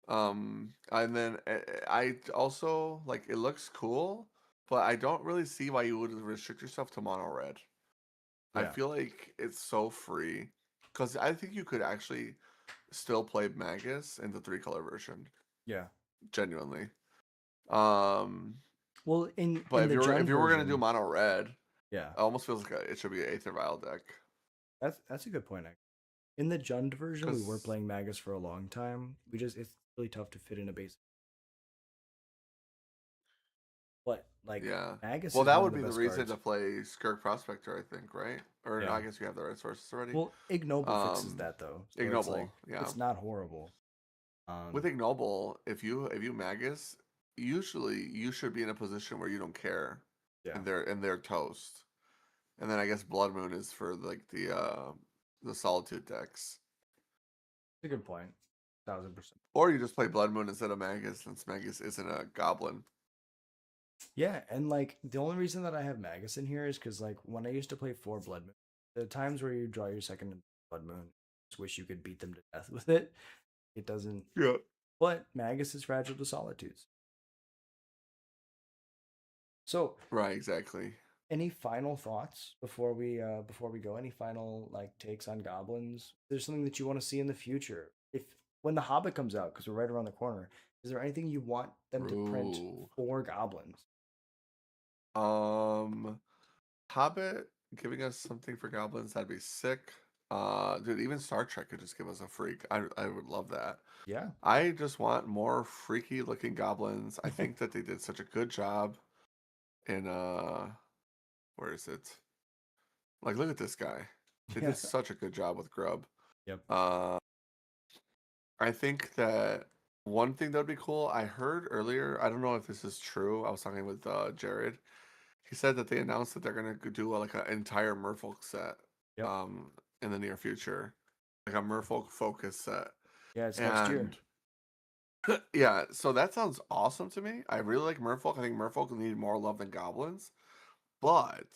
And then I also like it looks cool, but I don't really see why you would restrict yourself to mono red. I Yeah. feel like it's so free because I think you could actually still play Magus in the 3 color version, Yeah. genuinely. Um, Well, but in the if Jund you were gonna do version, mono red, it yeah, almost feels like it should be an Aether Vial deck. that's a good point. Actually. In the Jund version, we were Cause playing Magus for a long time. We just it's really tough to fit in a base. But like yeah, Magus well is that one of would the be the best reason cards. to play Skirk Prospector, I think, right? Or no, Yeah. I guess you have the resources already. Well, Ignoble fixes Um, that though, so it's like Ignoble, yeah. it's not horrible. With Um, Ignoble, if you Magus, usually you should be in a position where you don't care, yeah, and they're toast. And then I guess Blood Moon is for like the Solitude decks, it's a good point. 1000%. or you just play Blood Moon instead of Magus since Magus isn't a goblin. Yeah, and like the only reason that I have Magus in here is because like when I used to play 4 Blood Moon, the times where you draw your second Blood Moon, just wish you could beat them to death with it. It doesn't. Yeah. But Magus is fragile to solitudes. So, Right, exactly. any final thoughts before we go? Any final like takes on goblins? Is there something that you want to see in the future? If when the Hobbit comes out, because we're right around the corner, is there anything you want them to print Ooh. for goblins? Um, Hobbit giving us something for goblins, that'd be sick. Dude, even Star Trek could just give us a freak. I would love that. Yeah. I just want more freaky looking goblins. I think that they did such a good job in where is it? Like look at this guy. They Yeah. did such a good job with Grub. Yep. Uh I think that one thing that would be cool, I heard earlier, I don't know if this is true. I was talking with Jared. He said that they announced that they're gonna do like an entire Merfolk set Yep. in the near future. Like a Merfolk focus set. Yeah, it's next year. And yeah, so that sounds awesome to me. I really like Merfolk. I think Merfolk need more love than goblins. But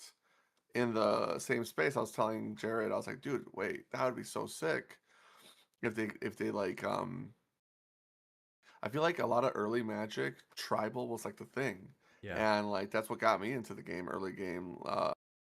in the same space, I was telling Jared, I was like, dude, wait, that would be so sick if they like I feel like a lot of early Magic, tribal was like the thing. Yeah. And like that's what got me into the game, early game.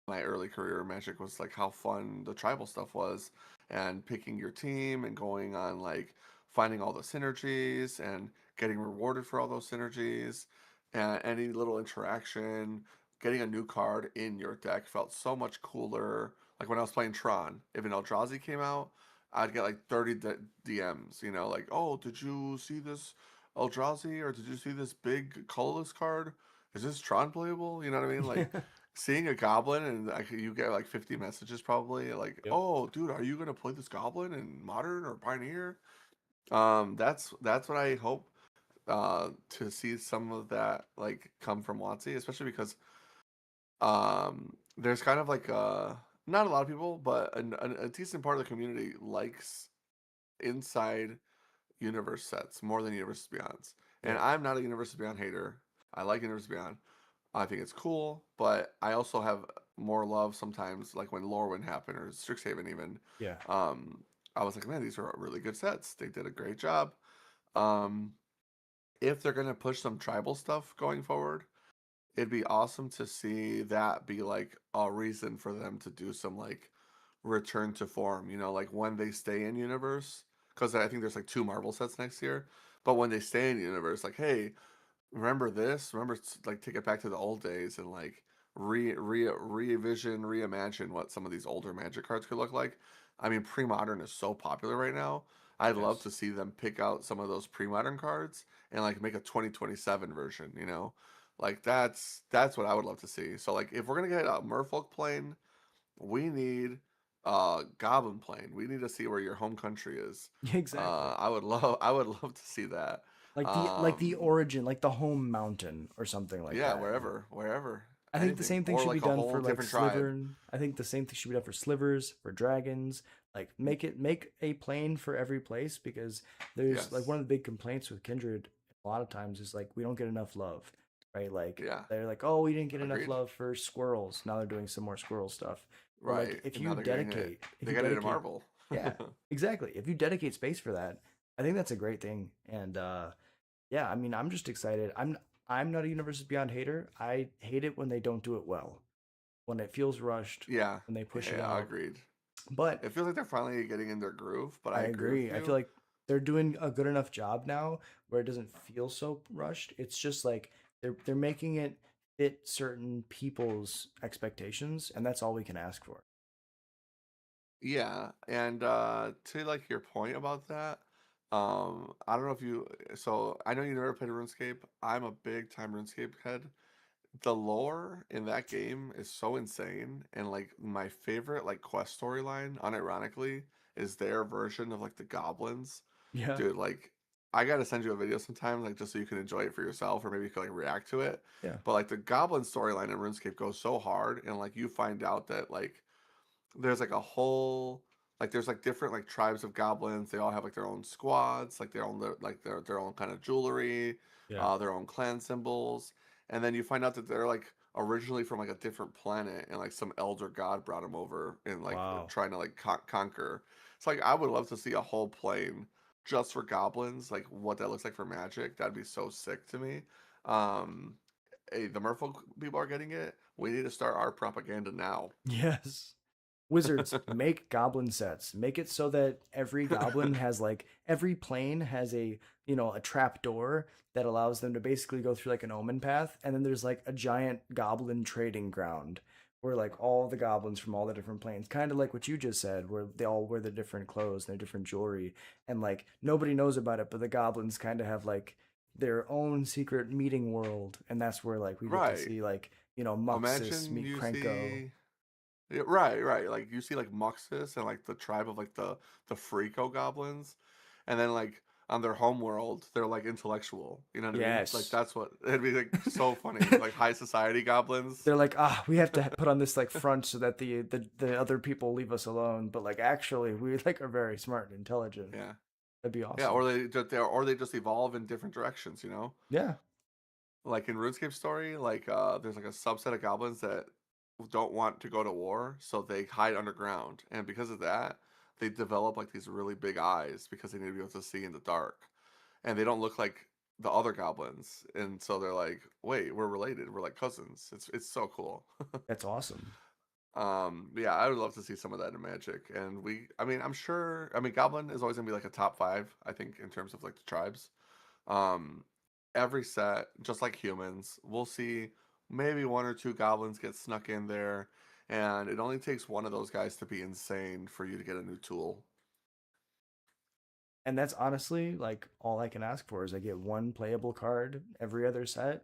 My early career in Magic was like how fun the tribal stuff was and picking your team and going on like finding all the synergies and getting rewarded for all those synergies and any little interaction, getting a new card in your deck felt so much cooler. Like when I was playing Tron, if an Eldrazi came out, I'd get like 30 DMs, you know, like, oh, did you see this Eldrazi or did you see this big colorless card? Is this Tron playable? You know what I mean? Like seeing a goblin and like you get like 50 messages probably like, Yep. oh, dude, are you gonna play this goblin in Modern or Pioneer? That's what I hope to see some of that like come from WotC, especially because there's kind of like not a lot of people, but a decent part of the community likes inside universe sets more than Universes Beyonds. And Yeah. I'm not a Universes Beyond hater. I like Universes Beyond. I think it's cool, but I also have more love sometimes, like when Lorwyn happened or Strixhaven even. Yeah. Um, I was like, man, these are really good sets. They did a great job. Um, if they're gonna push some tribal stuff going forward, it'd be awesome to see that be like a reason for them to do some like return to form, you know, like when they stay in universe. Because I think there's like two Marvel sets next year. But when they stay in universe, like, hey, remember this? Remember, like, take it back to the old days and like revision, reimagine what some of these older Magic cards could look like. I mean, pre-modern is so popular right now. I'd love Yes. to see them pick out some of those pre-modern cards and like make a 2027 version. You know, like that's what I would love to see. So like, if we're gonna get a Merfolk plane, we need Goblin plane. We need to see where your home country is. Exactly. I would love to see that. Like the Um, origin, like the home mountain or something like yeah, that. wherever, I think the anything, same thing or should be like a done whole for like different tribe. Sliver. I think the same thing should be done for slivers, for dragons. Like make a plane for every place because there's like one Yes, of the big complaints with Kindred a lot of times is like we don't get enough love, right? Like yeah, they're like, oh, we didn't get enough agreed. love for squirrels. Now they're doing some more squirrel stuff. But like Right, and now they're getting it. if They you got it in dedicate, Marvel. yeah, exactly. If you dedicate space for that, I think that's a great thing. And yeah, I mean, I'm just excited. I'm not a Universes Beyond hater. I hate it when they don't do it well, when it feels rushed, Yeah, when they push it yeah, out. agreed. But It feels like they're finally getting in their groove, but I I agree with agree. I feel you. like they're doing a good enough job now where it doesn't feel so rushed. It's just like they're making it fit certain people's expectations, and that's all we can ask for. Yeah, and to like your point about that, I don't know if you. So I know you never played RuneScape. I'm a big time RuneScape head. The lore in that game is so insane, and like my favorite like quest storyline, unironically, is their version of like the goblins. Yeah, Dude, like I gotta send you a video sometime, like just so you can enjoy it for yourself, or maybe you can like react to it. yeah, But like the goblin storyline in RuneScape goes so hard, and like you find out that like there's like a whole like there's like different like tribes of goblins. They all have like their own squads, like their own kind of jewelry, yeah. their own clan symbols, and then you find out that they're like originally from like a different planet, and like some elder god brought them over and like Wow. trying to like conquer. It's like I would love to see a whole plane just for goblins, like what that looks like for Magic. That'd be so sick to me. Um, hey, the Merfolk people are getting it. We need to start our propaganda now. Yes. Wizards, make goblin sets. Make it so that every goblin has like every plane has a trap door that allows them to basically go through like an omen path, and then there's like a giant goblin trading ground where like all the goblins from all the different planes, kind of like what you just said, where they all wear their different clothes and their different jewelry, and like nobody knows about it, but the goblins kind of have like their own secret meeting world, and that's where like we get to Right. see like Muxus Imagine meet you Krenko. see yeah, right, right. Like you see like Muxus and like the tribe of like the Freako goblins, and then like on their home world, they're like intellectual. You know what I mean? Like Yes. that's what it'd be like so funny. Like high society goblins. They're like, ah, we have to put on this like front so that the other people leave us alone, but like actually we like are very smart and intelligent. Yeah, That'd be yeah. awesome. Or they just evolve in different directions. You know, Yeah. like in RuneScape story, like there's like a subset of goblins that don't want to go to war, so they hide underground, and because of that, they develop like these really big eyes because they need to be able to see in the dark, and they don't look like the other goblins, and so they're like, wait, we're related, we're like cousins. It's so cool. That's awesome. Yeah, I would love to see some of that in Magic, and I mean, I'm sure, I mean, Goblin is always gonna be like a top five, I think, in terms of like the tribes. Um, every set, just like humans, we'll see maybe one or two goblins get snuck in there, and it only takes one of those guys to be insane for you to get a new tool. And that's honestly like all I can ask for is I get one playable card every other set.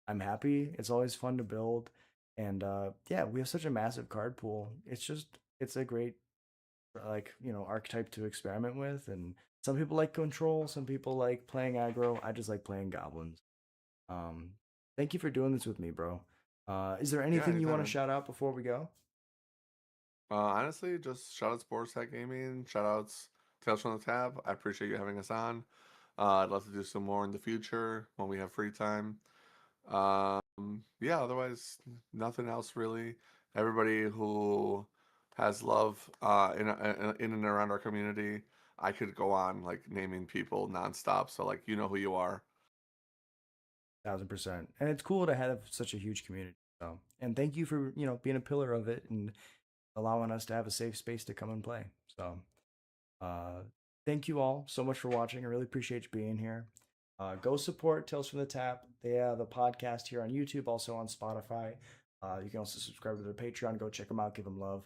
I'm happy. It's always fun to build. And yeah, we have such a massive card pool. It's a great like, archetype to experiment with, and some people like control, some people like playing aggro. I just like playing goblins. Um Thank you for doing this with me, bro. Is there Yeah, anything you anytime, want to man. shout out before we go? Honestly, just shout outs Boar's Hat Gaming, shout outs Tales from the Tab. I appreciate you having us on. I'd love to do some more in the future when we have free time. Yeah, otherwise, nothing else really. Everybody who has love in and around our community, I could go on like naming people nonstop. So like you know who you are. 1,000%. And it's cool to have such a huge community. So, and thank you for being a pillar of it and allowing us to have a safe space to come and play. So, uh, thank you all so much for watching. I really appreciate you being here. Go support Tales from the Tap. They have a podcast here on YouTube, also on Spotify. You can also subscribe to their Patreon. Go check them out. Give them love.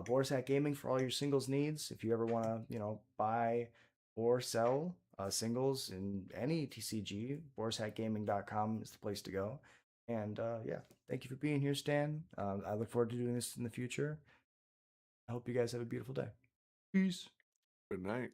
Boris Hat Gaming for all your singles needs. If you ever want to, buy or sell singles in any TCG, borishatgaming.com is the place to go. And yeah, thank you for being here, Stan. I look forward to doing this in the future. I hope you guys have a beautiful day. Peace. Good night.